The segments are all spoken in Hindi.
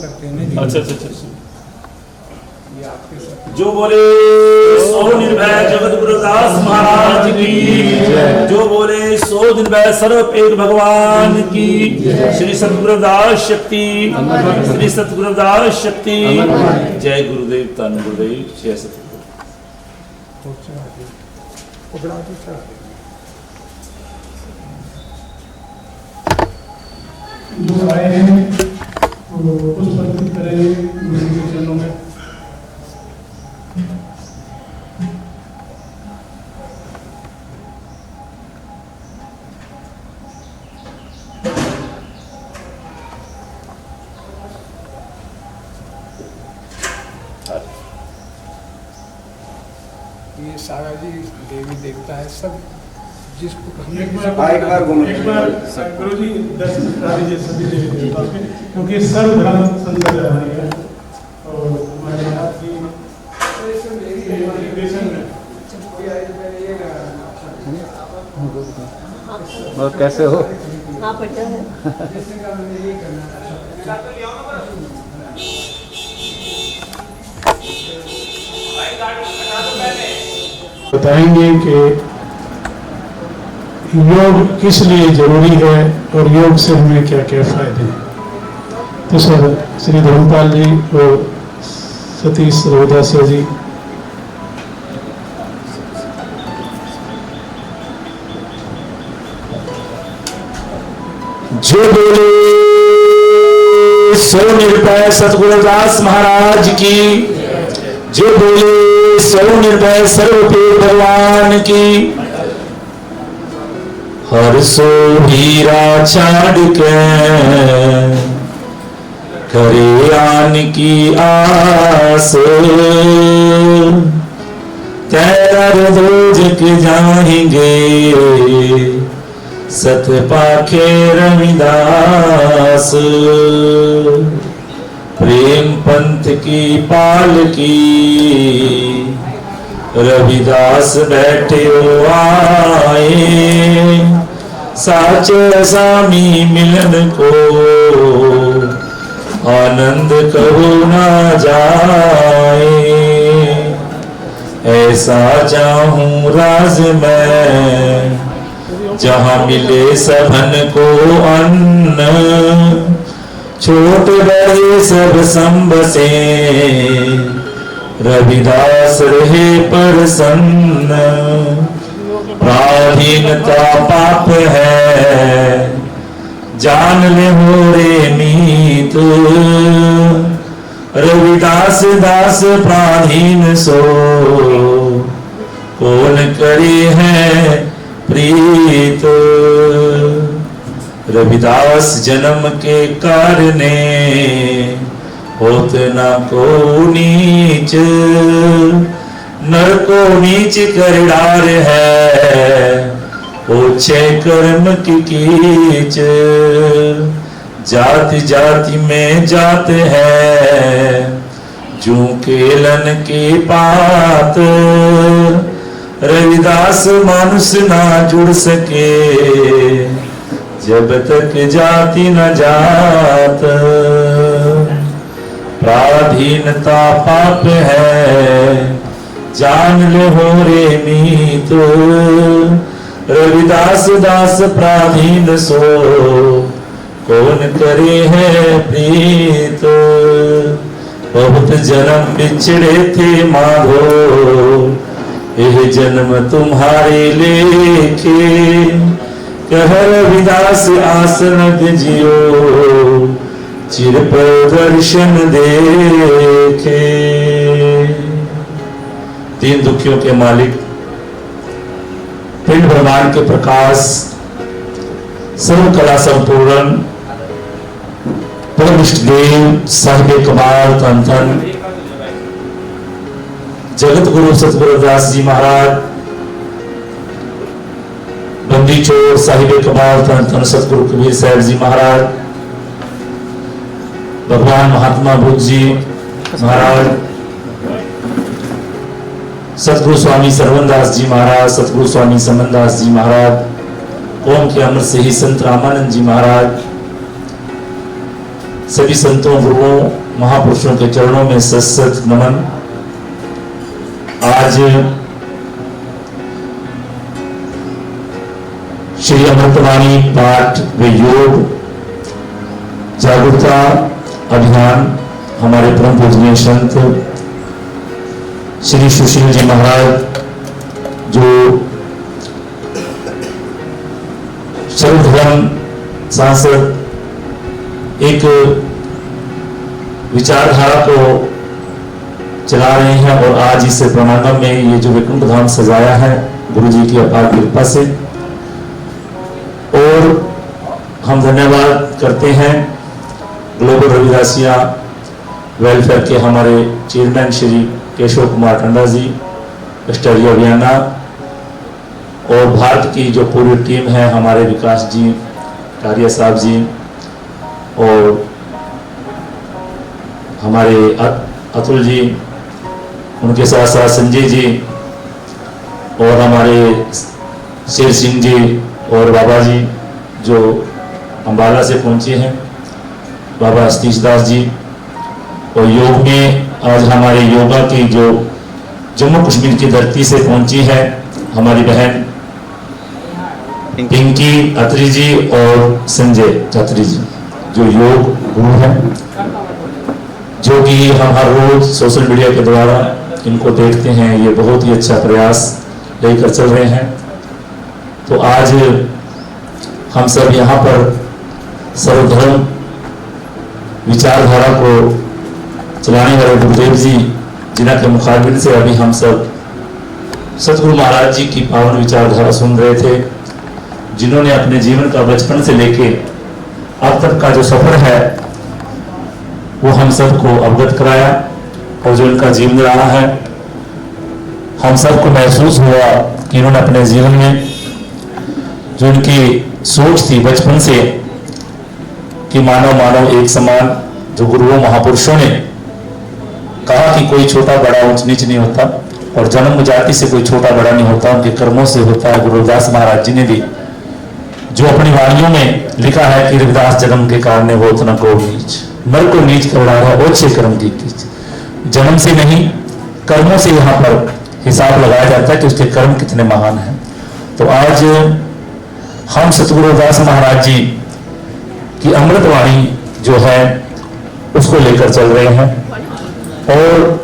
करते हैं ना। अच्छा अच्छा अच्छा। ये आपके साथ जो बोले सो निर्भय जगत गुरुदास महाराज की, जो बोले सो निर्भय सर्वपेद भगवान की। श्री सतगुरुदास शक्ति, श्री सतगुरुदास शक्ति। जय गुरुदेव, धन गुरुदेव, जय सतगुरु। जो आए हैं पुष्प अर्पित करें गुरु के चरणों में। ये सारा जी देवी देवता है सब, जिसको हमने एक बार गुरु जी दर्शन करा दीजिए सभी देवी देवता के, क्योंकि सर्वधर्म संकट हमारी है और हमारे यहाँ की और कैसे हो? हाँ पता है। बताएंगे कि योग किस लिए जरूरी है और योग से हमें क्या क्या फायदे हैं। तो सर श्री धर्मपाल जी और सतीश रविदासिया जी। जो बोले सो निर्भय सतगुरुदास महाराज की, जो बोले सो निर्भय सर्वपेद भगवान की। हर सो हीरा छाड़ के करे आन की आस, तैयार दोजक जाएंगे सत पाखे रविदास। प्रेम पंथ की पाल की रविदास बैठे आए, साचे स्वामी मिलन को आनंद कहो ना जाए। ऐसा चाहूं राज मैं जहाँ मिले सबन को अन्न, छोटे बड़े सब संब से रविदास रहे प्रसन्न। पराधीनता पाप है जान ले हो रे मीत, रविदास दास पराधीन सो कौन करे है प्रीत। रविदास जन्म के कारणे होत न को नीच, नर को नीच कर डार है ओछे कर्म की कीच। जाति जाति में जात है जू केलन की पात, रविदास मानुष ना जुड़ सके जब तक जाति न जात। पराधीनता पाप है जान ले हो रे मीत, रविदास दास पराधीन सो कौन करे है प्रीत। बहुत जन्म बिछड़े थे माधो, यह जन्म तुम्हारे लेखे। कह रविदास आसन जियो चिर पर दर्शन देखे। तीन दुखियों के मालिक, पिंड ब्रह्मांड के प्रकाश, सर्व कला संपूर्ण परम इष्ट देव साहिब कमाल धन धन जगत गुरु सतगुरुदास जी महाराज, बंदी चोर साहिब कमाल धन धन सतगुरु कबीर साहब जी महाराज, भगवान महात्मा बुद्ध जी महाराज, सतगुरु स्वामी सरवनदास जी महाराज, सतगुरु स्वामी समनदास जी महाराज, ओम के अमर से ही संत रामानंद जी महाराज, सभी संतों, गुरुओं, महापुरुषों के चरणों में सत नमन। आज श्री अमृतवाणी पाठ व योग जागरूकता अभियान हमारे परम पूजनीय संत श्री सुशील जी महाराज, जो सर्वधर्म सांसद, एक विचारधारा को चला रहे हैं और आज इस प्रणांगण में ये जो वैकुंठ धाम सजाया है गुरु जी की अपार कृपा से, और हम धन्यवाद करते हैं ग्लोबल रविदासिया वेलफेयर के हमारे चेयरमैन श्री केशव कुमार टंडा जी, स्टडी अभियाना, और भारत की जो पूरी टीम है, हमारे विकास जी, कारिया साहब जी, और हमारे अतुल जी, उनके साथ साथ संजय जी, और हमारे शेर सिंह जी और बाबा जी जो अम्बाला से पहुंचे हैं, बाबा सतीश दास जी, और योग में आज हमारे योगा की जो जम्मू कश्मीर की धरती से पहुंची है हमारी बहन पिंकी अत्री जी और संजय चौधरी जी, जो योग गुरु हैं, जो कि हम हर रोज सोशल मीडिया के द्वारा इनको देखते हैं। ये बहुत ही अच्छा प्रयास लेकर चल रहे हैं। तो आज हम सब यहाँ पर सर्वधर्म विचारधारा को चलाने वाले गुरुदेव जी, जिनके मुखाबिल से अभी हम सब सतगुरु महाराज जी की पावन विचारधारा सुन रहे थे, जिन्होंने अपने जीवन का बचपन से लेके अब तक का जो सफर है वो हम सबको अवगत कराया, और जो इनका जीवन रहा है, हम सबको महसूस हुआ कि इन्होंने अपने जीवन में जो इनकी सोच थी बचपन से कि मानव मानव एक समान, जो गुरुओं महापुरुषों ने कहा कि कोई छोटा बड़ा ऊंच नीच नहीं होता और जन्म जाति से कोई छोटा बड़ा नहीं होता, उनके कर्मों से होता है। गुरु रविदास महाराज जी ने भी जो अपनी वाणियों में लिखा है कि रविदास जन्म के कारण वो उतना को नीच, नर को नीच कर रहा है, ओछे कर्म की कीच। जन्म से नहीं, कर्मों से यहाँ पर हिसाब लगाया जाता है कि उसके कर्म कितने महान हैं। तो आज हम सतगुरु रविदास महाराज जी की अमृतवाणी जो है उसको लेकर चल रहे हैं, और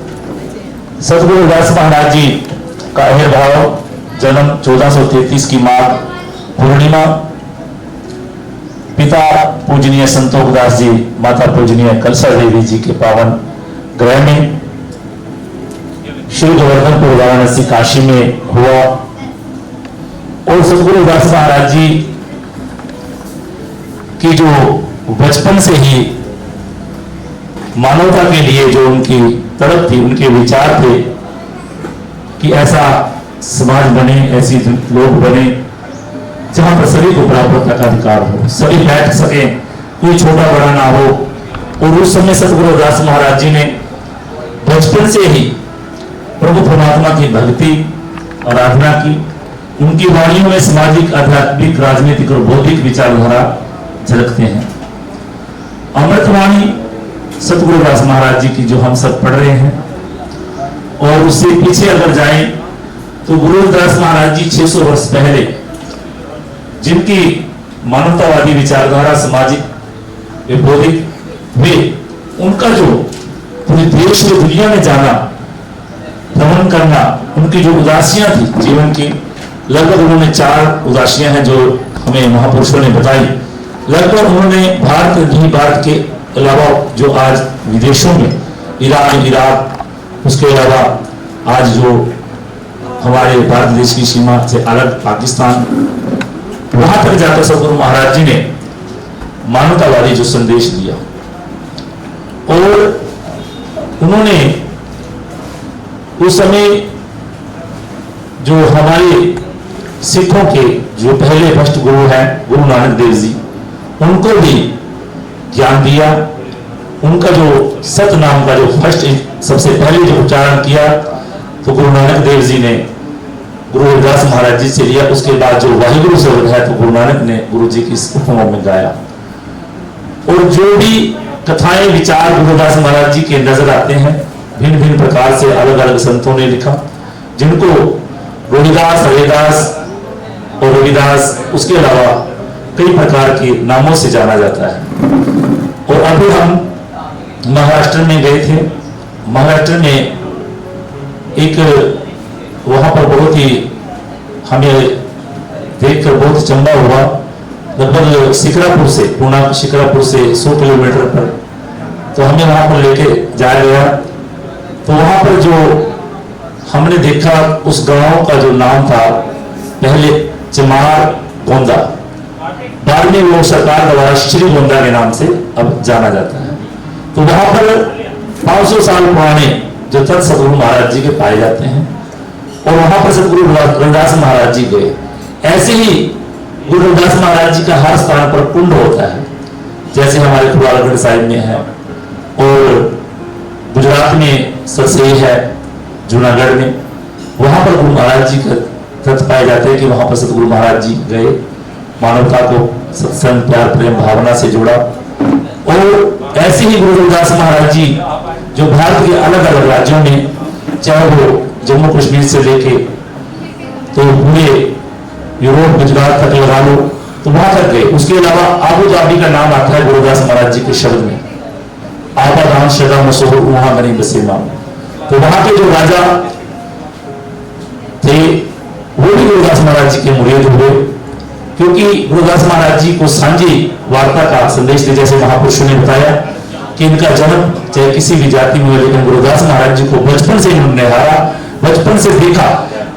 सतगुरु रविदास महाराज जी का आविर्भाव जन्म 1433 की माघ पूर्णिमा, पिता पूजनीय संतोष दास जी, माता पूजनीय कलसा देवी जी के पावन ग्रह में श्री गोवर्धनपुर वाराणसी काशी में हुआ। और सतगुरु रविदास महाराज जी की जो बचपन से ही मानवता के लिए जो उनकी तड़प थी, उनके विचार थे कि ऐसा समाज बने, ऐसी लोग बने जहां पर सभी को बराबर का अधिकार हो, सभी बैठ सके, कोई छोटा बड़ा ना हो। और उस समय सतगुरु रविदास महाराज जी ने बचपन से ही प्रभु परमात्मा की भक्ति और आराधना की। उनकी वाणियों में सामाजिक, आध्यात्मिक, राजनीतिक और बौद्धिक विचारधारा झलकते हैं। अमृतवाणी सतगुरु रविदास महाराज जी की जो हम सब पढ़ रहे हैं, और उससे पीछे अगर जाएं तो गुरु रविदास महाराज जी 600 वर्ष पहले जिनकी मानवतावादी विचारधारा, सामाजिक, बौद्धिक, वे उनका जो पूरे देश और दुनिया में जाना, भ्रमण करना, उनकी जो उदासियां थी जीवन की, लगभग उन्होंने 4 उदासियां हैं जो हमें महापुरुषों ने बताई। लगभग उन्होंने भारत नहीं, भारत के अलावा जो आज विदेशों में ईरान, इराक, उसके अलावा आज जो हमारे भारत देश की सीमा से अलग पाकिस्तान, वहां तक जाकर सतगुरु महाराज जी ने मानवतावादी जो संदेश दिया, और उन्होंने उस समय जो हमारे सिखों के जो पहले फर्स्ट गुरु हैं गुरु नानक देव जी, उनको भी ज्ञान दिया। उनका जो सत नाम का जो फर्स्ट सबसे पहले जो उच्चारण किया तो गुरु नानक देव जी ने गुरु रविदास महाराज जी से लिया। उसके बाद जो वाहिगुरु शब्द है तो गुरु नानक ने गुरु जी की उपमा में गाया। और जो भी कथाएं विचार गुरुदास महाराज जी के नजर आते हैं। भिन्न भिन्न प्रकार से अलग अलग संतों ने लिखा, जिनको रोहिदास, हरिदास और रविदास, उसके अलावा कई प्रकार के नामों से जाना जाता है। और अभी हम महाराष्ट्र में गए थे। महाराष्ट्र में एक वहां पर बहुत ही हमें देखकर बहुत चंबा हुआ। लगभग शिकरापुर से, पूना शिकरापुर से 100 किलोमीटर पर, तो हमें वहां पर लेके जाया गया। तो वहां पर जो हमने देखा, उस गांव का जो नाम था पहले चमार गोंदा, बाद में वो सरकार द्वारा श्री गोंदा के नाम से अब जाना जाता है। तो वहां पर 500 साल पुराने जो तत् सदगुरु महाराज जी के पाए जाते हैं, और वहां पर सदगुरु रविदास महाराज जी गए। ऐसे ही गुरु रविदास महाराज जी का हर स्थान पर कुंड होता है, जैसे हमारे कुलालगढ़ साहिब में है, और गुजरात में सरसई है, जूनागढ़ में, वहां पर गुरु महाराज जी का तत्व पाए जाते हैं कि वहां पर सदगुरु महाराज जी गए, मानवता को सत्संग, प्यार, प्रेम भावना से जोड़ा। और ऐसे ही गुरु रविदास महाराज जी जो भारत के अलग अलग राज्यों में, चाहे वो जम्मू कश्मीर से लेके तो पूरे यूरोप, गुजरात तक लगा लो, तो वहां तक गए। उसके अलावा आबू धाबी का नाम आता है गुरुदास महाराज जी के शब्द में, आबा दान शदा मशहूर वहां बनी बसे नाम। तो वहां के जो राजा थे वो भी गुरुदास महाराज जी के मुरीद हुए, क्योंकि गुरुदास महाराज जी को सांझी वार्ता का संदेश दे। जैसे महापुरुषों ने बताया कि इनका जन्म चाहे किसी भी जाति में हो, लेकिन गुरुदास महाराज जी को बचपन से इन्होंने हारा, बचपन से देखा,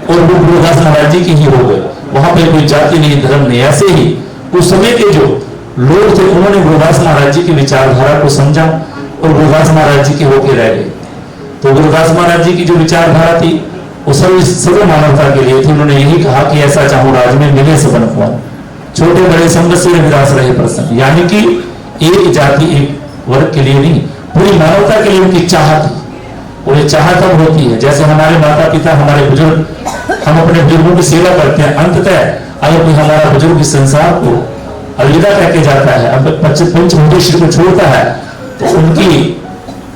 और वो गुरुदास महाराज जी के ही हो गए। वहां पर कोई जाति नहीं, धर्म नहीं। ऐसे ही उस समय के जो लोग थे, उन्होंने गुरुदास महाराज जी की विचारधारा को समझा और गुरुदास महाराज जी के होके रह गए। तो गुरुदास महाराज जी की जो विचारधारा थी वो सर्व मानवता के लिए थी। उन्होंने यही कहा कि ऐसा चाहूं राज में मिले सबन को, छोटे बड़े संग से रविदास रहे प्रसन्न। यानी कि एक जाति, एक वर्ग के लिए नहीं, पूरी मानवता के लिए उनकी चाहत थी। और ये चाहत अब होती है, जैसे हमारे माता पिता, हमारे बुजुर्ग, हम अपने बुजुर्गों की सेवा करते हैं। अंततः अगर कोई हमारा बुजुर्ग इस संसार को अलविदा कहके जाता है, अब पंचभूतेश्वर को छोड़ता है, तो उनकी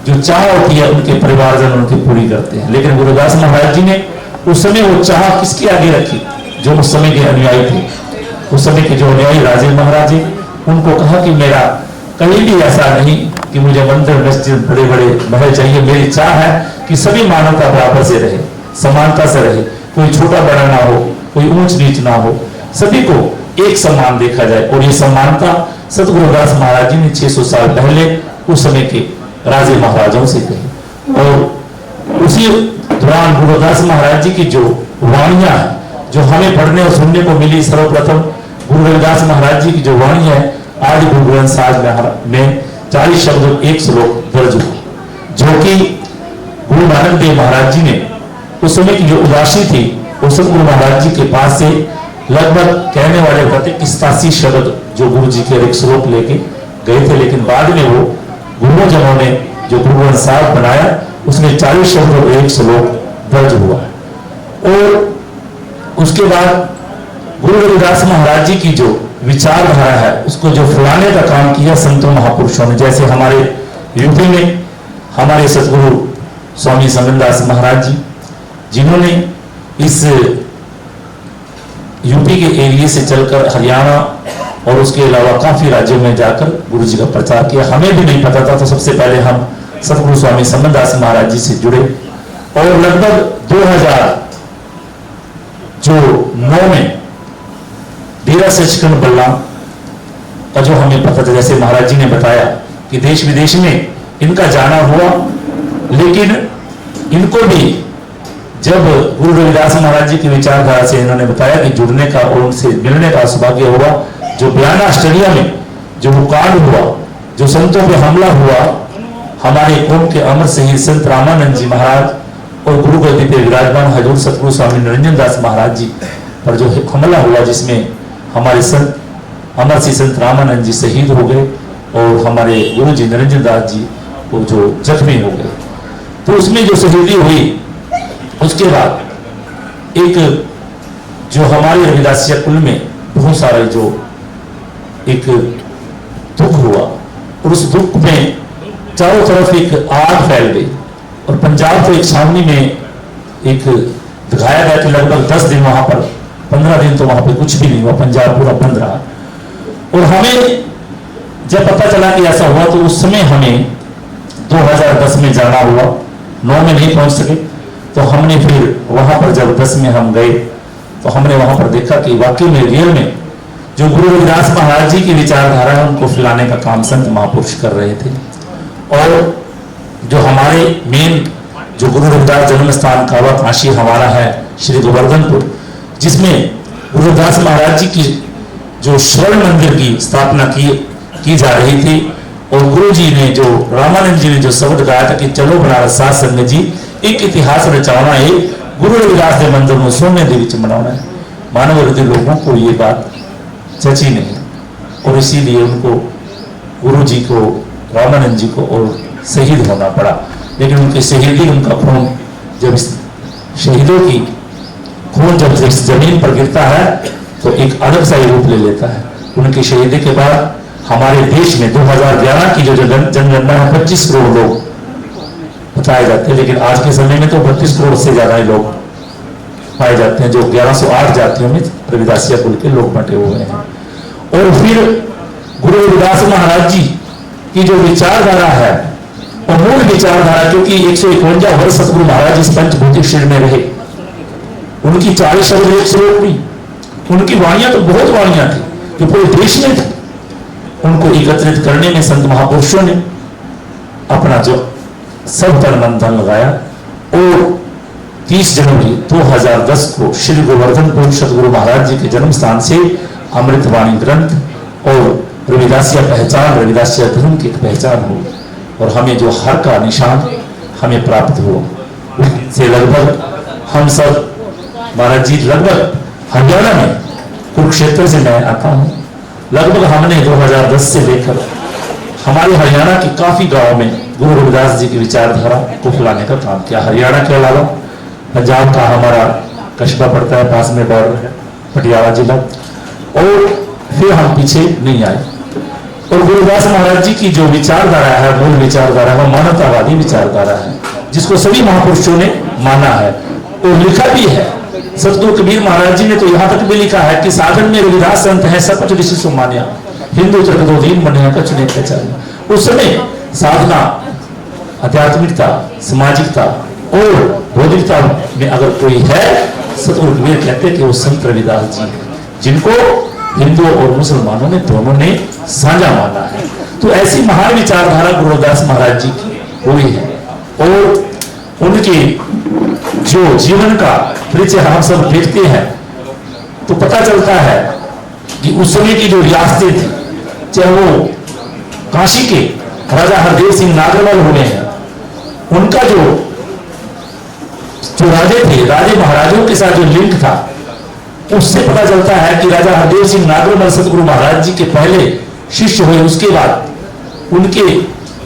जो चाह होती है उनके परिवारजन उनकी पूरी करते हैं। लेकिन गुरुदास महाराज जी ने उस समय वो चाह किसके आगे रखी? जो उस समय के अनुयायी थे, उस समय के जो अनुयायी राजे महाराजे, उनको कहा कि मेरा कहीं भी ऐसा नहीं कि मुझे मंदिर, मस्जिद, बड़े बड़े महल चाहिए। मेरी चाह है कि सभी मानवता बराबर से रहे, समानता से रहे, कोई छोटा बड़ा ना हो, कोई ऊंच नीच ना हो, सभी को एक समान देखा जाए। और ये समानता सतगुरुदास महाराज जी ने 600 साल पहले उस समय के राजे महाराजों से कही। और उसी दौरान गुरुदास महाराज जी की जो वाणियां हैं, जो हमें पढ़ने और सुनने को मिली, सर्वप्रथम गुरु रविदास महाराज जी की जो वाणी है, आदि गुरु ग्रंथ साहिब में 40 शब्द 1 श्लोक दर्ज हुए, जो कि गुरु नानक देव महाराज जी ने उस समय की जो उदासी थी, उस गुरु महाराज जी के पास से लगभग कहने वाले बताते 87 शब्द जो गुरु जी के 1 श्लोक लेके गए थे। लेकिन बाद में वो गुरुजनों ने जो गुरु ग्रंथ साहिब बनाया, उसमें 40 शब्द और 1 श्लोक दर्ज हुआ। और उसके बाद गुरु रविदास महाराज जी की जो विचारधारा है, उसको जो फैलाने का काम किया संतों महापुरुषों ने। जैसे हमारे यूपी में हमारे सतगुरु स्वामी समनदास महाराज जी, जिन्होंने इस यूपी के एरिया से चलकर हरियाणा और उसके अलावा काफी राज्यों में जाकर गुरु जी का प्रचार किया। हमें भी नहीं पता था, तो सबसे पहले हम सतगुरु स्वामी समनदास महाराज जी से जुड़े, और लगभग 2009 में डेरा सचखंड बल्ला का जो हमें पता था, जैसे महाराज जी ने बताया कि देश विदेश में इनका जाना हुआ, लेकिन इनको भी जब गुरु रविदास महाराज जी की विचारधारा से इन्होंने बताया कि जुड़ने का और उनसे मिलने का सौभाग्य हुआ। जो बयाना ऑस्ट्रेलिया में जो कांड हुआ, जो संतों पे हमला हुआ, हमारे कौम के अमर शहीद संत रामानंद जी महाराज और गुरु गद्दी पे विराजमान हजूर सतगुरु स्वामी निरंजन दास महाराज जी पर जो हमला हुआ, जिसमें हमारे संत अमर सिंह संत रामानंद जी शहीद हो गए और हमारे गुरु जी निरंजन दास जी वो जो जख्मी हो गए। तो उसमें जो शहीदी हुई, उसके बाद एक जो हमारे रविदासिया कुल में बहुत सारे जो एक दुख हुआ, और उस दुख में चारों तरफ एक आग फैल गई और पंजाब तो एक छावनी में एक दिखाया गया कि लगभग 10 दिन वहां पर, 15 दिन तो वहां पे कुछ भी नहीं हुआ, पंजाब पूरा बंद रहा। और हमें जब पता चला कि ऐसा हुआ तो उस समय हमें 2010 में जाना हुआ, 9 में नहीं पहुंच सके। तो हमने फिर वहां पर जब 10 में हम गए तो हमने वहां पर देखा कि वाकई में रियल में जो गुरु रविदास महाराज जी की विचारधारा है उनको फैलाने का काम संत महापुरुष कर रहे थे। और जो हमारे मेन जो गुरु रविदास जन्म स्थान कावा काशी हमारा है श्री गोवर्धनपुर, जिसमें गुरु रविदास महाराज जी की जो स्वर्ण मंदिर की स्थापना की जा रही थी, और गुरु जी ने जो रामानंद जी ने जो शब्द गाया था कि चलो बनारस साध संगत जी एक इतिहास रचाना है, गुरु रविदास के मंदिर में सोने दे विच मनाना है। मानव हृदय लोगों को ये बात जची नहीं और इसीलिए उनको गुरु जी को, रामानंद जी को और शहीद होना पड़ा। लेकिन उनकी शहीदी, उनका खून जब शहीदों की खून जब इस जमीन पर गिरता है तो एक अलग सा ही रूप ले लेता है। उनकी शहीदी के बाद हमारे देश में 2011 की जो जनगणना है 25 करोड़ लोग बताए जाते हैं, लेकिन आज के समय में तो 32 करोड़ से ज्यादा लोग पाए जाते हैं, जो 1108 जातियों में रविदासिया कुल के लोग बंटे हुए हैं। और फिर गुरु रविदास महाराज जी की जो विचारधारा है और मूल विचारधारा, क्योंकि 151 वर्ष सतगुरु महाराज इस पंचभौतिक शरीर में रहे, उनकी 40 शब्द एक श्लोक भी, उनकी वाणियां तो बहुत वाणियां थी जो पूरे देश में थी। उनको एकत्रित करने में संत महापुरुषों ने अपना जो सब तन मन धन लगाया और 30 जनवरी 2010 को श्री गोवर्धनपुर सतगुरु महाराज जी के जन्म स्थान से अमृतवाणी ग्रंथ और रविदासिया पहचान, रविदासिया धर्म की पहचान हो और हमें जो हर का निशान हमें प्राप्त हो। से लगभग हम सब महाराज जी लगभग हरियाणा में कुरुक्षेत्र से मैं आता हूँ, लगभग हमने 2010 से लेकर हमारे हरियाणा के काफी गांवों में गुरु रविदास जी की विचारधारा को फैलाने का काम किया। हरियाणा के अलावा पंजाब का हमारा कस्बा पड़ता है, पास में बॉर्डर है पटियाला जिला, और फिर हम पीछे नहीं आए। और गुरुदास महाराज जी की जो विचारधारा है, मूल विचारधारा है, मानवतावादी विचारधारा है, जिसको सभी महापुरुषों ने माना है और लिखा भी है। सतगुरु कबीर महाराज जी ने तो यहाँ तक भी लिखा है कि साधन में रविदास संत है, सब कुछ ऋषि सुमान्या, हिंदू जग दो दीन बने कछ नहीं पहचान। उस समय साधना, आध्यात्मिकता, सामाजिकता और बौद्धिकता में अगर कोई है, सतगुरु कबीर कहते हैं कि वो संत रविदास जी, जिनको हिंदुओं और मुसलमानों ने दोनों ने साझा माना है। तो ऐसी महान विचारधारा गुरु रविदास महाराज जी की हुई है और उनके जो जीवन का परिचय हम सब देखते हैं तो पता चलता है कि उस समय की जो रियासतें थी, चाहे वो काशी के राजा हरदेव सिंह नागरवाल हुए हैं, उनका जो राजे थे, राजे महाराजों के साथ जो लिंक था, उससे पता चलता है कि राजा हरदेव सिंह नागरवाल सतगुरु महाराज जी के पहले शिष्य हुए। उसके बाद उनके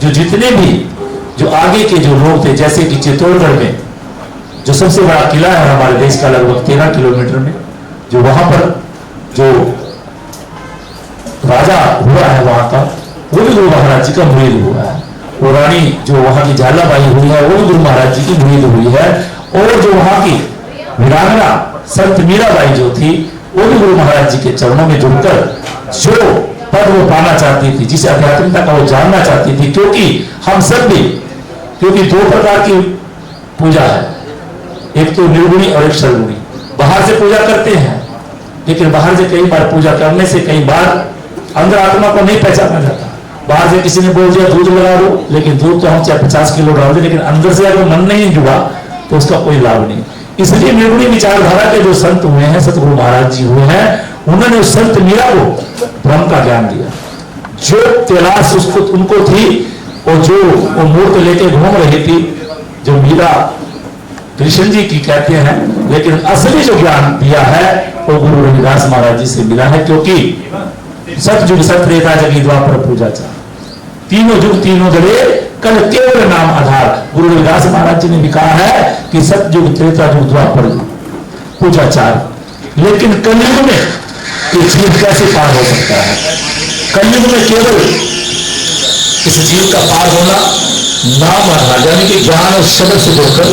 जो जितने भी जो आगे के जो लोग थे, जैसे कि चित्तौड़गढ़ में जो सबसे बड़ा किला है हमारे देश का, लगभग 13 किलोमीटर में, जो वहां पर जो राजा हुआ है वहां का, वो भी गुरु महाराज जी का मुरीद हुआ है। वो रानी जो वहां की झालाबाई हुई है, वो भी गुरु महाराज जी की मुरीद हुई है। और जो वहां की वीरांगना संत मीराबाई जो थी, वो भी गुरु महाराज जी के चरणों में जुड़कर जो पद वो पाना चाहती थी, जिस आध्यात्मिकता का वो जानना चाहती थी, क्योंकि हम सब भी, क्योंकि 2 प्रकार की पूजा है, एक तो निर्गुणी और एक सर्वगुणी। बाहर से पूजा करते हैं, लेकिन बाहर से कई बार पूजा करने से कई बार अंदर आत्मा को नहीं पहचाना जाता। बाहर से किसी ने बोल दिया दूध लगा दो, लेकिन दूध तो हम चाहे 50 किलो डाल दे, लेकिन अंदर से अगर मन नहीं जुड़ा तो उसका कोई लाभ नहीं। इसलिए निर्गुणी विचारधारा के जो संत हुए हैं, सतगुरु महाराज जी हुए हैं, उन्होंने उस संत मीरा को ब्रह्म का ज्ञान दिया। जो तलाश उसको उनको थी और जो वो मूर्त लेके घूम रही थी, जो मीरा कृष्ण जी की कहते हैं, लेकिन असली जो ज्ञान दिया है वो गुरु रविदास महाराज जी से मिला है। क्योंकि सतयुग सत्रेता जगी द्वापर पूजा चाह, तीनों युग तीनों जड़े कल केवल नाम आधार। गुरु रविदास महाराज जी ने भी कहा है कि सतयुग त्रेता युग द्वापर पूजा चार, लेकिन कलयुग में ये जीव कैसे पार हो सकता है? कलयुग में केवल इस जीव का पार होना नाम आधार, यानी कि ज्ञान और शब्द से जुड़कर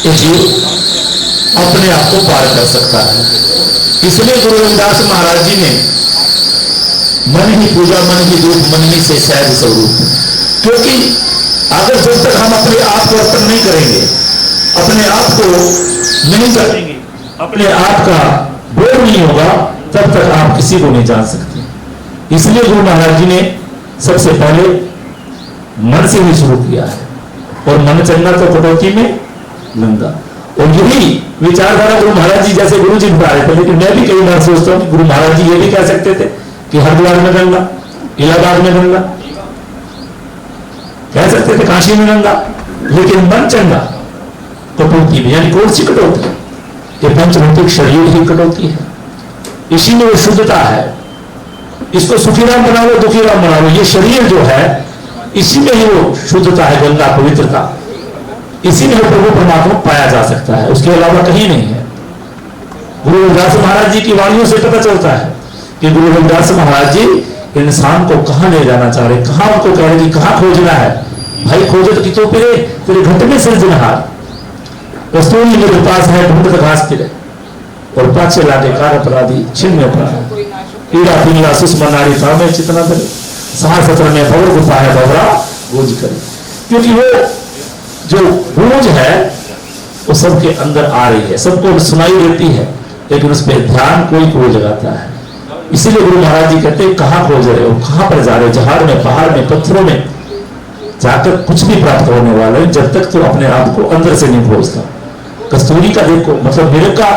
ये जीव अपने आप को पार कर सकता है। इसलिए गुरु रविदास महाराज जी ने मन ही पूजा मन ही दूध मन ही से सहज स्वरूप, क्योंकि अगर जब तक हम अपने आप को अर्पण नहीं करेंगे, अपने आप को नहीं करेंगे, अपने आप का बोध नहीं होगा, तब तक आप किसी को नहीं जान सकते। इसलिए गुरु महाराज जी ने सबसे पहले मन से ही शुरू किया है, और मन चंगा तो कटौती में गंगा। और यही विचारधारा गुरु महाराज जी जैसे गुरु जी बता रहे थे, लेकिन मैं भी कई बार सोचता हूं कि गुरु महाराज जी ये भी कह सकते थे कि हरिद्वार में गंगा, इलाहाबाद में गंगा, कह सकते थे काशी में गंगा, लेकिन मन चंगा कटौती में, यानी कौन सी कटौती? ये पंचभौतिक शरीर ही कटौती है, इसी में वो शुद्धता है। इसको सुखीराम बना लो दुखीराम बना लो, ये शरीर जो है इसी में ही वो शुद्धता है, गंगा पवित्रता, इसी में प्रभु परमात्मा पाया जा सकता है, उसके अलावा कहीं नहीं है। गुरु रविदास महाराज जी की वाणियों से पता चलता है कि गुरु रविदास महाराज जी इंसान को कहां ले जाना चाह रहे, कहां उनको कह रहे कि कहां खोजना है। भाई खोजत की तो फिरे तेरे घट में सृजनहार, वस्तुएं मेरे पास है ढूंढत घास फिरे, और पाछे लागे कार अपराधी छिन्न अपराध, पीड़ा पीला सुषमा नारी था में चितना करे, सहा सत्र में भवर गुफा है भवरा गूंज करे। क्योंकि वो जो गूंज है वो सबके अंदर आ रही है, सबको सुनाई देती है, लेकिन उस पर ध्यान कोई लगाता है। इसीलिए गुरु महाराज जी कहते हैं कहां खोज रहे हो, कहां पर जा रहे हो, जहाड़ में पहाड़ में पत्थरों में जाकर कुछ भी प्राप्त होने वाला है, जब तक तो अपने आप को अंदर से नहीं खोजता। कस्तूरी का देखो, मतलब मेरे का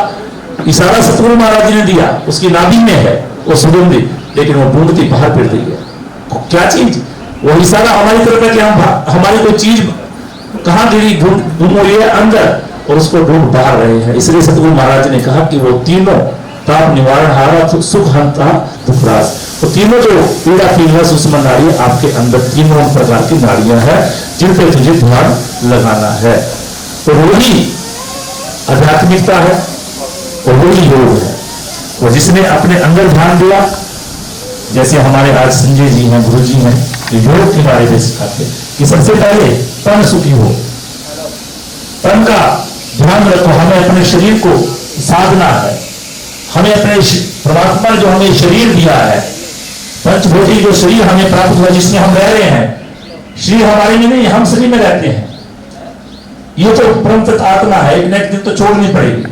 इशारा सतगुरु महाराज जी ने दिया, उसकी नाभि में है वो सुगंधी, लेकिन वो ढूंढती बाहर फिर रही है। क्या चीज? वो इशारा हमारी तरफ है कि हम हमारी कोई चीज कहां गिरी, ढूंढ रही है अंदर, और उसको ढूंढ बाहर रहे हैं। इसलिए सतगुरु महाराज ने कहा कि वो तीनों ताप निवारण हारा सुख हंता दुखराज, तो तीनों जो पीड़ा पीला सुषमा नाड़ी आपके अंदर तीनों प्रकार की नाड़ियां हैं जिन पर तुझे ध्यान लगाना है। तो वही आध्यात्मिकता है और वही योग है। और जिसने अपने अंदर ध्यान दिया, जैसे हमारे आज संजय जी हैं, गुरु जी हैं, योग के बारे में सिखाते कि सबसे पहले तन सुखी हो, तन का ध्यान रखो। हमें अपने शरीर को साधना है, हमें अपने परमात्मा ने जो हमें शरीर दिया है, पंचभौतिक जो शरीर हमें प्राप्त हुआ, जिसमें हम रह रहे हैं, शरीर हमारे में नहीं, हम शरीर में रहते हैं। ये तो परम तत्व आत्मा है, एक न एक दिन तो छोड़नी पड़ेगी।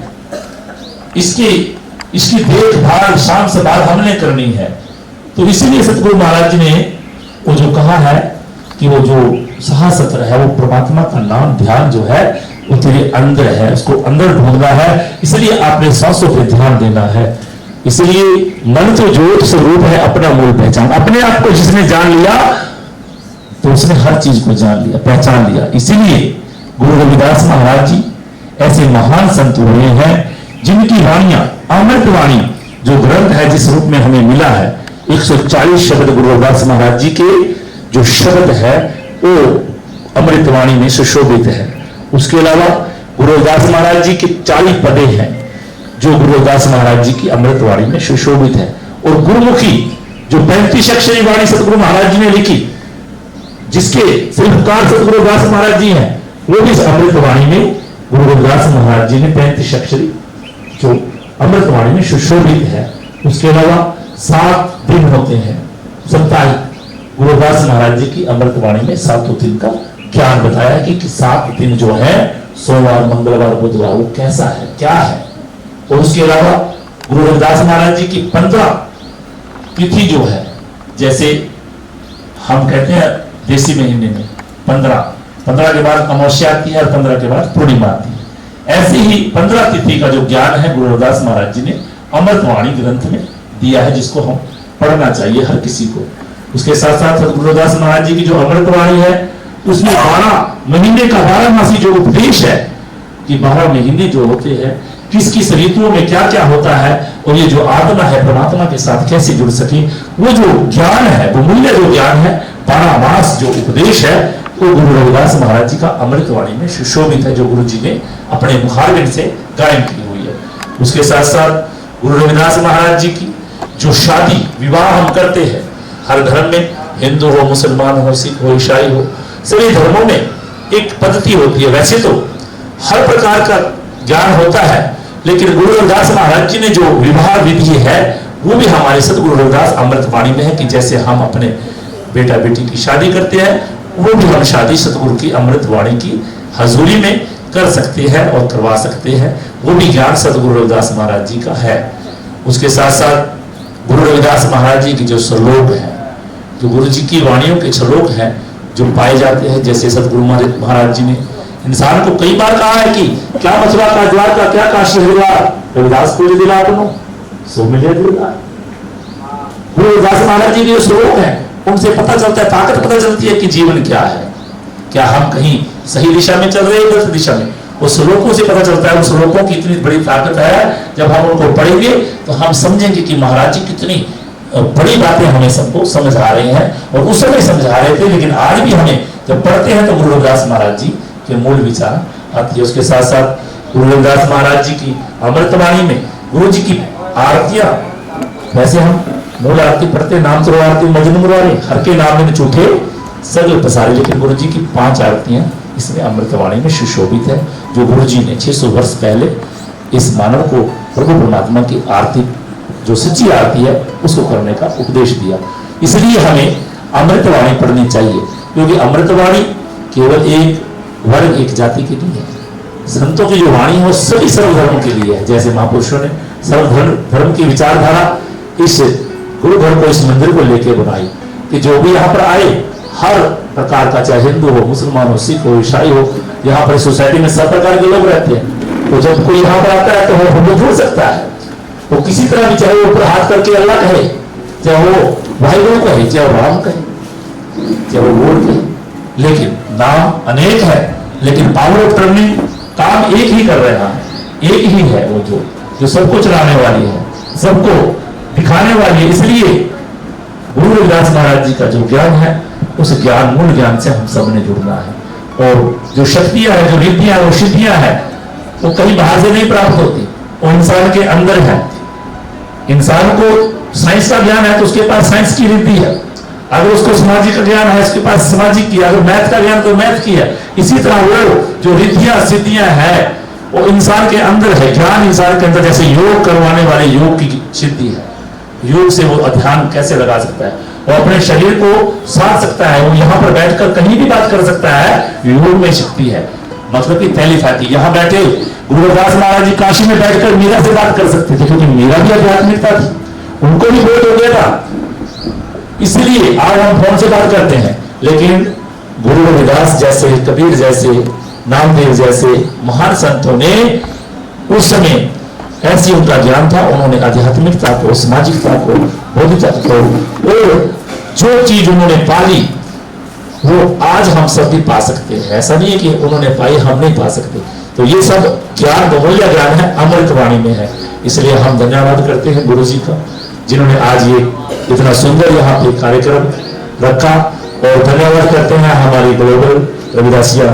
इसकी देखभाल शाम से बाद हमने करनी है। तो इसीलिए सतगुरु महाराज जी ने वो जो कहा है कि वो जो सहासत्र है, वो परमात्मा का नाम ध्यान जो है वो तेरे अंदर है, उसको अंदर ढूंढना है। इसलिए आपने सांसों पे ध्यान देना है। इसलिए मन तो ज्योत स्वरूप है, अपना मूल पहचान। अपने आप को जिसने जान लिया तो उसने हर चीज को जान लिया, पहचान लिया। इसीलिए गुरु रविदास महाराज जी ऐसे महान संत हुए हैं जिनकी वाणियां, अमृत वाणी जो ग्रंथ है जिस रूप में हमें मिला है, 140 शब्द गुरु रविदास महाराज जी के जो शब्द है वो अमृतवाणी में सुशोभित है। उसके अलावा गुरु रविदास महाराज जी के 40 पदे हैं जो गुरु रविदास महाराज जी की अमृतवाणी में सुशोभित है। और गुरुमुखी जो 35 अक्षरी वाणी सतगुरु महाराज जी ने लिखी, जिसके शिल्पकार सतगुरु रविदास महाराज जी हैं, वो भी अमृतवाणी में गुरु रविदास महाराज जी ने 35 अक्षरी जो अमृतवाणी में सुशोभित है। उसके अलावा 7 दिन होते हैं साप्ताहिक, गुरु रविदास महाराज जी की अमृतवाणी में 7 दिन का ज्ञान बताया कि 7 दिन जो है, सोमवार मंगलवार बुधवार, वो कैसा है, क्या है। और उसके अलावा गुरु रविदास महाराज जी की 15 तिथि जो है, जैसे हम कहते हैं देसी महीने में 15 के बाद अमावस्या आती है और 15 के बाद पूर्णिमा आती है। ऐसे ही 15 तिथि का जो ज्ञान है गुरु रविदास महाराज जी ने अमृतवाणी ग्रंथ में दिया है, जिसको हम पढ़ना चाहिए हर किसी को। उसके साथ साथ गुरु रविदास महाराज जी की जो अमृतवाणी है उसमें 12 महीने का 12 मासी जो उपदेश है कि 12 महीने जो होते हैं किस किस ऋतुओं में क्या क्या होता है, और ये जो आत्मा है परमात्मा के साथ कैसे जुड़ सके, वो जो ज्ञान है, वो मूल्य जो ज्ञान है, 12 मास जो उपदेश है, वो गुरु रविदास महाराज जी का अमृतवाणी में सुशोभित है, जो गुरु जी ने अपने मुखारबिंद से गायन की हुई है। उसके साथ साथ गुरु रविदास महाराज जी की जो शादी विवाह हम करते हैं, हर धर्म में, हिंदू हो, मुसलमान हो, सिख हो, ईसाई हो, सभी धर्मों में एक पद्धति होती है। वैसे तो हर प्रकार का ज्ञान होता है, लेकिन गुरु रविदास महाराज जी ने जो विवाह विधि है वो भी हमारे सतगुरु रविदास अमृतवाणी में है कि जैसे हम अपने बेटा बेटी की शादी करते हैं, वो भी हम शादी सतगुरु की अमृतवाणी की हजूरी में कर सकते हैं और करवा सकते हैं। वो भी ज्ञान सतगुरु रविदास महाराज जी का है। उसके साथ साथ गुरु रविदास महाराज जी के जो श्लोक हैं, जो गुरु जी की वाणियों के श्लोक हैं जो पाए जाते हैं, जैसे सतगुरु महाराज जी ने इंसान को कई बार कहा है कि क्या मथुरा का द्वार का क्या काशी हरिद्वार, रविदास को दिला बनो सो मिले दिलदार। गुरु रविदास महाराज जी के जो श्लोक हैं उनसे पता चलता है, ताकत पता चलती है कि जीवन क्या है, क्या हम कहीं सही दिशा में चल रहे हैं गलत दिशा में। उस श्लोकों से पता चलता है। उन श्लोकों की इतनी बड़ी ताकत है, जब हम उनको पढ़ेंगे तो हम समझेंगे कि महाराज जी कितनी बड़ी बातें हमें सबको समझा रहे हैं, और उस समय समझा रहे थे, लेकिन आज भी हमें जब पढ़ते हैं तो गुरु रविदास महाराज जी के मूल विचार आती है। उसके साथ साथ गुरु रविदास महाराज जी की अमृतवाणी में गुरु जी की आरतियां, वैसे हम मूल आरती पढ़ते, नाम तो आरती मजनू मुरारी, हर के नाम में छूटे सगल पसारे, लेकिन गुरु जी की 5 आरतियां इसमें अमृतवाणी में सुशोभित है, जो गुरु जी ने 600 वर्ष पहले इस मानव को प्रभु परमात्मा की आरती, जो सच्ची आरती है, उसको करने का उपदेश दिया। इसलिए हमें अमृतवाणी पढ़नी चाहिए, क्योंकि अमृतवाणी केवल एक वर्ग, एक जाति की नहीं है। संतों की जो वाणी है वो सभी सर्वधर्म के लिए है। जैसे महापुरुषों ने सर्वधर्म की विचारधारा इस गुरु घर को, इस मंदिर को लेके बनाई कि जो भी यहाँ पर आए, हर प्रकार का, चाहे हिंदू हो, मुसलमान हो, सिख हो, ईसाई हो, यहाँ पर सोसाइटी में सब प्रकार के लोग रहते हैं। तो जब कोई यहाँ पर आता है तो वो हम जुड़ सकता है। वो किसी तरह भी, चाहे वो ऊपर हाथ करके अल्लाह कहे, चाहे वो वाहिगुरु कहे, चाहे वो राम कहे, चाहे वो गोड़ कहे, लेकिन नाम अनेक है, लेकिन पावर ऑफ टर्निंग काम एक ही कर रहा है, एक ही है वो जो सबको चलाने वाली है, सबको दिखाने वाली है। इसलिए गुरु रविदास महाराज जी का जो ज्ञान है, उस ज्ञान, मूल ज्ञान से हम सब ने जुड़ना है। और जो शक्तियां है, जो रिद्धियां, वो सिद्धियां है, वो कहीं बाहर से नहीं प्राप्त होती, वो इंसान के अंदर है। इंसान को साइंस का ज्ञान है तो उसके पास साइंस की रिद्धि है, अगर उसको सामाजिक का ज्ञान है उसके पास सामाजिक की, अगर मैथ का ज्ञान तो मैथ की है। इसी तरह वो जो रिद्धियां सिद्धियां है वो इंसान के अंदर है। ज्ञान इंसान के अंदर, जैसे योग करवाने वाले योग की सिद्धि है, योग से वो ध्यान कैसे लगा सकता है, वो अपने शरीर को साध सकता है, वो यहाँ पर बैठकर कहीं भी बात कर सकता है, योग में शक्ति है। मतलब कि टेलीपैथी, यहाँ बैठे गुरु रविदास महाराज जी काशी में बैठकर मीरा से बात कर सकते थे, क्योंकि मीरा भी आध्यात्मिकता थी, उनको भी बोध हो गया था। इसलिए आज हम फोन से बात करते हैं, लेकिन गुरु रविदास जैसे, कबीर जैसे, नामदेव जैसे महान संतों ने उस समय ऐसी उनका ज्ञान था, उन्होंने आध्यात्मिकता को, सामाजिकता को, बौद्धिकता को, और जो चीज उन्होंने पाली वो आज हम सब भी पा सकते हैं। ऐसा नहीं है कि उन्होंने पाई हम नहीं पा सकते। तो ये सब ज्ञान, बहुमूल्य ज्ञान है, अमृतवाणी में है। इसलिए हम धन्यवाद करते हैं गुरु जी का, जिन्होंने आज ये इतना सुंदर यहाँ पे कार्यक्रम रखा, और धन्यवाद करते हैं हमारी ग्लोबल रविदासिया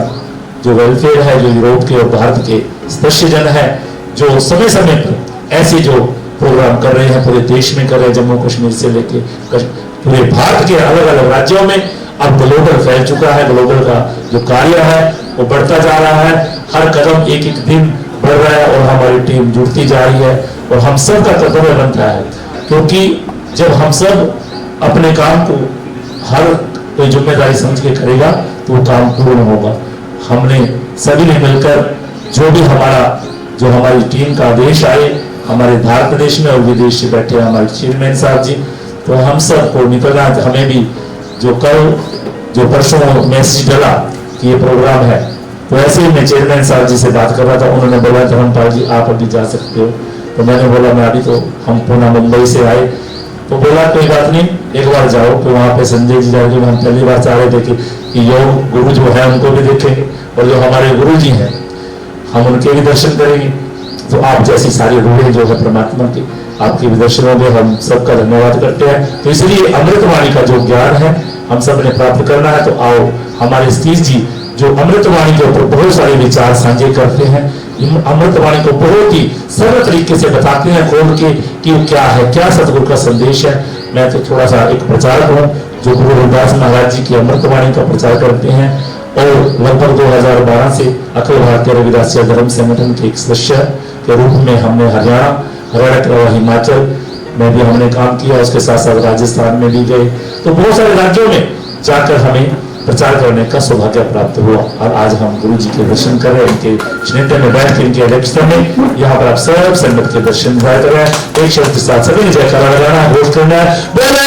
जो वेलफेयर है, जो यूरोप के और भारत के सदस्य जन है, जो समय समय पर ऐसे जो प्रोग्राम कर रहे हैं, पूरे देश में कर रहे हैं, जम्मू कश्मीर से लेके पूरे भारत के अलग अलग राज्यों में। अब ग्लोबल फैल चुका है, ग्लोबल का जो कार्य है वो बढ़ता जा रहा है, हर कदम एक एक दिन बढ़ रहा है, और हमारी टीम जुड़ती जा रही है, और हम सब का कर्तव्य बनता है, क्योंकि जब हम सब अपने काम को हर कोई जिम्मेदारी समझ के करेगा तो वो काम पूर्ण होगा। हमने सभी ने मिलकर जो भी जो हमारी टीम का आदेश आए, हमारे भारत देश में और विदेश से बैठे हमारे चेयरमैन साहब जी, तो हम सब को निकलना, हमें भी जो परसों मैसेज डला कि ये प्रोग्राम है, तो ऐसे ही मैं चेयरमैन साहब जी से बात कर रहा था, उन्होंने बोला धर्मपाल जी आप अभी जा सकते हो, तो मैंने बोला मैं अभी तो, हम पुणे मुंबई से आए, तो बोला कोई बात नहीं, एक बार जाओ। तो वहाँ पे संजय जी जाएंगे, हम पहली बार चाह रहे थे कि योग गुरु जो है उनको भी देखेंगे, और जो हमारे गुरु जी हैं हम उनके भी दर्शन करेंगे। तो आप जैसी सारी रूहें जो है परमात्मा की, आपके भी दर्शनों में हम सबका धन्यवाद करते हैं। तो इसलिए अमृतवाणी का जो ज्ञान है हम सब ने प्राप्त करना है। तो आओ, हमारे सतीश जी जो अमृतवाणी के ऊपर बहुत सारे विचार साझे करते हैं, अमृतवाणी को बहुत ही सरल तरीके से बताते हैं खोल के कि वो क्या है, क्या सतगुरु का संदेश है, मैं तो थोड़ा सा एक प्रचारक हूँ जो गुरु रविदास महाराज जी की अमृतवाणी का प्रचार करते हैं और लगभग 2012 से अखिल भारतीय रविदास धर्म संगठन के एक सदस्य के रूप में हमने हरियाणा के अलावा हिमाचल में भी हमने काम किया, उसके साथ साथ राजस्थान में भी गए, तो बहुत सारे राज्यों में जाकर हमें प्रचार करने का सौभाग्य प्राप्त हुआ। और आज हम गुरु जी के दर्शन कर रहे हैं, इनके सानिध्य में बैठ के इनके अध्यक्षता में यहाँ पर आप सब संगत के दर्शन कर रहे हैं। एक शब्द के साथ सभी ने जयकारा लगाना है, घोष करना है, बोले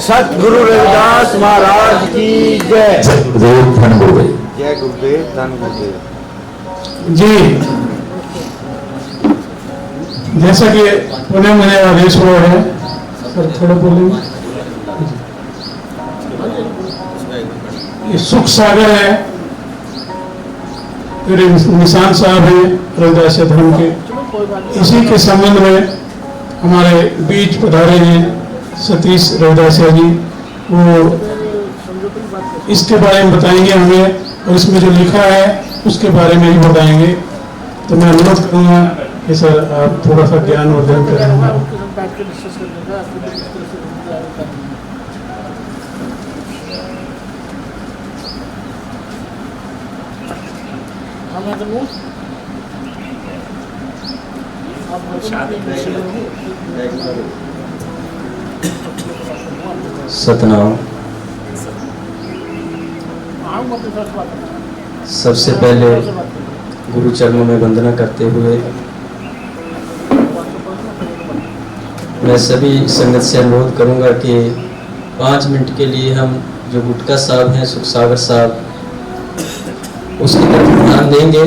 सतगुरु रविदास महाराज की जय। जय गुरुदेव धन गुरुदेव। जय गुरुदेव धन गुरुदेव। जी, जैसा कि पुणे में आदेश हुआ है, सर थोड़ा बोलेंगे। ये सुख सागर है, फिर निशान साहब हैं रविदास धर्म के, इसी के संबंध में हमारे बीच पधारे हैं सतीश रविदासिया जी, वो इसके बारे में बताएंगे हमें, और इसमें जो लिखा है उसके बारे में भी बताएंगे। तो मैं अनुरोध करूँगा कि सर आप थोड़ा सा ज्ञान वर्धन करेंगे। सतनाम। सबसे पहले गुरु चरणों में वंदना करते हुए मैं सभी संगत से अनुरोध करूंगा कि 5 मिनट के लिए हम जो गुटका साहब हैं, सुख सागर साहब, उसकी तरफ ध्यान देंगे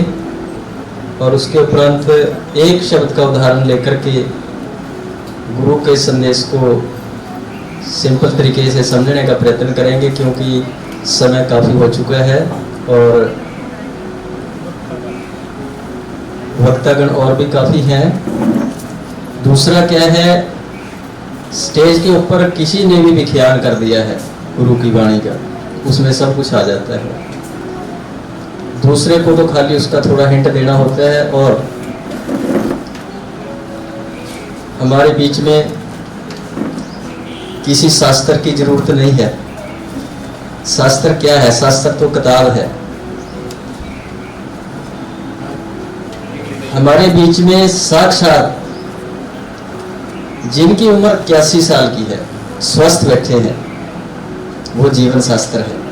और उसके उपरांत एक शब्द का उदाहरण लेकर के गुरु के संदेश को सिंपल तरीके से समझने का प्रयत्न करेंगे, क्योंकि समय काफ़ी हो चुका है और वक्तागण और भी काफ़ी हैं। दूसरा क्या है, स्टेज के ऊपर किसी ने भी विख्यान कर दिया है गुरु की वाणी का, उसमें सब कुछ आ जाता है। दूसरे को तो खाली उसका थोड़ा हिंट देना होता है। और हमारे बीच में किसी शास्त्र की जरूरत नहीं है। शास्त्र क्या है? शास्त्र तो किताब है। हमारे बीच में साक्षात जिनकी उम्र 81 साल की है, स्वस्थ बैठे हैं, वो जीवन शास्त्र है।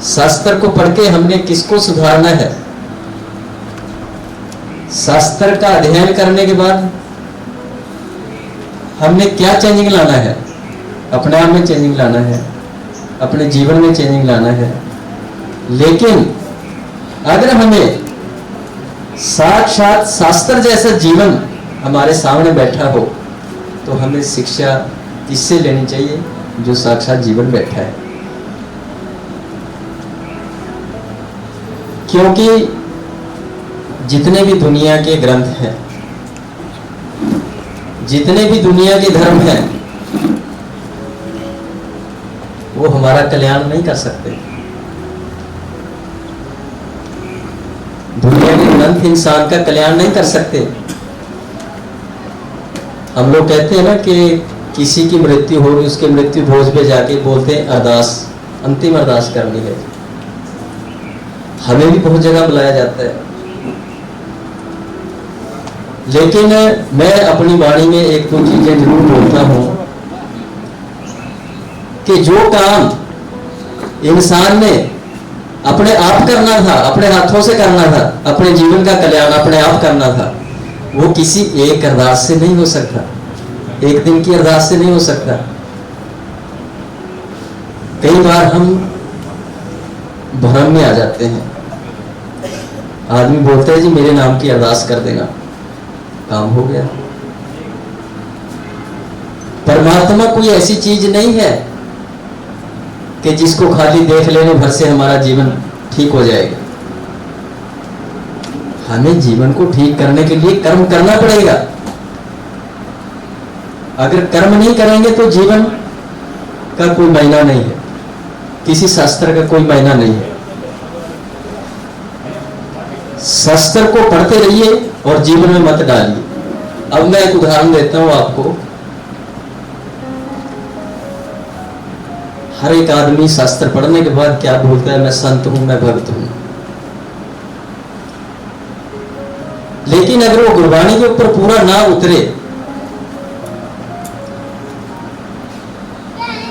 शास्त्र को पढ़ के हमने किसको सुधारना है? शास्त्र का अध्ययन करने के बाद हमने क्या चेंजिंग लाना है? अपने आप में चेंजिंग लाना है, अपने जीवन में चेंजिंग लाना है। लेकिन अगर हमें साक्षात शास्त्र जैसा जीवन हमारे सामने बैठा हो, तो हमें शिक्षा किससे लेनी चाहिए? जो साक्षात जीवन बैठा है। क्योंकि जितने भी दुनिया के ग्रंथ हैं, जितने भी दुनिया के धर्म हैं, वो हमारा कल्याण नहीं कर सकते। दुनिया के ग्रंथ इंसान का कल्याण नहीं कर सकते। हम लोग कहते हैं ना कि किसी की मृत्यु हो, उसके मृत्यु भोज पे जाके बोलते हैं अरदास, अंतिम अरदास करनी है। हमें भी बहुत जगह बुलाया जाता है, लेकिन मैं अपनी वाणी में एक दो चीजें जरूर बोलता हूं कि जो काम इंसान ने अपने आप करना था, अपने हाथों से करना था, अपने जीवन का कल्याण अपने आप करना था, वो किसी एक अरदास से नहीं हो सकता, एक दिन की अरदास से नहीं हो सकता। कई बार हम भ्रम में आ जाते हैं। आदमी बोलता है जी मेरे नाम की अरदास कर देना, काम हो गया। परमात्मा कोई ऐसी चीज नहीं है कि जिसको खाली देख लेने भर से हमारा जीवन ठीक हो जाएगा। हमें जीवन को ठीक करने के लिए कर्म करना पड़ेगा। अगर कर्म नहीं करेंगे तो जीवन का कोई मायना नहीं है, किसी शास्त्र का कोई मायना नहीं है। शास्त्र को पढ़ते रहिए और जीवन में मत डालिए। अब मैं एक उदाहरण देता हूं आपको। हर एक आदमी शास्त्र पढ़ने के बाद क्या बोलता है, मैं संत हूं, मैं भक्त हूं। लेकिन अगर वो गुरबाणी के ऊपर पूरा ना उतरे,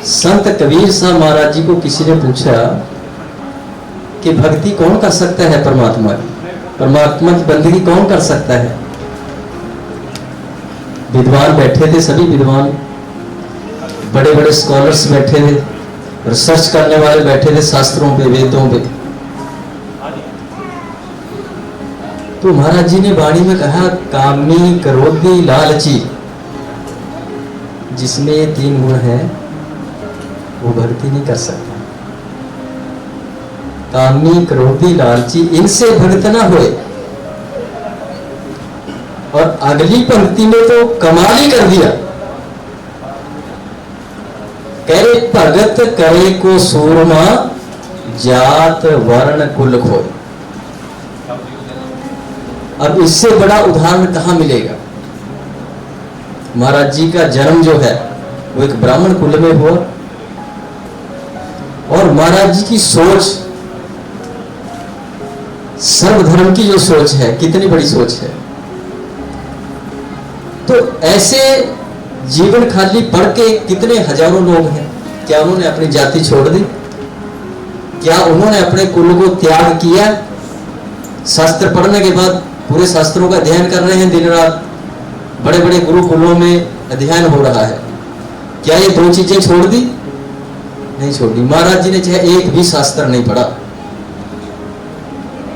संत कबीर साहब महाराज जी को किसी ने पूछा कि भक्ति कौन कर सकता है परमात्मा की, परमात्मा की बंदगी कौन कर सकता है। विद्वान बैठे थे, सभी विद्वान, बड़े बड़े स्कॉलर्स बैठे थे, रिसर्च करने वाले बैठे थे शास्त्रों पे, वेदों पे। तो महाराज जी ने वाणी में कहा, कामी, क्रोधी, लालची, जिसमें ये 3 गुण हैं वो भक्ति नहीं कर सकता। कामी, क्रोधी, लालची, इनसे भक्त ना होए। और अगली पंक्ति में तो कमाल ही कर दिया, करे भगत करे को सूरमा, जात वर्ण कुल खोए। अब इससे बड़ा उदाहरण कहां मिलेगा। महाराज जी का जन्म जो है वो एक ब्राह्मण कुल में हुआ, और महाराज जी की सोच, सर्वधर्म की जो सोच है, कितनी बड़ी सोच है। तो ऐसे जीवन खाली पढ़ के कितने हजारों लोग हैं, क्या उन्होंने अपनी जाति छोड़ दी? क्या उन्होंने अपने कुल को त्याग किया? शास्त्र पढ़ने के बाद पूरे शास्त्रों का अध्ययन कर रहे हैं दिन रात, बड़े बड़े गुरुकुलों में अध्ययन हो रहा है, क्या ये 2 चीजें छोड़ दी? नहीं छोड़ी। महाराज जी ने चाहे एक भी शास्त्र नहीं पढ़ा,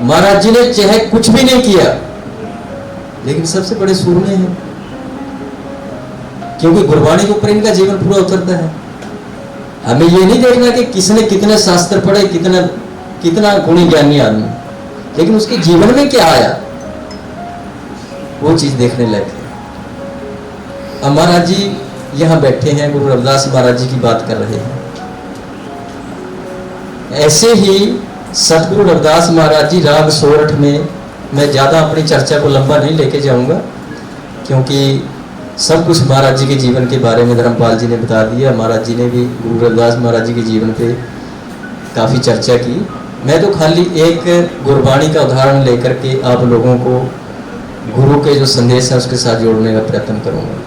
महाराज जी ने चाहे कुछ भी नहीं किया, लेकिन सबसे बड़े सूरमे हैं, क्योंकि गुरबाणी के ऊपर इनका जीवन पूरा उतरता है। हमें ये नहीं देखना कि किसने कितने शास्त्र पढ़े, कितना गुणी ज्ञानी आदमी, लेकिन उसके जीवन में क्या आया, वो चीज देखने लायक है। अब महाराज जी यहां बैठे हैं, गुरु रविदास महाराज जी की बात कर रहे हैं। ऐसे ही सतगुरु रविदास महाराज जी राग सोरठ में, मैं ज्यादा अपनी चर्चा को लंबा नहीं लेके जाऊंगा, क्योंकि सब कुछ महाराज जी के जीवन के बारे में धर्मपाल जी ने बता दिया। महाराज जी ने भी गुरु रविदास महाराज जी के जीवन पे काफी चर्चा की। मैं तो खाली एक गुरबाणी का उदाहरण लेकर के आप लोगों को गुरु के जो संदेश है उसके साथ जोड़ने का प्रयत्न करूंगा।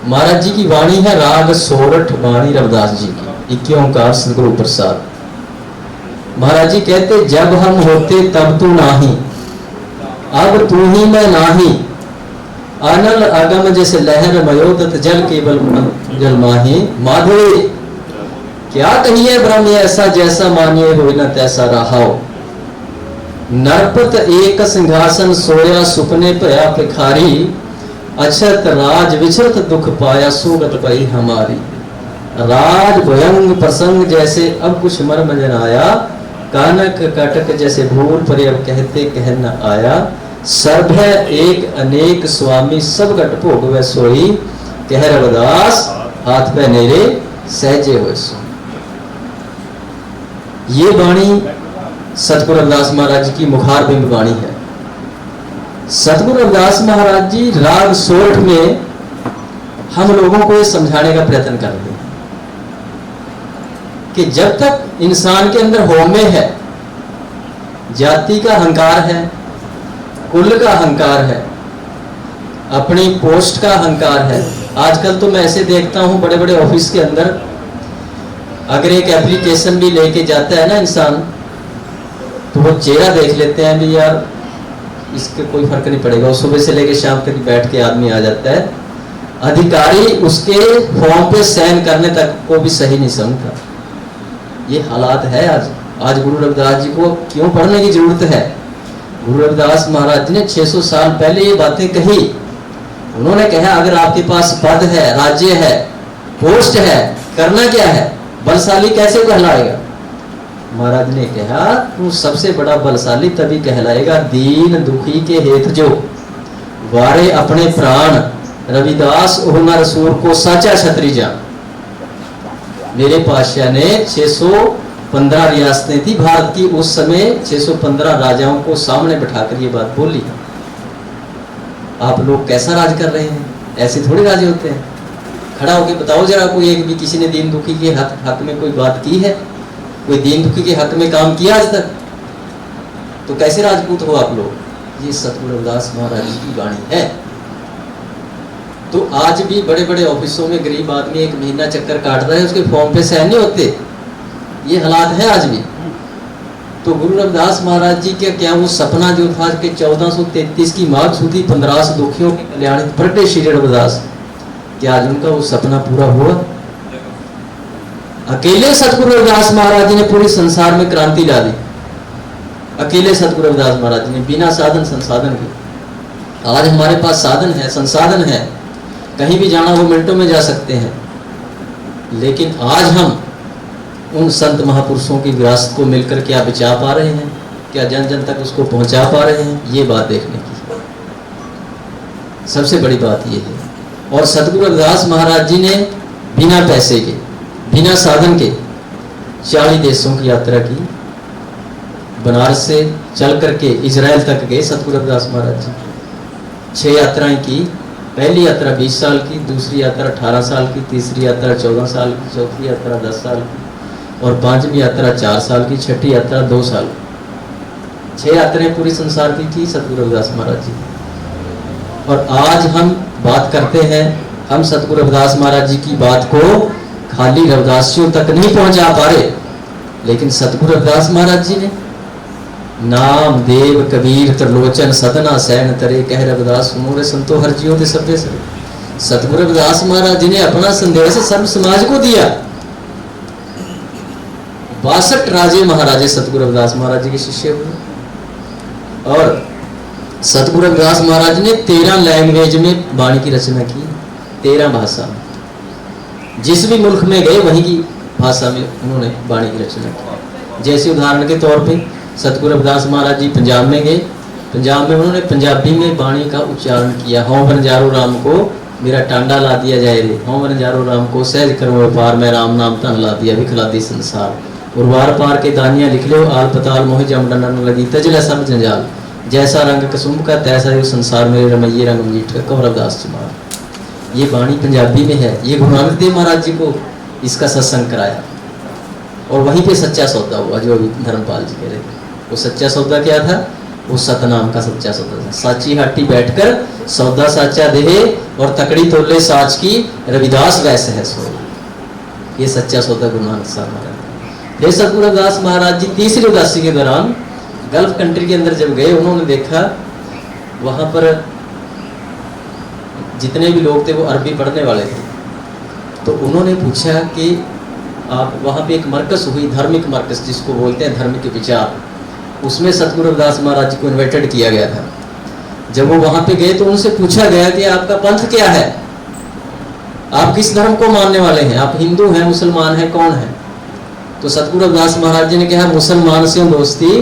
महाराज जी की वाणी है राग सोरठ वाणी रविदास जी की, 21 ओंकार सतगुरु प्रसाद। महाराज जी कहते, जब हम होते तब तू नाही, अब तू ही मैं नाही, अनल अगम जैसे लहर मयोदत जल केवल जल माही। माधुरी क्या कहिए ब्रह्म ऐसा, जैसा मानिए हो न तैसा रहाओ। नरपत एक सिंहासन सोया, सुपने पया भिखारी, अछत राज विचरत दुख पाया, सुगत पई हमारी। राज भयंग प्रसंग जैसे अब कुछ मर्म जन आया, कानक कटक जैसे भूल पर अब कहते कह न आया। सर्व है एक अनेक स्वामी, सब घट भोग वै सोई, कह रविदास हाथ पे नेरे सहजे हुए सो। ये वाणी सतगुरु रविदास महाराज जी की मुखार बिंब वाणी है। सतगुरु रविदास महाराज जी राग सोरठ में हम लोगों को ये समझाने का प्रयत्न कर रहे हैं कि जब तक इंसान के अंदर होमे है, जाति का अहंकार है, कुल का अहंकार है, अपनी पोस्ट का अहंकार है। आजकल तो मैं ऐसे देखता हूं बड़े बड़े ऑफिस के अंदर, अगर एक एप्लीकेशन भी लेके जाता है ना इंसान, तो वो चेहरा देख लेते हैं भी यार इसके कोई फर्क नहीं पड़ेगा, वो सुबह से लेके शाम तक बैठ के आदमी आ जाता है, अधिकारी उसके फॉर्म पे साइन करने तक को भी सही नहीं समझता। ये हालात है आज गुरु रविदास जी को क्यों पढ़ने की जरूरत है? गुरु रविदास महाराज जी ने 600 साल पहले ये बातें कही। उन्होंने कहा अगर आपके पास पद है, राज्य है, पोस्ट है, करना क्या है, बलशाली कैसे कहलाएगा? महाराज ने कहा तू सबसे बड़ा बलशाली तभी कहलाएगा दीन दुखी के हेत जो वारे अपने प्राण, रविदास ओहना रसूल को साचा छतरी जान। मेरे पातशाह ने 615 रियासतें थी भारत की, उस समय 615 राजाओं को सामने बैठाकर ये बात बोली। आप लोग कैसा राज कर रहे हैं, ऐसे थोड़े राज होते हैं। खड़ा होके बताओ जरा, कोई एक भी किसी ने दीन दुखी के हक में कोई बात की है, कोई दीन दुखी के हक में काम किया आज तक? तो कैसे राजपूत हो आप लोग? ये सतगुरु रविदास महाराज जी की वाणी है। तो आज भी बड़े बड़े ऑफिसों में गरीब आदमी 1 महीना चक्कर काट रहा है, उसके फॉर्म पे साइन नहीं होते। ये हालात है आज भी। तो गुरु रविदास महाराज जी का क्या वो सपना जो था कि 1433 की माघ सुदी 1500 दुखियों के कल्याण प्रगटे श्री रविदास, क्या आज उनका वो सपना पूरा हुआ? अकेले सतगुरु रविदास महाराज जी ने पूरे संसार में क्रांति ला दी। अकेले सतगुरु रविदास महाराज जी ने, बिना साधन संसाधन के। आज हमारे पास साधन है, संसाधन है, कहीं भी जाना हो मिनटों में जा सकते हैं। लेकिन आज हम उन संत महापुरुषों की विरासत को मिलकर क्या बचा पा रहे हैं, क्या जन जन तक उसको पहुंचा पा रहे हैं? ये बात देखने की सबसे बड़ी बात ये है। और सतगुरु रविदास महाराज जी ने बिना पैसे के, बिना साधन के 40 देशों की यात्रा की। बनारस से चल करके इजराइल तक गए सतगुरु रविदास महाराज जी। 6 यात्राएं की। पहली यात्रा 20 साल की, दूसरी यात्रा 18 साल की, तीसरी यात्रा 14 साल की, चौथी यात्रा 10 साल की और 5वीं यात्रा 4 साल की, 6ठी यात्रा 2 साल की। 6 यात्राएं पूरी संसार की थी सतगुरु रविदास महाराज जी। और आज हम बात करते हैं, हम सतगुरु रविदास महाराज जी की बात को खाली रविदासियों तक नहीं पहुंचा पा रहे, लेकिन सतगुरु रविदास महाराज जी ने नाम देव कबीर त्रिलोचन सदना सैन तरे कह रविदास सुनो संतो हर जियो दे सभ्य सरे। सतगुरु रविदास महाराज जी ने अपना संदेश सर्व समाज को दिया। 62 राजे महाराजे सतगुरु रविदास महाराज जी के शिष्य हुए। और सतगुरु रविदास महाराज ने 13 लैंग्वेज में वाणी की रचना की, 13 भाषा में। जिस भी मुल्क में गए वहीं की भाषा में उन्होंने वाणी की रचना की। जैसे उदाहरण के तौर पे सतगुरु रविदास महाराज जी पंजाब में गए, पंजाब में उन्होंने पंजाबी में वाणी का उच्चारण किया। हों बंजारो राम को मेरा टांडा ला दिया जाए रे, हों बंजारो राम को सहज करो व्यापार में राम नाम तन ला दिया विखला दी संसार। उर्वार पार के दानियां लिख लो आल पताल मोहि जमडन न लगी तजला सब जंजाल। जैसा रंग कसुम्भ का तैसा यो संसार मेरे रमैये रंग मीठ का कहो रविदास चमार। ये वाणी पंजाबी में है। ये गुरु नानक देव महाराज जी को इसका सत्संग कराया और वहीं पे सच्चा सौदा हुआ जो अभी धर्मपाल जी कह रहे थे। वो सच्चा सौदा क्या था? वो सतनाम का सच्चा सौदा था। साची हाटी बैठकर सौदा साचा देहे और तकड़ी तोले साच की रविदास वैसे है सो। ये सच्चा सौदा गुरु नानक साहब महाराज। फिर सतगुरु रविदास महाराज जी तीसरी उदासी के दौरान गल्फ कंट्री के अंदर जब गए, उन्होंने देखा वहां पर जितने भी लोग थे वो अरबी पढ़ने वाले थे। तो उन्होंने पूछा कि आप वहाँ पे एक मरकस हुई, धार्मिक मरकस जिसको बोलते हैं धार्मिक विचार, उसमें सतगुरु रविदास महाराज जी को इन्वाइटेड किया गया था। जब वो वहाँ पे गए तो उनसे पूछा गया कि आपका पंथ क्या है, आप किस धर्म को मानने वाले हैं, आप हिंदू हैं मुसलमान हैं कौन है? तो सतगुरु रविदास महाराज जी ने कहा मुसलमान से दोस्ती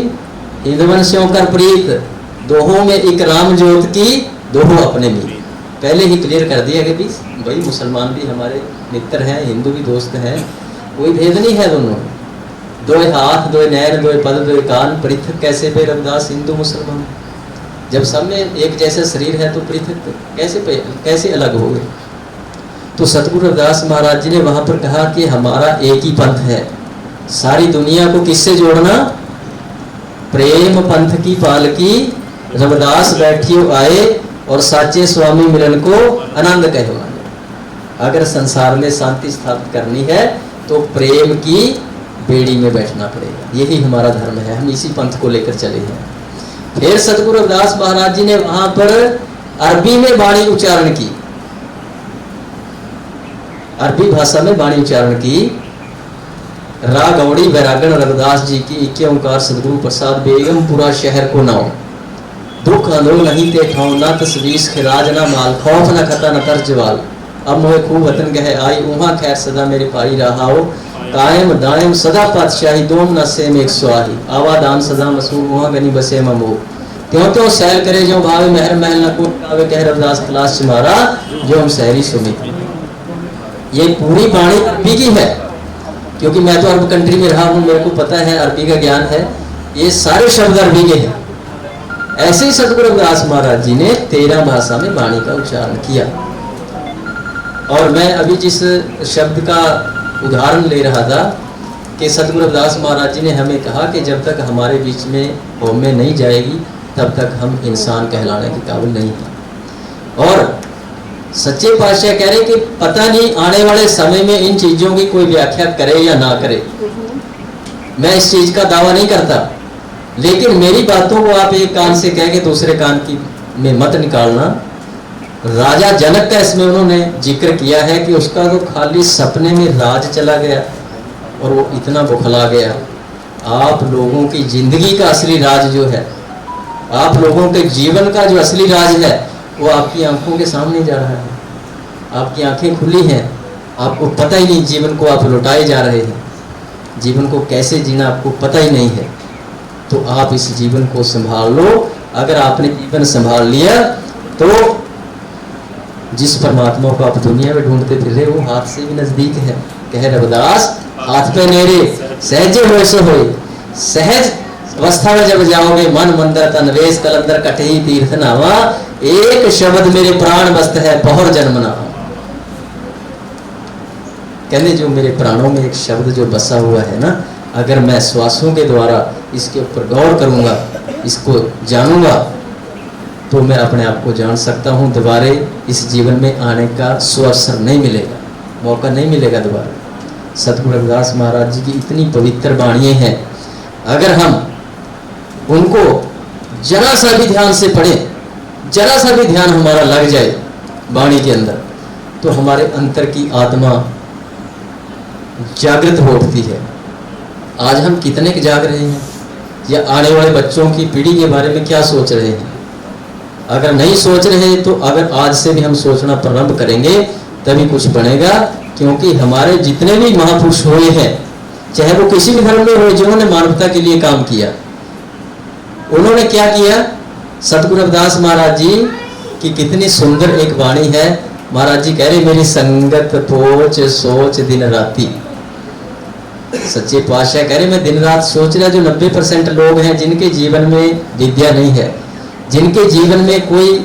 हिंदुवन से कर प्रीत, दोहों में एक राम ज्योत की दोहों अपने में। पहले ही क्लियर कर दिया कि भाई मुसलमान भी हमारे मित्र हैं, हिंदू भी दोस्त हैं, कोई भेद नहीं है दोनों। 2 हाथ 2 नैन 2 पद 2 कान, पृथक कैसे पे रविदास हिंदू मुसलमान? जब सब में एक जैसा शरीर है तो पृथक कैसे अलग हो गए? तो सतगुरु रविदास महाराज जी ने वहां पर कहा कि हमारा एक ही पंथ है, सारी दुनिया को किससे जोड़ना? प्रेम पंथ की पालकी रविदास बैठियो आए और साचे स्वामी मिलन को आनंद कहवाने। अगर संसार में शांति स्थापित करनी है तो प्रेम की बेड़ी में बैठना पड़ेगा। यही हमारा धर्म है, हम इसी पंथ को लेकर चले हैं। फिर सतगुरु रविदास महाराज जी ने वहां पर अरबी में वाणी उच्चारण की, अरबी भाषा में वाणी उच्चारण की। रागौड़ी वैरागण रविदास जी की 21 ओंकार सदगुरु प्रसाद बेगमपुरा शहर को नाव, दुख अंदोल नहीं ते ठाव ना तस्वीस खिराज ना माल, खौफ न खता न तरजवाल, अब मोहे खूब वतन गहे आई उहाँ खैर सदा मेरे पाई रहाओ, कायम दायम सदा पातशाही दोम न सेम एक स्वाही, आवादान सदा मसूर उहाँ गनी बसे ममो, त्यों त्यों सैल करे जो भावे महर महल न कोट कावे कह रविदास खलास चमारा जो हम सहरी सुमित। ये पूरी वाणी अरबी की है, क्योंकि मैं तो अरब कंट्री में रहा हूँ, मेरे को पता है, अरबी का ज्ञान है। ये सारे शब्द अरबी के हैं, ऐसे ही सतगुरु रविदास महाराज जी ने 13 भाषा में वाणी का उच्चारण किया। और मैं अभी जिस शब्द का उदाहरण ले रहा था कि सतगुरु रविदास महाराज जी ने हमें कहा कि जब तक हमारे बीच में होमे नहीं जाएगी तब तक हम इंसान कहलाने के काबिल नहीं हैं। और सच्चे पातशाह कह रहे कि पता नहीं आने वाले समय में इन चीजों की कोई व्याख्या करे या ना करे, मैं इस चीज का दावा नहीं करता, लेकिन मेरी बातों को आप एक कान से कह के दूसरे कान की में मत निकालना। राजा जनक का इसमें उन्होंने जिक्र किया है कि उसका तो खाली सपने में राज चला गया और वो इतना बुखला गया। आप लोगों की जिंदगी का असली राज जो है, आप लोगों के जीवन का जो असली राज है, वो आपकी आंखों के सामने जा रहा है। आपकी आंखें खुली हैं, आपको पता ही नहीं जीवन को आप लौटाए जा रहे हैं। जीवन को कैसे जीना आपको पता ही नहीं है। तो आप इस जीवन को संभाल लो। अगर आपने जीवन संभाल लिया तो जिस परमात्मा को आप दुनिया में ढूंढते फिर रहे वो हाथ से भी नजदीक है। कह रविदास हाथ पे नेरे सहजे होए सो होए। सहज अवस्था में जब जाओगे मन मंदिर तन वेश कलंदर कटही तीर्थ नावा। एक शब्द मेरे प्राण बस्त है बहुर जन्म नावा। कहने जो मेरे प्राणों में एक शब्द जो बसा हुआ है ना, अगर मैं श्वासों के द्वारा इसके ऊपर गौर करूंगा, इसको जानूंगा, तो मैं अपने आप को जान सकता हूं। दोबारे इस जीवन में आने का सुअवसर नहीं मिलेगा, मौका नहीं मिलेगा दोबारा। सतगुरु रविदास महाराज जी की इतनी पवित्र वाणियां हैं, अगर हम उनको जरा सा भी ध्यान से पढ़ें, जरा सा भी ध्यान हमारा लग जाए वाणी के अंदर, तो हमारे अंतर की आत्मा जागृत हो उठती है। आज हम कितने के जाग रहे हैं, या आने वाले बच्चों की पीढ़ी के बारे में क्या सोच रहे हैं? अगर नहीं सोच रहे तो अगर आज से भी हम सोचना प्रारंभ करेंगे तभी कुछ बनेगा। क्योंकि हमारे जितने भी महापुरुष हुए हैं, चाहे वो किसी भी धर्म में हुए, जिन्होंने मानवता के लिए काम किया, उन्होंने क्या किया? सतगुरु रविदास महाराज जी की कितनी सुंदर एक वाणी है। महाराज जी कह रहे मेरी संगत पोच सोच दिन राती। सच्चे पातशाह कह रहे मैं दिन रात सोच रहा। जो 90% लोग हैं जिनके जीवन में विद्या नहीं है, जिनके जीवन में कोई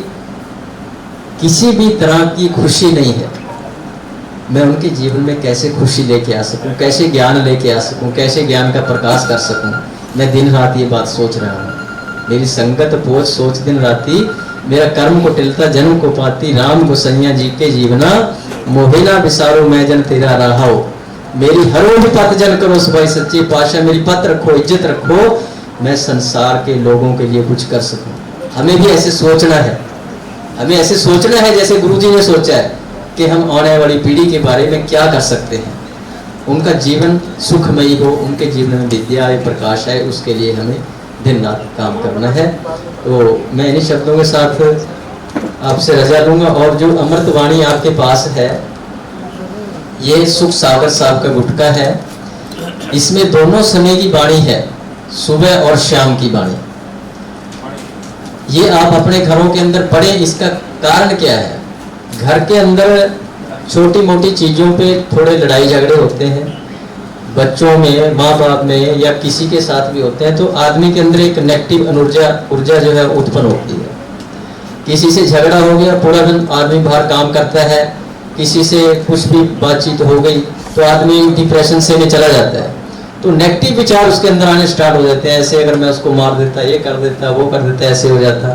किसी भी तरह की खुशी नहीं है, मैं उनके जीवन में कैसे खुशी लेके आ सकूं, कैसे ज्ञान लेके आ सकूं, कैसे ज्ञान का प्रकाश कर सकूं। मैं दिन रात ये बात सोच रहा हूँ। मेरी संगत पोच सोच दिन राती। मेरा कर्म को टिलता जन्म को पाती। राम गोसैया जी के जीवना मोहिना विसारो मैं जन तेरा रहाओ। मेरी हरो भी पत जन करो सुभाई। सच्चे पातशाह मेरी पत रखो, इज्जत रखो, मैं संसार के लोगों के लिए कुछ कर सकूं। हमें भी ऐसे सोचना है, हमें ऐसे सोचना है जैसे गुरुजी ने सोचा है कि हम आने वाली पीढ़ी के बारे में क्या कर सकते हैं, उनका जीवन सुखमयी हो, उनके जीवन में विद्या आए, प्रकाश आए, उसके लिए हमें दिन रात काम करना है। तो मैं इन्हीं शब्दों के साथ आपसे रजा लूंगा। और जो अमृत वाणी आपके पास है, ये सुख सागर साहब का गुटका है। इसमें दोनों समय की वाणी है, सुबह और शाम की वाणी। ये आप अपने घरों के अंदर पढ़ें। इसका कारण क्या है? घर के अंदर छोटी मोटी चीजों पे थोड़े लड़ाई झगड़े होते हैं, बच्चों में, माँ बाप में, या किसी के साथ भी होते हैं, तो आदमी के अंदर एक नेगेटिव ऊर्जा जो है उत्पन्न होती है। किसी से झगड़ा हो गया, पूरा दिन आदमी बाहर काम करता है, किसी से कुछ भी बातचीत हो गई तो आदमी डिप्रेशन से में चला जाता है। तो नेगेटिव विचार उसके अंदर आने स्टार्ट हो जाते हैं। ऐसे अगर मैं उसको मार देता, ये कर देता, वो कर देता, ऐसे हो जाता।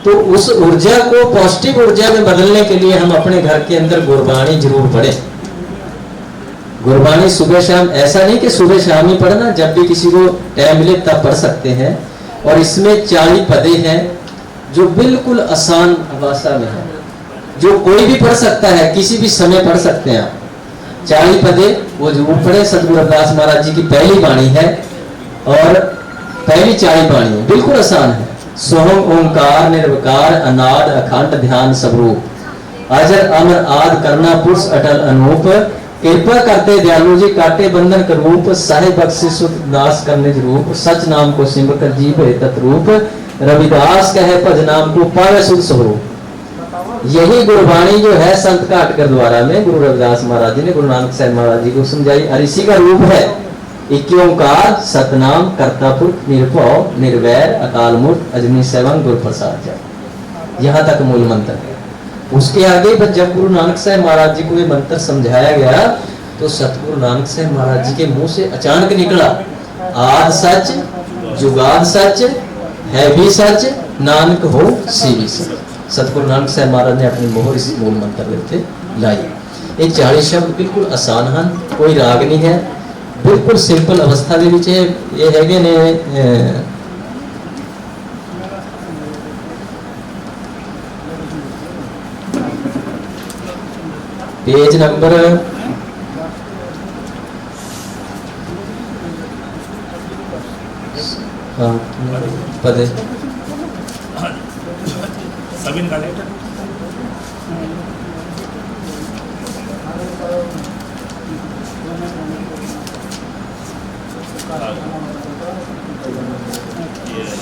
तो उस ऊर्जा को पॉजिटिव ऊर्जा में बदलने के लिए हम अपने घर के अंदर गुरबाणी जरूर पढ़ें। गुरबाणी सुबह शाम, ऐसा नहीं कि सुबह शाम ही पढ़ना, जब भी किसी को टाइम मिले तब पढ़ सकते हैं। और इसमें 40 पदे हैं जो बिल्कुल आसान भाषा में है, जो कोई भी पढ़ सकता है, किसी भी समय पढ़ सकते हैं आप। 40 पदे वो जरूर पढ़े। सतगुरु रविदास महाराज जी की पहली वाणी है और पहली 40 वाणी है, बिल्कुल आसान है। सोहम ओंकार निर्विकार अनाद अखंड ध्यान स्वरूप अजर अमर आद करना पुरुष अटल अनूप कृपा करते दयालु जी काटे बंधन का रूप साहिब बख्शिश दास करने रूप सच नाम को सिमर कर जीव तत्रूप रविदास कहे भज नाम को पावे सुध स्वरूप। यही गुरबाणी जो है संत काटकर द्वारा में गुरु रविदास महाराज जी ने गुरु नानक साहब महाराज जी को समझाई और इसी का रूप है। एक ओंकार सतनाम करता पुरख निरभव निर्वैर अकाल मूर्त अजनी सेवन गुरु प्रसाद जप। यहाँ तक मूल मंत्र है। उसके आगे जब गुरु नानक साहब महाराज जी को ये मंत्र समझाया गया तो सतगुरु नानक साहब महाराज जी के मुंह से अचानक निकला, आद सच जुगाद सच है भी सच नानक हो सी भी सच। सतगुरु नानक साहब महाराज ने अपनी मोहर इस मूल मंत्र के लाई। ये 40 शब्द बिल्कुल आसान हैं, कोई राग नहीं है, बिल्कुल सिंपल अवस्था दे विच ये हैगे ने। पेज नंबर पदे सभी निकाले।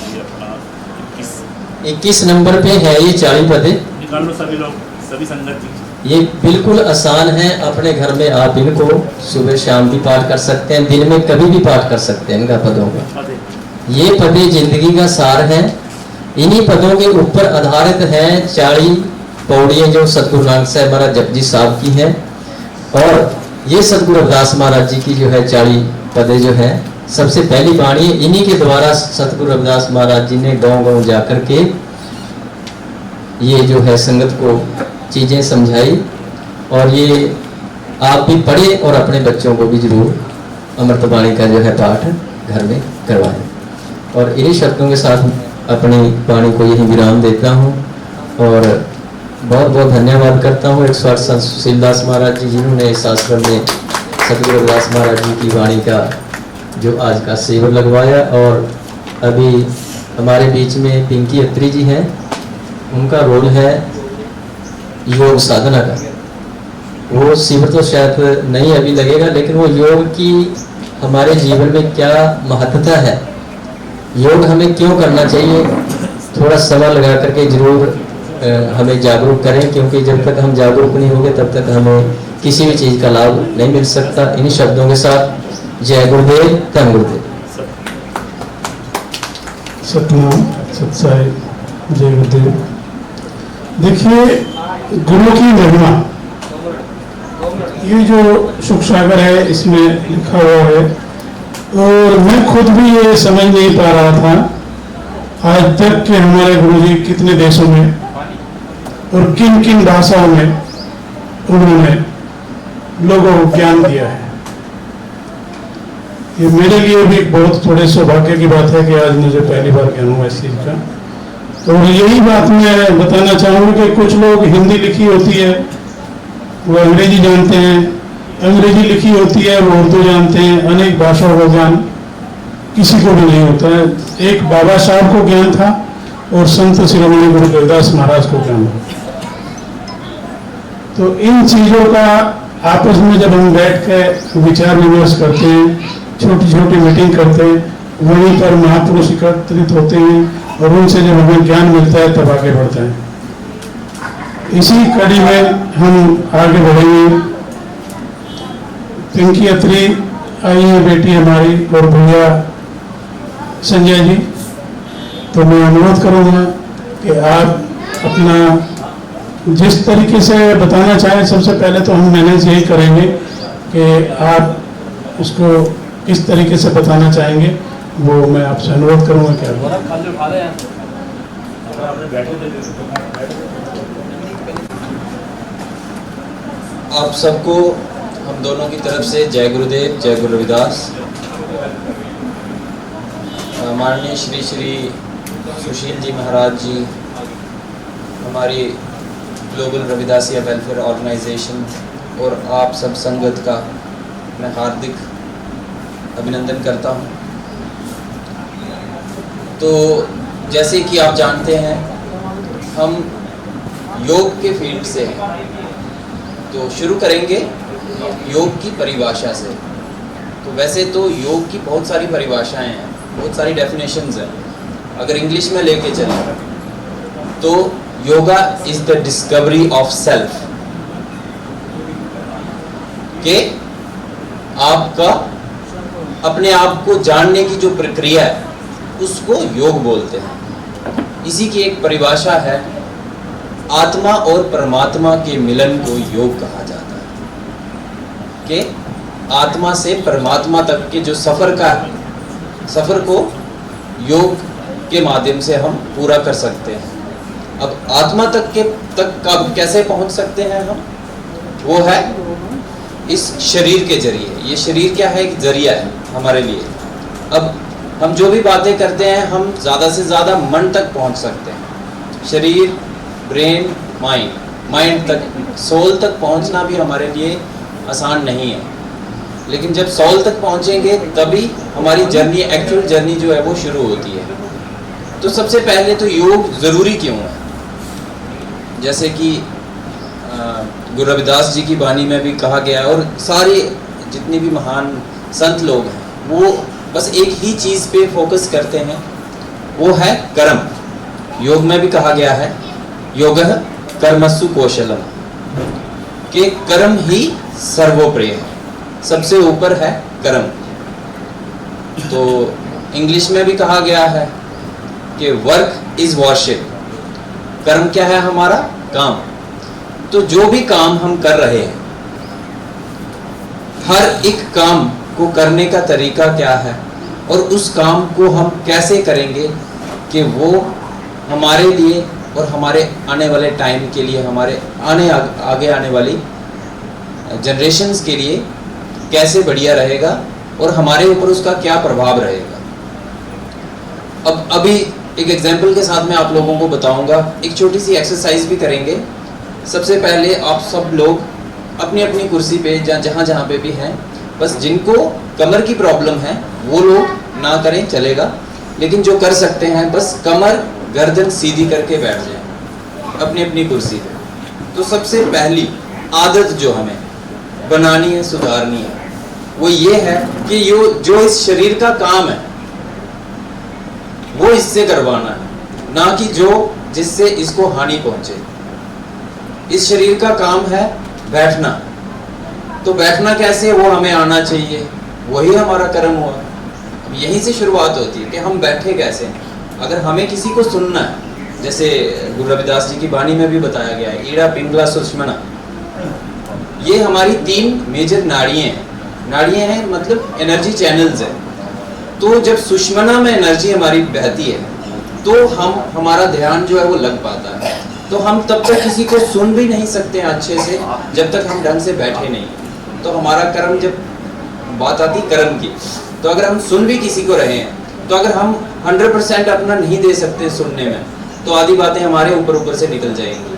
ये अपना 21 नंबर पे है ये 40 पदे। निकाल लो सभी लोग, सभी संगत जी। ये बिल्कुल आसान है, अपने घर में आप इनको सुबह शाम भी पाठ कर सकते हैं, दिन में कभी भी पाठ कर सकते हैं इनका पदों का। ये पदे जिंदगी का सार है। इन्हीं पदों के ऊपर आधारित हैं 40 पौड़ियाँ जो सतगुरु नानक साहब महाराज जपजी साहब की हैं। और ये सतगुरु रविदास महाराज जी की जो है 40 पदे जो है सबसे पहली बाणी इन्हीं के द्वारा सतगुरु रविदास महाराज जी ने गांव-गांव जाकर के ये जो है संगत को चीज़ें समझाई। और ये आप भी पढ़े और अपने बच्चों को भी जरूर अमृतबाणी का जो है पाठ घर में करवाएं। और इन्हीं शब्दों के साथ अपनी वाणी को यही विराम देता हूँ और बहुत बहुत धन्यवाद करता हूँ 108 संत सुशीलदास महाराज जी जिन्होंने इस आश्रम में सतगुरु रविदास महाराज जी की वाणी का जो आज का सेवर लगवाया। और अभी हमारे बीच में पिंकी अत्री जी हैं, उनका रोल है योग साधना का। वो शिविर तो शायद नहीं अभी लगेगा, लेकिन वो योग की हमारे जीवन में क्या महत्वता है, योग हमें क्यों करना चाहिए, थोड़ा समय लगा करके जरूर हमें जागरूक करें, क्योंकि जब तक हम जागरूक नहीं होंगे तब तक हमें किसी भी चीज़ का लाभ नहीं मिल सकता। इन्हीं शब्दों के साथ जय गुरुदेव, धन गुरुदेव। सतनाम सत्साई जय गुरुदेव। देखिए गुरु की महिमा, ये जो सुख सागर है इसमें लिखा हुआ है और मैं खुद भी ये समझ नहीं पा रहा था आज तक कि हमारे गुरुजी कितने देशों में और किन किन भाषाओं में उन्होंने लोगों को ज्ञान दिया है। ये मेरे लिए भी बहुत थोड़े सौभाग्य की बात है कि आज मुझे पहली बार ज्ञान हुआ इस चीज़ का। और यही बात मैं बताना चाहूँगा कि कुछ लोग हिंदी लिखी होती है वो अंग्रेजी जानते हैं, अंग्रेजी लिखी होती है वो उर्दू जानते हैं, अनेक भाषाओं का ज्ञान किसी को भी नहीं होता है। एक बाबा साहब को ज्ञान था और संत शिरोमणि गुरु रविदास महाराज को ज्ञान था। तो इन चीज़ों का आपस में जब हम बैठ के विचार विमर्श करते हैं, छोटी छोटी मीटिंग करते हैं, वहीं पर महापुरुष एकत्रित होते हैं और उनसे जब हमें ज्ञान मिलता है तब आगे बढ़ता है। इसी कड़ी में हम आगे बढ़ेंगे। पिंकी अत्री आई है बेटी हमारी और भैया संजय जी, तो मैं अनुरोध करूँगा कि आप अपना जिस तरीके से बताना चाहें, सबसे पहले तो हम मैनेज यही करेंगे कि आप उसको किस तरीके से बताना चाहेंगे वो मैं आपसे अनुरोध करूँगा। क्या आप सबको हम दोनों की तरफ से जय गुरुदेव, जय गुरु रविदास। माननीय श्री श्री सुशील जी महाराज जी, हमारी ग्लोबल रविदासिया वेलफेयर ऑर्गेनाइजेशन और आप सब संगत का मैं हार्दिक अभिनंदन करता हूं। तो जैसे कि आप जानते हैं हम योग के फील्ड से हैं, तो शुरू करेंगे योग की परिभाषा से। तो वैसे तो योग की बहुत सारी परिभाषाएं हैं, बहुत सारी डेफिनेशंस हैं। अगर इंग्लिश में लेके चलें तो yoga is the discovery of self, के आपका अपने आप को जानने की जो प्रक्रिया है उसको योग बोलते हैं। इसी की एक परिभाषा है, आत्मा और परमात्मा के मिलन को योग कहा जाता है। कि आत्मा से परमात्मा तक के जो सफर को योग के माध्यम से हम पूरा कर सकते हैं। अब आत्मा तक कब कैसे पहुंच सकते हैं हम, वो है इस शरीर के जरिए। ये शरीर क्या है, एक जरिया है हमारे लिए। अब हम जो भी बातें करते हैं हम ज़्यादा से ज़्यादा मन तक पहुंच सकते हैं। शरीर, ब्रेन, माइंड तक, सोल तक पहुंचना भी हमारे लिए आसान नहीं है। लेकिन जब सोल तक पहुंचेंगे तभी हमारी जर्नी, एक्चुअल जर्नी जो है वो शुरू होती है। तो सबसे पहले तो योग ज़रूरी क्यों है? जैसे कि गुरु रविदास जी की वाणी में भी कहा गया है, और सारे जितने भी महान संत लोग हैं वो बस एक ही चीज़ पे फोकस करते हैं, वो है कर्म। योग में भी कहा गया है, योगः कर्मसु कौशलम, कि कर्म ही सर्वोपरि है, सबसे ऊपर है कर्म। तो इंग्लिश में भी कहा गया है कि वर्क इज वर्शिप। कर्म क्या है? हमारा काम। तो जो भी काम हम कर रहे हैं, हर एक काम को करने का तरीका क्या है और उस काम को हम कैसे करेंगे कि वो हमारे लिए और हमारे आने वाले टाइम के लिए, हमारे आगे आने वाली जनरेशन्स के लिए कैसे बढ़िया रहेगा और हमारे ऊपर उसका क्या प्रभाव रहेगा। अब अभी एक एग्जाम्पल के साथ मैं आप लोगों को बताऊंगा, एक छोटी सी एक्सरसाइज भी करेंगे। सबसे पहले आप सब लोग अपनी अपनी कुर्सी पे जहाँ जहाँ पे भी हैं, बस जिनको कमर की प्रॉब्लम है वो लोग ना करें, चलेगा, लेकिन जो कर सकते हैं बस कमर गर्दन सीधी करके बैठ जाएं अपनी अपनी कुर्सी पे। तो सबसे पहली आदत जो हमें बनानी है, सुधारनी है, वो ये है कि जो इस शरीर का काम है वो इससे करवाना है, ना कि जो जिससे इसको हानि पहुंचे। इस शरीर का काम है बैठना, तो बैठना कैसे वो हमें आना चाहिए, वही हमारा कर्म हुआ। यहीं से शुरुआत होती है कि हम बैठे कैसे। अगर हमें किसी को सुनना है, जैसे गुरु रविदास जी की वाणी में भी बताया गया है, ईड़ा, पिंगला, सुषमना, ये हमारी 3 मेजर नाड़ियाँ हैं, मतलब एनर्जी चैनल्स हैं। तो जब सुषमना में एनर्जी हमारी बहती है तो हमारा ध्यान जो है वो लग पाता है। तो हम तब तक किसी को सुन भी नहीं सकते हैं अच्छे से जब तक हम ढंग से बैठे नहीं। तो हमारा कर्म, जब बात आती कर्म की, तो अगर हम सुन भी किसी को रहे हैं, तो अगर हम 100% अपना नहीं दे सकते सुनने में, तो आधी बातें हमारे ऊपर से निकल जाएंगी।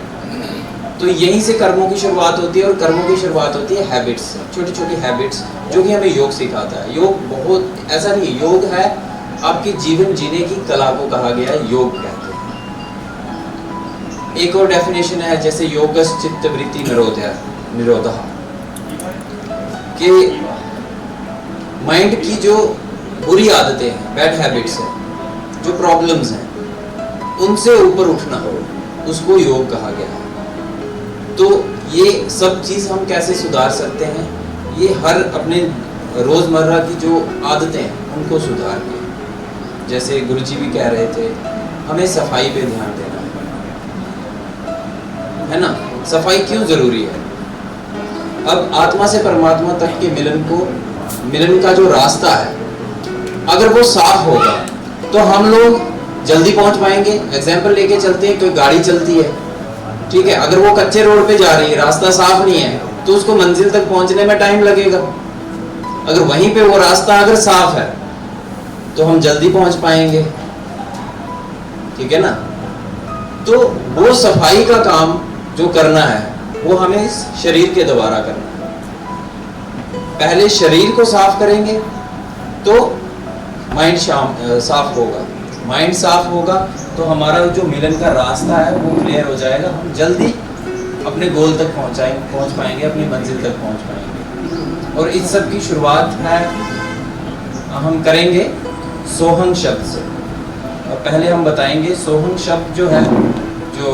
तो यहीं से कर्मों की शुरुआत होती है, और कर्मों की शुरुआत होती है हैबिट्स से, छोटी छोटी हैबिट्स, जो कि हमें योग सिखाता है। योग बहुत ऐसा नहीं, योग है आपके जीवन जीने की कला को कहा गया है, योग कहते हैं। एक और डेफिनेशन है, जैसे योगस् चित्तवृत्ति निरोधः, कि माइंड की जो बुरी आदतें हैं, बैड हैबिट्स हैं, जो प्रॉब्लम्स हैं, उनसे ऊपर उठना, उसको योग कहा गया है। तो ये सब चीज़ हम कैसे सुधार सकते हैं? ये हर अपने रोज़मर्रा की जो आदतें हैं उनको सुधार के, जैसे गुरुजी भी कह रहे थे, हमें सफाई पे ध्यान देना है ना। सफाई क्यों ज़रूरी है? अब आत्मा से परमात्मा तक के मिलन का जो रास्ता है, अगर वो साफ होगा तो हम लोग जल्दी पहुंच पाएंगे। एग्जाम्पल लेके चलते हैं, कोई गाड़ी चलती है, ठीक है, अगर वो कच्चे रोड पे जा रही है, रास्ता साफ नहीं है, तो उसको मंजिल तक पहुंचने में टाइम लगेगा। अगर वहीं पे वो रास्ता अगर साफ है तो हम जल्दी पहुंच पाएंगे, ठीक है ना। तो वो सफाई का काम जो करना है वो हमें इस शरीर के द्वारा करना है। पहले शरीर को साफ करेंगे तो माइंड साफ होगा, माइंड साफ होगा तो हमारा जो मिलन का रास्ता है वो क्लियर हो जाएगा, हम जल्दी अपने गोल तक पहुंच पाएंगे, अपनी मंजिल तक पहुंच पाएंगे। और इस सब की शुरुआत है हम करेंगे सोहंग शब्द से। और पहले हम बताएंगे सोहंग शब्द जो है, जो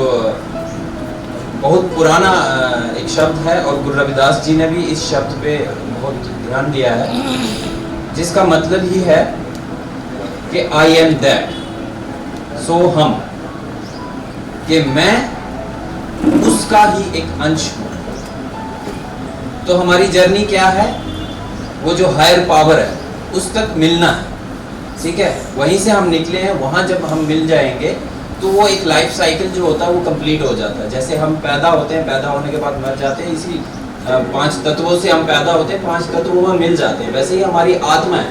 बहुत पुराना एक शब्द है, और गुरु रविदास जी ने भी इस शब्द पे बहुत ध्यान दिया है। जिसका मतलब ही है कि आई एम दैट, सो हम, कि मैं उसका ही एक अंश हूं। तो हमारी जर्नी क्या है? वो जो हायर पावर है उस तक मिलना है, ठीक है। वहीं से हम निकले हैं, वहां जब हम मिल जाएंगे तो वो एक लाइफ साइकिल जो होता है वो कंप्लीट हो जाता है। जैसे हम पैदा होते हैं, पैदा होने के बाद मर जाते हैं, इसी 5 तत्वों से हम पैदा होते हैं, 5 तत्वों में मिल जाते हैं। वैसे ही हमारी आत्मा है,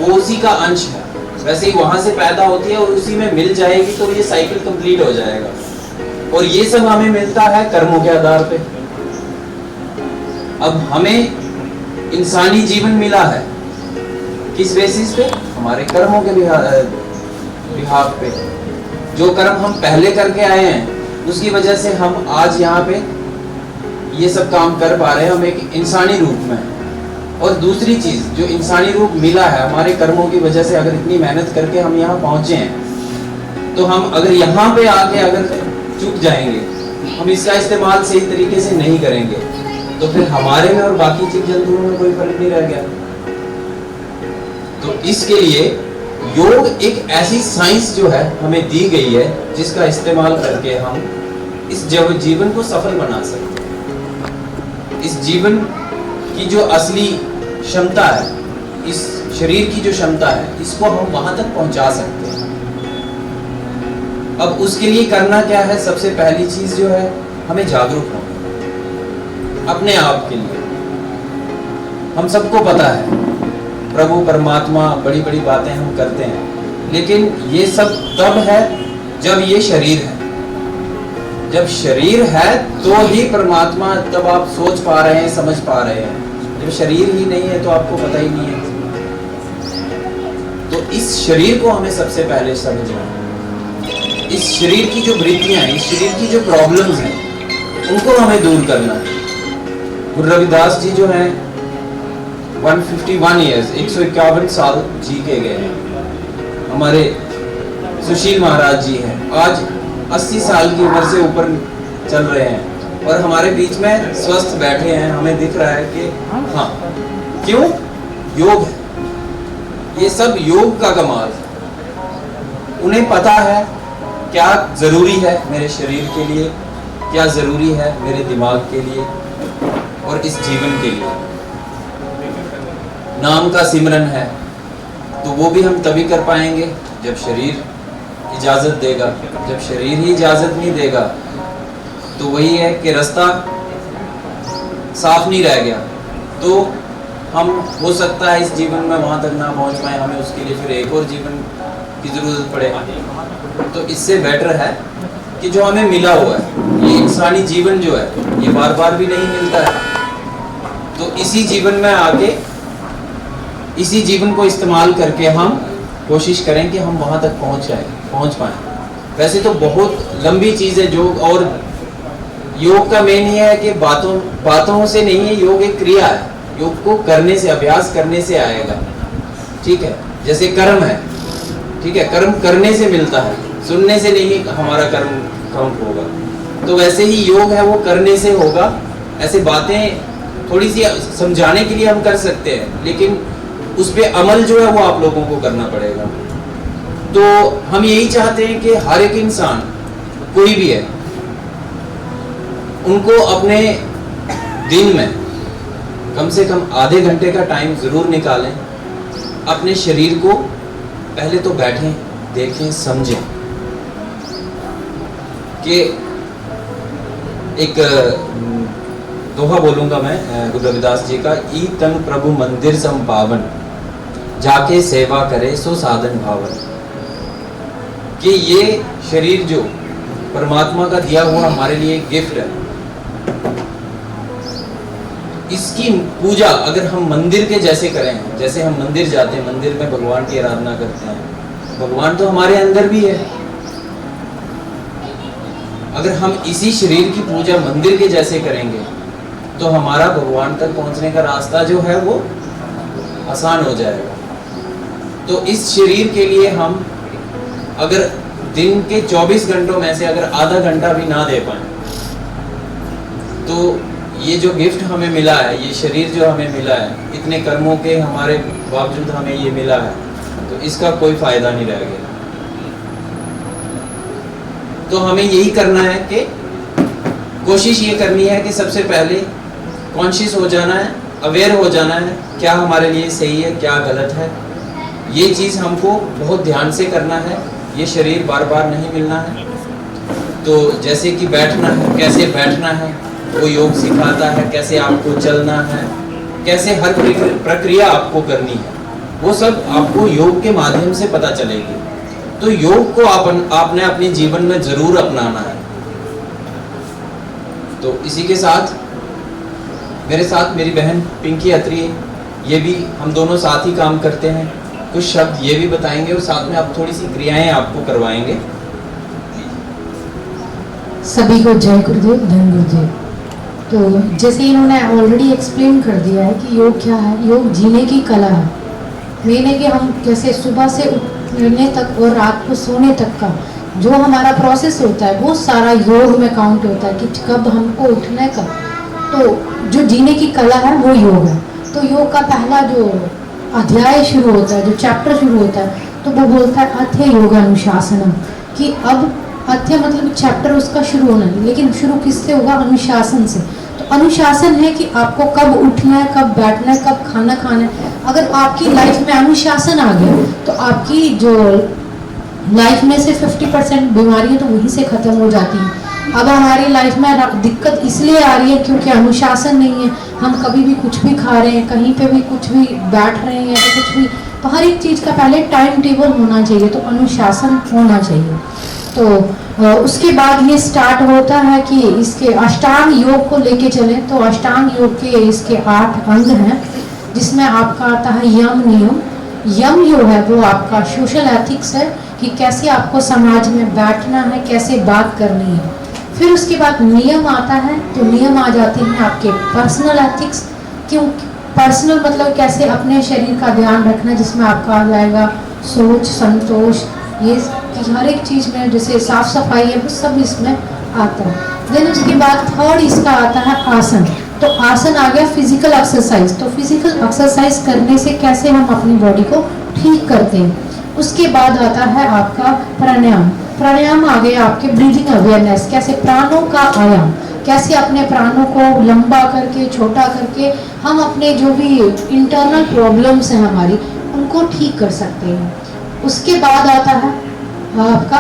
वो उसी का अंश है, वैसे ही वहां से पैदा होती है और उसी में मिल जाएगी, तो ये साइकिल कंप्लीट हो जाएगा। और ये सब हमें मिलता है कर्मों के आधार पे। अब हमें इंसानी जीवन मिला है किस बेसिस पे? हमारे कर्मों के बिहाफ पे। जो कर्म हम पहले करके आए हैं उसकी वजह से हम आज यहाँ पे ये सब काम कर पा रहे हैं, हम एक इंसानी रूप में हैं। और दूसरी चीज, जो इंसानी रूप मिला है हमारे कर्मों की वजह से, अगर इतनी मेहनत करके हम यहाँ पहुंचे हैं, तो हम अगर यहाँ पे आके अगर चूक जाएंगे, हम इसका इस्तेमाल सही तरीके से नहीं करेंगे, तो फिर हमारे में और बाकी जीव जंतुओं में कोई फर्क नहीं रह गया। तो इसके लिए योग एक ऐसी साइंस जो है हमें दी गई है, जिसका इस्तेमाल करके हम इस जीवन को सफल बना सकते हैं। इस जीवन की जो असली क्षमता है, इस शरीर की जो क्षमता है, इसको हम वहां तक पहुंचा सकते हैं। अब उसके लिए करना क्या है? सबसे पहली चीज जो है, हमें जागरूक होना अपने आप के लिए। हम सबको पता है प्रभु परमात्मा, बड़ी बड़ी बातें हम करते हैं, लेकिन ये सब तब है जब ये शरीर है। जब शरीर है तो ही परमात्मा, तब आप सोच पा रहे हैं, समझ पा रहे हैं। जब शरीर ही नहीं है तो आपको पता ही नहीं है। तो इस शरीर को हमें सबसे पहले समझना है। इस शरीर की जो वृत्तियां हैं, इस शरीर की जो प्रॉब्लम्स हैं, उनको हमें दूर करना है। गुरु रविदास जी जो हैं 151 ईयर्स, 151 साल जी के गए हैं। हमारे सुशील महाराज जी हैं, आज 80 साल की उम्र से ऊपर चल रहे हैं और हमारे बीच में स्वस्थ बैठे हैं। हमें दिख रहा है कि हाँ, क्यों? योग है। ये सब योग का कमाल है। उन्हें पता है क्या जरूरी है मेरे शरीर के लिए, क्या जरूरी है मेरे दिमाग के लिए और इस जीवन के लिए। नाम का सिमरन है, तो वो भी हम तभी कर पाएंगे जब शरीर इजाजत देगा। जब शरीर ही इजाजत नहीं देगा तो वही है कि रास्ता साफ नहीं रह गया। तो हम, हो सकता है इस जीवन में वहां तक ना पहुंच पाए, हमें उसके लिए फिर एक और जीवन की जरूरत पड़े। तो इससे बेटर है कि जो हमें मिला हुआ है, ये इंसानी जीवन जो है, ये बार बार भी नहीं मिलता है। तो इसी जीवन में आके, इसी जीवन को इस्तेमाल करके हम कोशिश करें कि हम वहां तक पहुंच पाएं। वैसे तो बहुत लंबी चीज है योग, और योग का मेन ये है कि बातों से नहीं है, योग एक क्रिया है। योग को करने से, अभ्यास करने से आएगा, ठीक है। जैसे कर्म है, ठीक है, कर्म करने से मिलता है, सुनने से नहीं हमारा कर्म काउंट होगा। तो वैसे ही योग है, वो करने से होगा। ऐसे बातें थोड़ी सी समझाने के लिए हम कर सकते हैं, लेकिन उस पे अमल जो है वो आप लोगों को करना पड़ेगा। तो हम यही चाहते हैं कि हर एक इंसान, कोई भी है, उनको अपने दिन में कम से कम आधे घंटे का टाइम जरूर निकालें। अपने शरीर को पहले तो बैठें, देखें, समझें कि एक दोहा बोलूंगा मैं गुरु रविदास जी का, ई तन प्रभु मंदिर सम पावन, जाके सेवा करे सो साधन भावन। कि ये शरीर जो परमात्मा का दिया हुआ हमारे लिए गिफ्ट है, इसकी पूजा अगर हम मंदिर के जैसे करें, जैसे हम मंदिर जाते हैं, मंदिर में भगवान की आराधना करते हैं, भगवान तो हमारे अंदर भी है। अगर हम इसी शरीर की पूजा मंदिर के जैसे करेंगे तो हमारा भगवान तक पहुंचने का रास्ता जो है वो आसान हो जाएगा। तो इस शरीर के लिए हम अगर दिन के 24 घंटों में से अगर आधा घंटा भी ना दे पाए, तो ये जो गिफ्ट हमें मिला है, ये शरीर जो हमें मिला है, इतने कर्मों के हमारे बावजूद हमें ये मिला है, तो इसका कोई फ़ायदा नहीं रह गया। तो हमें यही करना है कि कोशिश ये करनी है कि सबसे पहले कॉन्शियस हो जाना है, अवेयर हो जाना है, क्या हमारे लिए सही है, क्या गलत है। ये चीज़ हमको बहुत ध्यान से करना है। ये शरीर बार बार नहीं मिलना है। तो जैसे कि बैठना है, कैसे बैठना है वो योग सिखाता है, कैसे आपको चलना है, कैसे हर प्रक्रिया आपको करनी है, वो सब आपको योग के माध्यम से पता चलेगी। तो योग को आपने अपने जीवन में ज़रूर अपनाना है। तो इसी के साथ मेरे साथ मेरी बहन पिंकी अत्री, ये भी हम दोनों साथ ही काम करते हैं। कुछ शब्द ये भी बताएंगे और साथ में आप थोड़ी सी क्रियाएं आपको करवाएंगे। सभी को जय गुरुदेव, धन गुरुदेव। तो जैसे इन्होंने ऑलरेडी एक्सप्लेन कर दिया है कि योग क्या है। योग जीने की कला है। मेन है कि हम कैसे सुबह से उठने तक और रात को सोने तक का जो हमारा प्रोसेस होता है वो सारा योग में काउंट होता है कि कब हमको उठने का। तो जो जीने की कला है वो योग है। तो योग का पहला जो अध्याय शुरू होता है, जो चैप्टर शुरू होता है, तो वो बोलता है अथ्य योगानुशासनम, कि अब अथ्य मतलब चैप्टर उसका शुरू होना है, लेकिन शुरू किससे होगा? अनुशासन से। तो अनुशासन है कि आपको कब उठना है, कब बैठना है, कब खाना खाना है। अगर आपकी लाइफ में अनुशासन आ गया तो आपकी जो लाइफ में से 50% बीमारियां तो वहीं से ख़त्म हो जाती हैं। अब हमारी लाइफ में दिक्कत इसलिए आ रही है क्योंकि अनुशासन नहीं है। हम कभी भी कुछ भी खा रहे हैं, कहीं पे भी कुछ भी बैठ रहे हैं, तो कुछ भी, तो हर एक चीज़ का पहले टाइम टेबल होना चाहिए, तो अनुशासन होना चाहिए। तो उसके बाद ये स्टार्ट होता है कि इसके अष्टांग योग को लेके चलें। तो अष्टांग योग के इसके 8 अंग हैं, जिसमें आपका आता है यम नियम। यम जो है वो आपका सोशल एथिक्स है कि कैसे आपको समाज में बैठना है, कैसे बात करनी है। फिर उसके बाद नियम आता है। तो नियम आ जाते हैं आपके पर्सनल एथिक्स। क्यों पर्सनल मतलब कैसे अपने शरीर का ध्यान रखना, जिसमें आपका आ जाएगा सोच, संतोष, ये कि हर एक चीज़ में जैसे साफ सफाई है वो सब इसमें आता है। देन उसके बाद थर्ड इसका आता है आसन। तो आसन आ गया फिजिकल एक्सरसाइज। तो फिजिकल एक्सरसाइज करने से कैसे हम अपनी बॉडी को ठीक करते हैं। उसके बाद आता है आपका प्राणायाम। प्राणायाम आ गया आपके ब्रीदिंग अवेयरनेस, कैसे प्राणों का आयाम, कैसे अपने प्राणों को लंबा करके छोटा करके हम अपने जो भी इंटरनल प्रॉब्लम्स हैं हमारी उनको ठीक कर सकते हैं। उसके बाद आता है आपका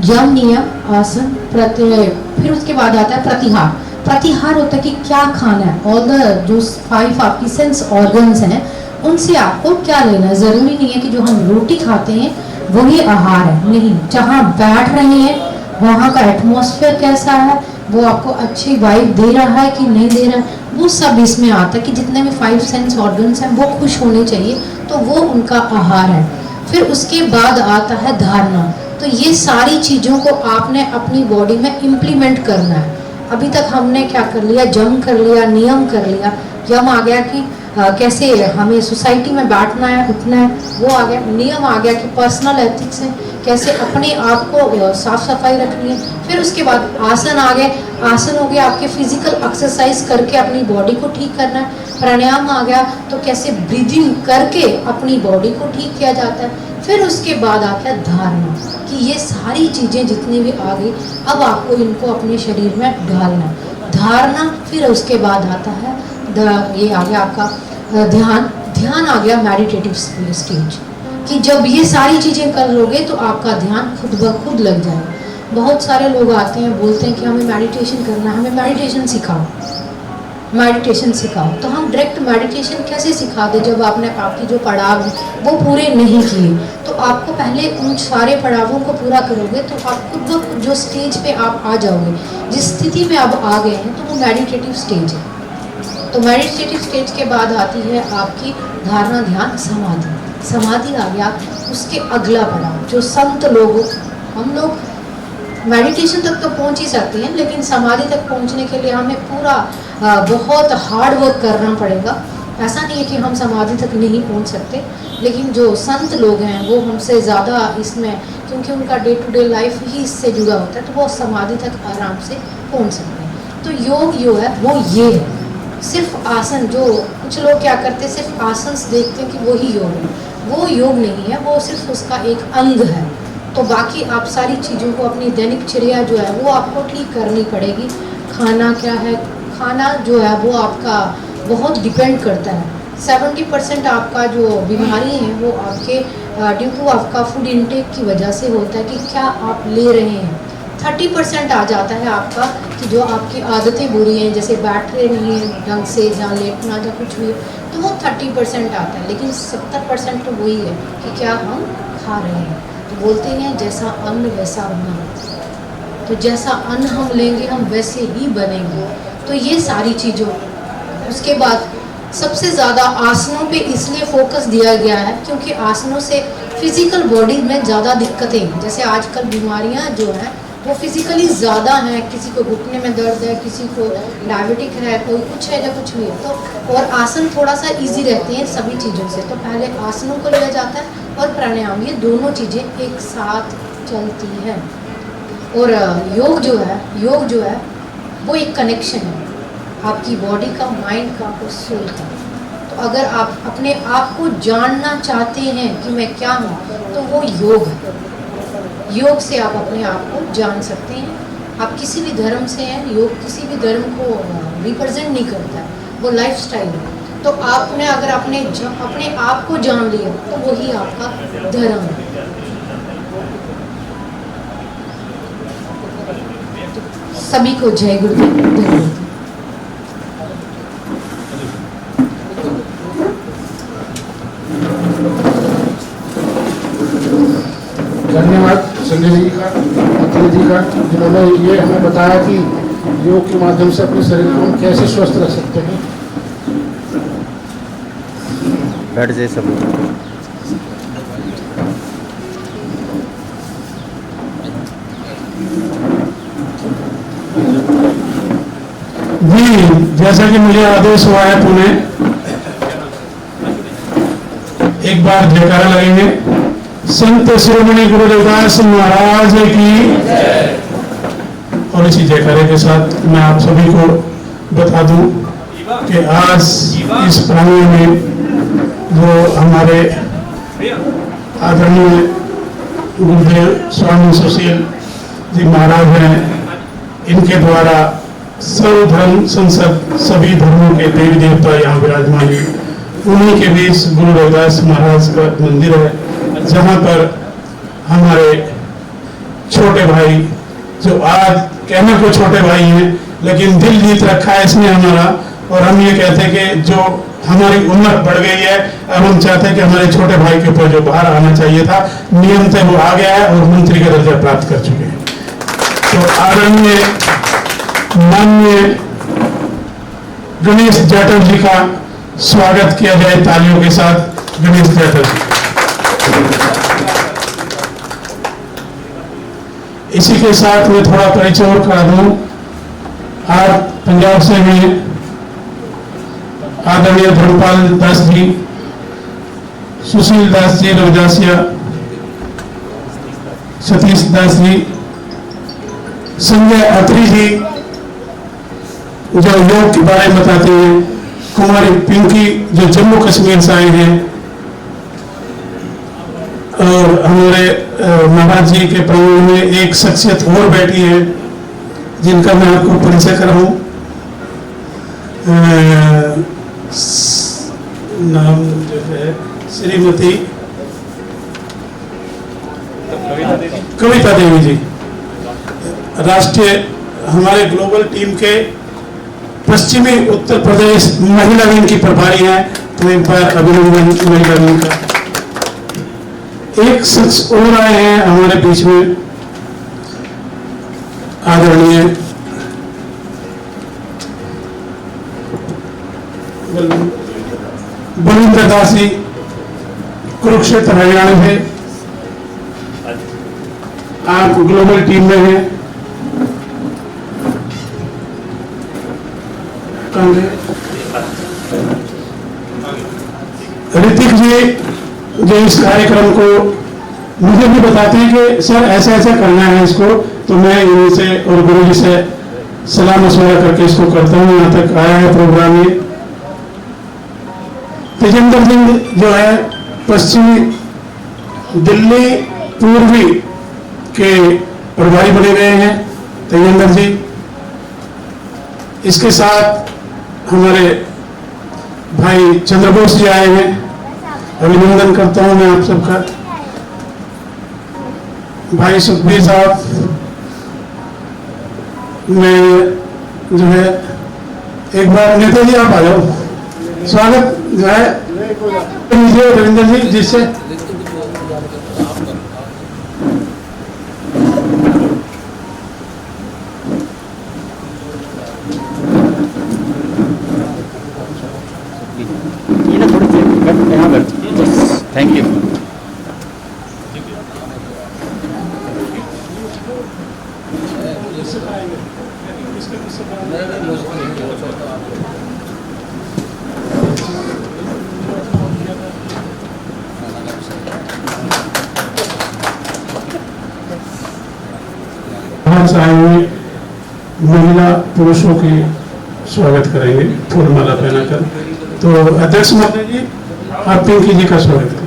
यम नियम, आसन, प्रत्यय। फिर उसके बाद आता है प्रतिहार। प्रतिहार होता है कि क्या खाना है। ऑल द जो 5 आपकी सेंस ऑर्गन्स हैं उनसे आपको क्या लेना है। ज़रूरी नहीं है कि जो हम रोटी खाते हैं वही आहार है, नहीं। जहाँ बैठ रहे हैं वहाँ का एटमॉस्फेयर कैसा है, वो आपको अच्छी वाइब दे रहा है कि नहीं दे रहा है, वो सब इसमें आता है कि जितने भी 5 सेंस ऑर्गन्स हैं वो खुश होने चाहिए, तो वो उनका आहार है। फिर उसके बाद आता है धारणा। तो ये सारी चीज़ों को आपने अपनी बॉडी में इम्प्लीमेंट करना है। अभी तक हमने क्या कर लिया, जम कर लिया, नियम कर लिया। यम आ गया कि कैसे हमें सोसाइटी में बैठना है, उठना है, वो आ गया। नियम आ गया कि पर्सनल एथिक्स है, कैसे अपने आप को साफ सफाई रखनी है। फिर उसके बाद आसन आ गए। आसन हो गया आपके फिजिकल एक्सरसाइज करके अपनी बॉडी को ठीक करना है। प्राणायाम आ गया तो कैसे ब्रीदिंग करके अपनी बॉडी को ठीक किया जाता है। फिर उसके बाद आता है धारणा, कि ये सारी चीज़ें जितनी भी आ गई अब आपको इनको अपने शरीर में डालना। धारणा। फिर उसके बाद आता है ये आ गया आपका ध्यान। ध्यान आ गया मेडिटेटिव स्टेज, कि जब ये सारी चीज़ें कर लोगे तो आपका ध्यान खुद ब खुद लग जाएगा। बहुत सारे लोग आते हैं बोलते हैं कि हमें मेडिटेशन करना है, हमें मेडिटेशन सिखाओ, मेडिटेशन सिखाओ। तो हम डायरेक्ट मेडिटेशन कैसे सिखा दें जब आपने आपकी जो पड़ाव है वो पूरे नहीं किए। तो आपको पहले उन सारे पड़ावों को पूरा करोगे तो आप खुद ब खुद जो स्टेज पे आप आ जाओगे, जिस स्थिति में आप आ गए हैं, तो वो मेडिटेटिव स्टेज है। तो मेडिटेटिव स्टेज के बाद आती है आपकी धारणा, ध्यान, समाधि। समाधि आ गया उसके अगला पड़ाव। जो संत लोग, हम लोग मेडिटेशन तक तो पहुंच ही सकते हैं, लेकिन समाधि तक पहुंचने के लिए हमें पूरा बहुत हार्ड वर्क करना पड़ेगा। ऐसा नहीं है कि हम समाधि तक नहीं पहुंच सकते, लेकिन जो संत लोग हैं वो हमसे ज़्यादा इसमें, क्योंकि उनका डे टू डे लाइफ ही इससे जुड़ा होता है, तो वो समाधि तक आराम से पहुंच सकते हैं। तो योग जो है वो ये है, सिर्फ आसन, जो कुछ लोग क्या करते हैं सिर्फ आसन देखते हैं कि वो ही योग है, वो योग नहीं है, वो सिर्फ उसका एक अंग है। तो बाकी आप सारी चीज़ों को अपनी दैनिकचर्या जो है वो आपको ठीक करनी पड़ेगी। खाना क्या है, खाना जो है वो आपका बहुत डिपेंड करता है। 70% आपका जो बीमारी है वो आपके ड्यू टू आपका फूड इनटेक की वजह से होता है कि क्या आप ले रहे हैं। 30% आ जाता है आपका कि जो आपकी आदतें बुरी हैं, जैसे बैठ रहे नहीं हैं ढंग से, जहाँ लेटना या कुछ भी, तो वो 30% आता है। लेकिन 70% तो वही है कि क्या हम खा रहे हैं। तो बोलते हैं जैसा अन्न वैसा मन, तो जैसा अन्न हम लेंगे हम वैसे ही बनेंगे। तो ये सारी चीज़ों, उसके बाद सबसे ज़्यादा आसनों पे इसलिए फोकस दिया गया है क्योंकि आसनों से फिजिकल बॉडी में ज़्यादा दिक्कतें, जैसे आजकल बीमारियां जो हैं वो फिजिकली ज़्यादा हैं, किसी को घुटने में दर्द है, किसी को डायबिटिक है, कोई कुछ है या कुछ भी है, तो और आसन थोड़ा सा इजी रहते हैं सभी चीज़ों से। तो पहले आसनों को लिया जाता है और प्राणायाम, ये दोनों चीज़ें एक साथ चलती हैं। और योग जो है वो एक कनेक्शन है आपकी बॉडी का, माइंड का और सोल का। तो अगर आप अपने आप को जानना चाहते हैं कि मैं क्या हूँ, तो वो योग है। योग से आप अपने आप को जान सकते हैं। आप किसी भी धर्म से हैं, योग किसी भी धर्म को रिप्रेजेंट नहीं करता है, वो लाइफस्टाइल है। तो आपने अगर अपने आप को जान लिया तो वही आपका धर्म है। सभी को जय गुरुदेव, धन्यवाद। धन्यवाद संजय जी का, अखिल जी का, जिन्होंने ये हमें बताया कि योग के माध्यम से अपने शरीर को हम कैसे स्वस्थ रख सकते हैं। बैठ जाए सब लोग। जी, जैसा कि मुझे आदेश हुआ है पुणे, एक बार जयकारा लगेंगे। संत शिरोमणि गुरु रविदास महाराज की, और इसी जयकारे के साथ मैं आप सभी को बता दूं कि आज इस प्रांगण में जो हमारे आदरणीय गुरुदेव स्वामी सुशील जी महाराज हैं, इनके द्वारा सर्वधर्म संसद, सभी धर्मों के देवी देवता यहाँ विराजमान हैं। उन्हीं के बीच गुरु रविदास महाराज का मंदिर है, जहाँ पर हमारे छोटे भाई, जो आज कहने को छोटे भाई हैं लेकिन दिल जीत रखा है इसने हमारा, और हम ये कहते हैं कि जो हमारी उम्र बढ़ गई है, अब हम चाहते हैं कि हमारे छोटे भाई के ऊपर जो बाहर आना चाहिए था नियम तय वो आ गया है और मंत्री का दर्जा प्राप्त कर चुके हैं। तो आदरणीय माननीय गणेश जाटव जी का स्वागत किया जाए तालियों के साथ। गणेश जाटव जी, इसी के साथ मैं थोड़ा परिचय और करा दूं। आज पंजाब से हैं आदरणीय धर्मपाल दास जी, सुशील दास जी रविदासिया, सतीश दास जी, संजय अत्री जी जो योग के बारे में बताते हैं, कुमारी पिंकी जो जम्मू कश्मीर से आए हैं, और हमारे महाराज जी के प्रांगण में एक शख्सियत और बैठी है जिनका मैं आपको परिचय कराऊं। नाम जो है श्रीमती कविता देवी जी, राष्ट्रीय हमारे ग्लोबल टीम के पश्चिमी उत्तर प्रदेश महिला विंग की प्रभारी हैं। तो एक बार अभिनंदन महिला विंग का। एक शख्स और आए हैं हमारे बीच में, आदरणीय बलिंद्र दास जी, कुरुक्षेत्र हरियाणा से, आप ग्लोबल टीम में हैं। ऋतिक जी जो इस कार्यक्रम को मुझे भी बताते हैं कि सर ऐसा ऐसा करना है इसको, तो मैं इनसे और गुरु जी से सलाह मशवरा करके इसको करता हूँ। यहाँ तक आया है प्रोग्राम ये। तेजेंद्र सिंह जो है पश्चिमी दिल्ली पूर्वी के प्रभारी बने गए हैं तेजेंद्र जी। इसके साथ हमारे भाई चंद्रबोस जी आए हैं, अभिनंदन करता हूं मैं आप सबका। भाई सुखबीर साहब, मैं जो है एक बार नेता जी आप आ जाओ, स्वागत जो है रविंदर जी जिससे ये ना थोड़ी सी यहाँ बैठ। Thank you. आए हुए महिला पुरुषों की स्वागत करेंगे फूलमाला पहनाकर। तो अध्यक्ष महोदय जी, आप पिंकी जी का स्वागत करें।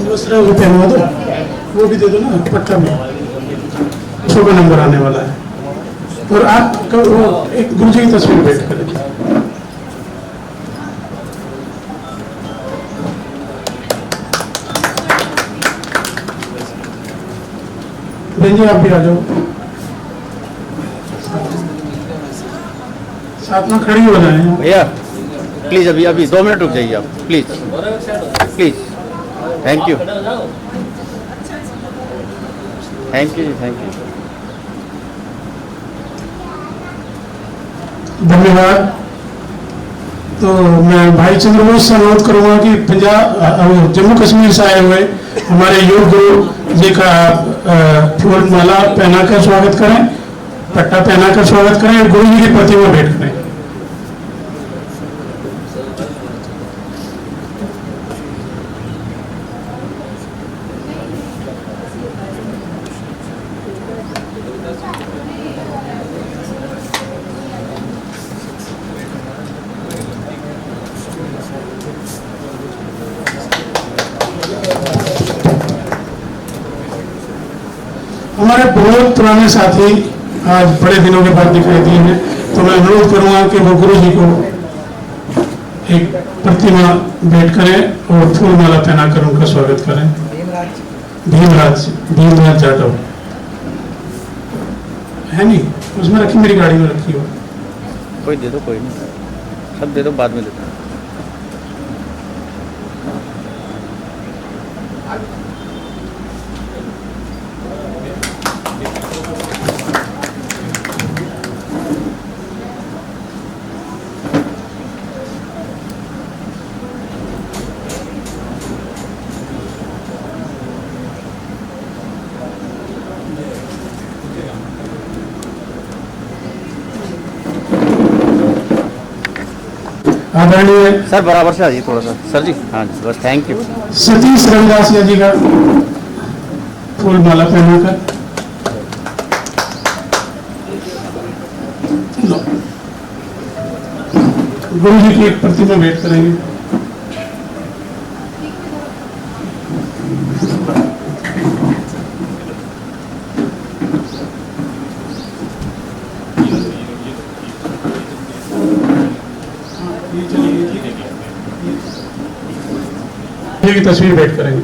दूसरा वो पहनवा दो, वो भी दे दो ना पट्टा में, 100 नंबर आने वाला है। और आप वो एक गुरु जी की तस्वीर भेंट करें। बहन जी आप भी आ जाओ, साथ में खड़ी हो जाए। भैया प्लीज अभी अभी 2 मिनट रुक जाइए आप, please please. Thank you, thank you ji, thank you. धन्यवाद। तो मैं भाई चंद्रबोस से अनुरोध करूंगा कि पंजाब जम्मू कश्मीर से आए हुए हमारे योग गुरु जी का फूल माला पहनाकर स्वागत करें, पट्टा पहनाकर स्वागत करें और गुरु जी की प्रतिमा भेंट करें। हमारे बहुत पुराने साथी आज बड़े दिनों के बाद दिखाई दिए हैं, तो मैं अनुरोध करूंगा कि वो गुरु जी को एक प्रतिमा भेंट करें और फूल माला पहनाकर उनका स्वागत करें। भीमराज जाटव है नहीं, उसमें रखी, मेरी गाड़ी में रखी हो। कोई दे दो, कोई नहीं, सब दे दो, बाद में दे दो। आदरणीय सर बराबर से आ जाइए थोड़ा सा, सर जी। हाँ जी, बस थैंक यू। सतीश रविदासिया जी का फूल माला पहनाकर गुरु जी की एक प्रतिमा भेंट करेंगे। की तस्वीर भेंट करेंगे।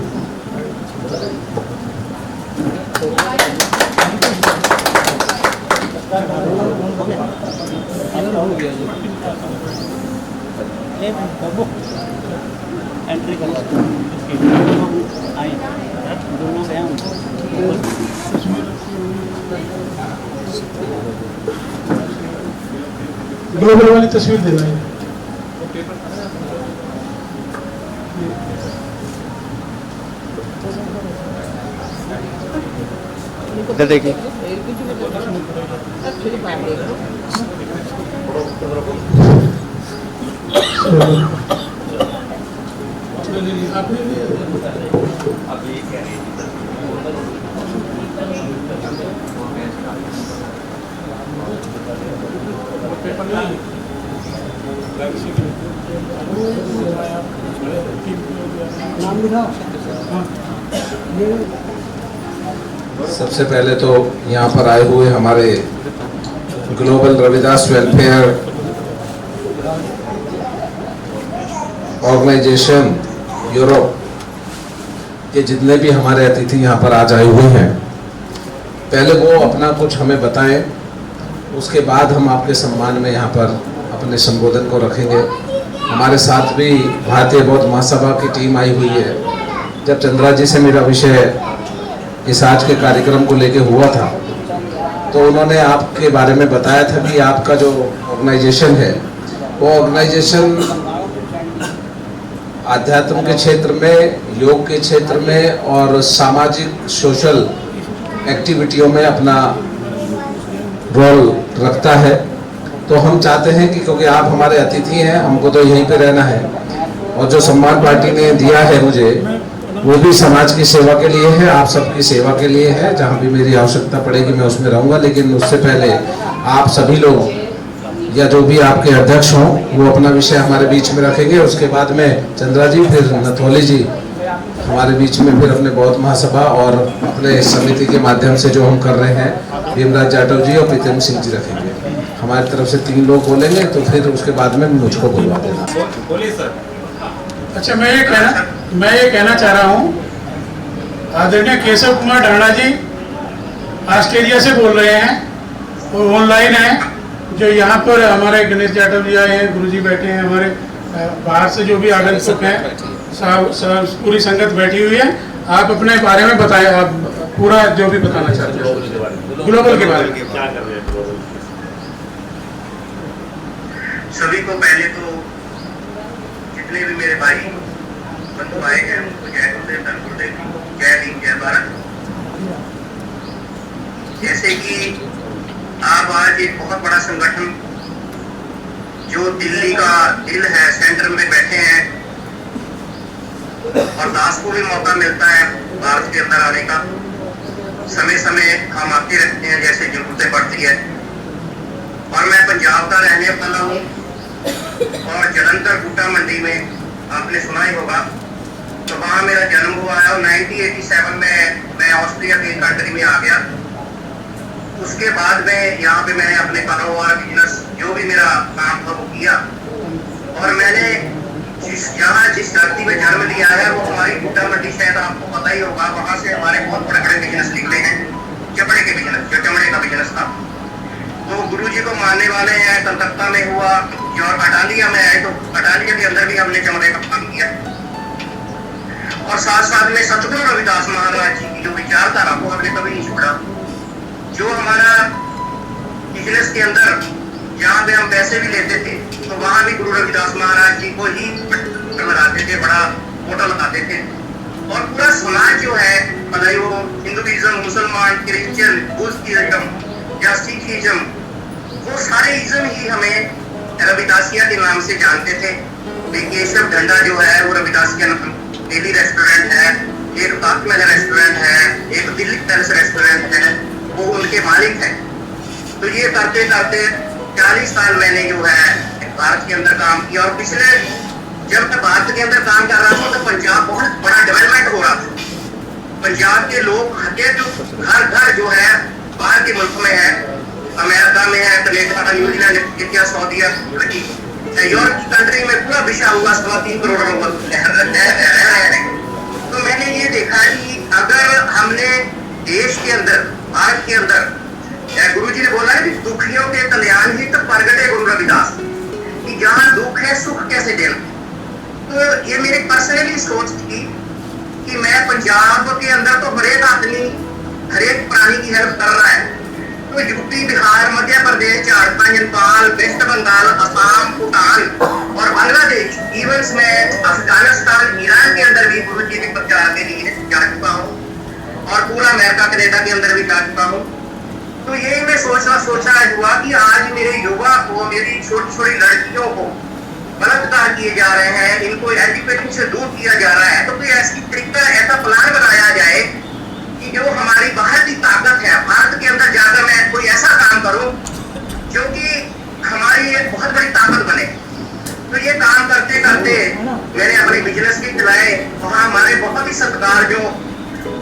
ग्लोबल वाली तस्वीर देना है। इधर देखिए। सबसे पहले तो यहाँ पर आए हुए हमारे global Ravidas welfare organization Europe के जितने भी हमारे अतिथि यहाँ पर आज आए हुए हैं, पहले वो अपना कुछ हमें बताएं, उसके बाद हम आपके सम्मान में यहाँ पर अपने संबोधन को रखेंगे। हमारे साथ भी भारतीय बौद्ध महासभा की टीम आई हुई है। जब चंद्रा जी से मेरा विषय इस आज के कार्यक्रम को लेके हुआ था तो उन्होंने आपके बारे में बताया था कि आपका जो ऑर्गेनाइजेशन है वो ऑर्गेनाइजेशन आध्यात्म के क्षेत्र में, योग के क्षेत्र में और सामाजिक सोशल एक्टिविटियों में अपना रोल रखता है। तो हम चाहते हैं कि क्योंकि आप हमारे अतिथि हैं, हमको तो यहीं पे रहना है और जो सम्मान पार्टी ने दिया है मुझे वो भी समाज की सेवा के लिए है, आप सबकी सेवा के लिए है। जहाँ भी मेरी आवश्यकता पड़ेगी मैं उसमें रहूँगा, लेकिन उससे पहले आप सभी लोग या जो भी आपके अध्यक्ष हों वो अपना विषय हमारे बीच में रखेंगे। उसके बाद में चंद्रा जी, फिर नथोली जी हमारे बीच में फिर अपने बौद्ध महासभा और अपने समिति के माध्यम से जो हम कर रहे हैं भीमराज जाटव जी और प्रीतम सिंह जी रखेंगे। हमारी तरफ से 3 लोग बोलेंगे तो फिर उसके बाद में मुझको बुलवा देना। बोलिए सर। अच्छा, मैं ये कहना चाह रहा हूँ, आदरणीय केशव कुमार ढाणा जी ऑस्ट्रेलिया से बोल रहे हैं, वो ऑनलाइन है। जो यहाँ पर हमारे गणेश जाटव जी आए हैं, गुरुजी बैठे हैं, हमारे बाहर से जो भी आगंतुक हैं, पूरी संगत बैठी हुई है। आप अपने बारे में बताएं, आप पूरा जो भी बताना चाहते हैं ग्लोबल के बारे में। क्या कर रहे हैं? सभी को पहले तो जितने भी मेरे भाई बंधु आए हैं उनको जय गुरुदेव, धन गुरुदेव, जय भीम, जय भारत। जैसे कि आप आज एक बहुत बड़ा संगठन जो दिल्ली का दिल है, सेंटर में बैठे हैं और दास को भी मौका मिलता है भारत के अंदर आने का। समय समय हम आते रहते हैं जैसे जरूरतें पड़ती है। और मैं पंजाब का रहने वाला हूँ और जलंधर बूटा मंडी में आपने सुना ही होगा, तो वहाँ मेरा जन्म हुआ है और 1987 में मैं ऑस्ट्रिया के कंट्री में आ गया। उसके बाद में यहाँ पे मैंने अपने कारोबार, बिजनेस, जो भी मेरा काम था वो किया। और मैंने जिस धरती में जन्म लिया है वो हमारी बूटा मंडी, शायद आपको पता ही होगा, वहाँ से हमारे बहुत बड़े बड़े बिजनेस निकले हैं। चमड़े के बिजनेस, जो चमड़े का बिजनेस था, तो गुरुजी को मानने वाले हैं। कलकत्ता में हुआ और अटालिया में आए तो अटालिया के अंदर भी हमने चमड़े का काम किया। और साथ साथ में सतगुरु रविदास महाराज जी की जो विचारधारा को हमने कभी नहीं छोड़ा। जो हमारा बिजनेस के अंदर जहाँ पे हम पैसे भी लेते थे तो वहाँ भी गुरु रविदास महाराज जी को ही बनाते थे, बड़ा मोटा लगाते थे। और पूरा समाज जो है, मतलब वो हिंदुइज्म, मुसलमान, क्रिश्चियन, बुद्धिज्म या सिखिज्म, वो सारे इज्म ही हमें रविदासिया के नाम से जानते थे। केशव ढंडा जो है वो रविदासिया नाम, दिल्ली रेस्टोरेंट है, एक ताजमहल रेस्टोरेंट है, एक दिल्ली पैलेस रेस्टोरेंट है, वो उनके मालिक है। तो ये करते करते 40 साल मैंने जो है भारत के अंदर काम किया। और पिछले जब मैं भारत के अंदर काम कर रहा था तो पंजाब बहुत बड़ा डेवलपमेंट हो रहा था। पंजाब के लोग जो घर घर जो है बाहर के मुल्क में है, अमेरिका में है, कनेडा, न्यूजीलैंड, इंडिया, सऊदी अरब, यूरोप की कंट्री में पूरा बिछा हुआ 3.25 करोड़ लोग रह रहे हैं। तो मैंने ये देखा कि अगर हमने देश के अंदर, भारत के अंदर, गुरु जी ने बोला है कि दुखियों के कल्याण ही तो प्रगटे गुरु रविदास, कि जहाँ दुख है सुख कैसे देना। तो ये मेरी पर्सनली सोच थी कि मैं पंजाब के अंदर तो हरेक आदमी हरेक प्राणी की हेल्प कर रहा है, तो यूपी, बिहार, मध्य प्रदेश, झारखंड, नेपाल, वेस्ट बंगाल, असम, भूटान और बांग्लादेश, इवन मैं अफगानिस्तान, ईरान के अंदर भी गुरु जी के प्रचार के लिए जा चुका हूँ और पूरा अमेरिका, कनेडा के अंदर भी जा चुका हूँ। तो यही मैं सोचा हुआ कि आज मेरे युवा को, मेरी छोटी छोटी लड़कियों को बलात्कार किए जा रहे हैं, इनको एजुकेशन से दूर किया जा रहा है, तो कोई ऐसी तरीका ऐसा प्लान बनाया जाए कि जो हमारी बाहर की ताकत है, भारत के अंदर जाकर मैं कोई ऐसा काम करूं जो कि हमारी एक बहुत बड़ी ताकत बने। तो ये काम करते करते मैंने अपने बिजनेस भी चलाए। वहाँ हमारे बहुत ही सत्कार जो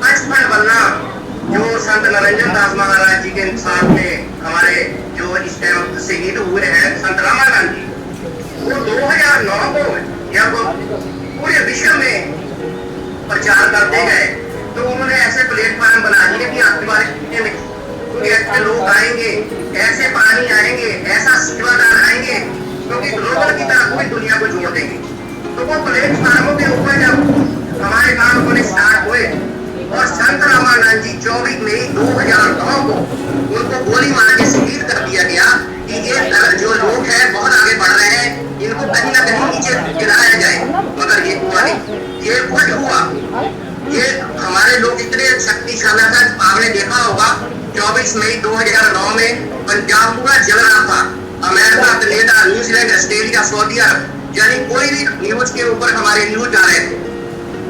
बचपन बनना जो संत निरंजन दास महाराज जी के साथ में हमारे जो इस टाइम शहीद हुए हैं संत रामानंद जी, वो 2009 को जब पूरे विश्व में प्रचार करते गए तो उन्होंने ऐसे प्लेटफॉर्म बना दिए कि आपके बारे में ऐसे लोग आएंगे, ऐसे पानी आएंगे, ऐसा सेवादार आएंगे क्योंकि ग्लोबल की तरह पूरी दुनिया को जोड़ देंगे। तो वो प्लेटफॉर्मों के ऊपर जब हमारे काम होने स्टार्ट हुए और संत रामानंद जी 24 मई 2009 को उनको गोली मार के शहीद कर दिया गया कि ये जो लोग हैं बहुत आगे बढ़ रहे हैं, इनको कहीं ना कहीं नीचे गिराया जाए, मगर ये हुआ नहीं, ये कुछ हुआ। ये हमारे लोग इतने शक्तिशाली था, आपने देखा होगा 24 मई 2009 में पंजाब पूरा जल रहा था। America, Canada, New Zealand, Australia, Saudi Arab, यानी कोई भी न्यूज के ऊपर हमारे न्यूज आ रहे थे।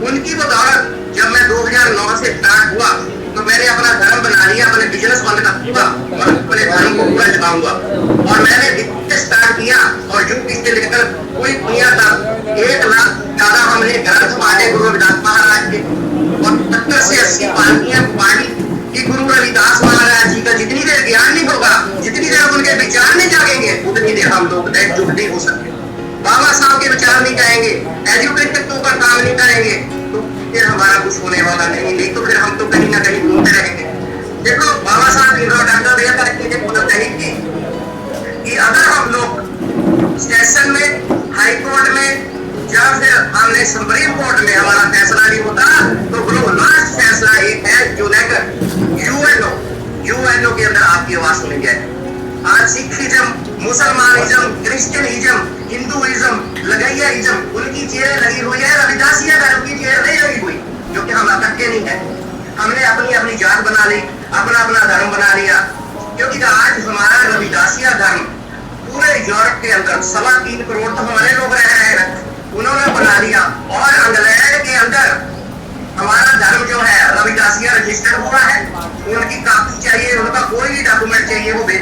उनकी बदौलत जब मैं 2009 से स्टार्ट हुआ तो मैंने अपना धर्म बना लिया, अपने बिजनेस बंद कर दिया, अपने धर्म को पूरा चलाऊंगा और मैंने बिजनेस स्टार्ट किया और जो इससे लेकर पूरी दुनिया तक 1 लाख ज्यादा हमने ग्रंथ बांटे गुरु रविदास महाराज के और 70 से 80 पालकियां बांटी कि गुरु रविदास महाराज जी का जितनी देर ज्ञान नहीं होगा, जितनी देर उनके विचार नहीं जागेंगे, उतनी देर हम लोग एकजुट नहीं हो सकते। बाबा साहब के विचार नहीं जाएंगे, एजुकेशन के ऊपर काम नहीं करेंगे तो फिर हमारा कुछ होने वाला नहीं तो फिर हम तो कहीं ना कहीं घूमते रहेंगे। देखो बाबा साहब डॉक्टर भैया कहेंगे कि अगर हम लोग स्टेशन में, हाई कोर्ट में या फिर हमने सुप्रीम कोर्ट में हमारा फैसला नहीं होता तो लास्ट फैसला एक है जो लेकर यूएनओ के अंदर आपकी आवाज सुनी जाए। आज सिखिज्म, मुसलमानिज्म, क्रिश्चियनिज्म, हिंदुइज्म, लगैयाइज्म, उनकी चेयर लगी हुई है, रविदासिया का उनकी चेयर नहीं लगी हुई, जो कि हम अकट्ठे नहीं है। हमने अपनी अपनी जात बना ली, अपना अपना धर्म बना लिया, क्योंकि आज हमारा रविदासिया धर्म पूरे यूरोप के अंदर 3.25 करोड़ तो हमारे लोग रह रहे हैं, उन्होंने बना लिया। और इंग्लैंड के अंदर हमारा धर्म जो है रविदासिया रजिस्टर्ड हुआ है, उनकी कापी चाहिए, उनका कोई भी डॉक्यूमेंट चाहिए वो भेज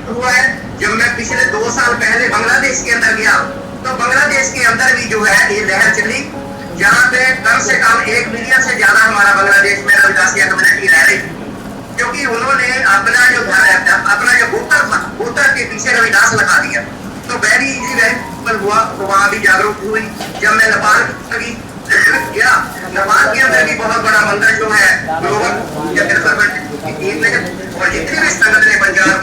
हुआ है। जब मैं पिछले 2 साल पहले बांग्लादेश के अंदर गया तो बांग्लादेश के अंदर भी जो है ये लहर चली, जहाँ पे कम से कम 1 मिलियन से ज्यादा हमारा बांग्लादेश में रविदासिया कम्युनिटी रह रही, क्योंकि उन्होंने अपना जो घर है, अपना जो गोत्र था, गोत्र के पीछे रविदास लगा दिया। तो वेरी इजी वेरी हुआ, तो वहाँ भी जागरूक हुई। जब मैं नेपाल गया, नेपाल के अंदर भी बहुत बड़ा मंदिर जो है और जितनी भी संगठन पंजाब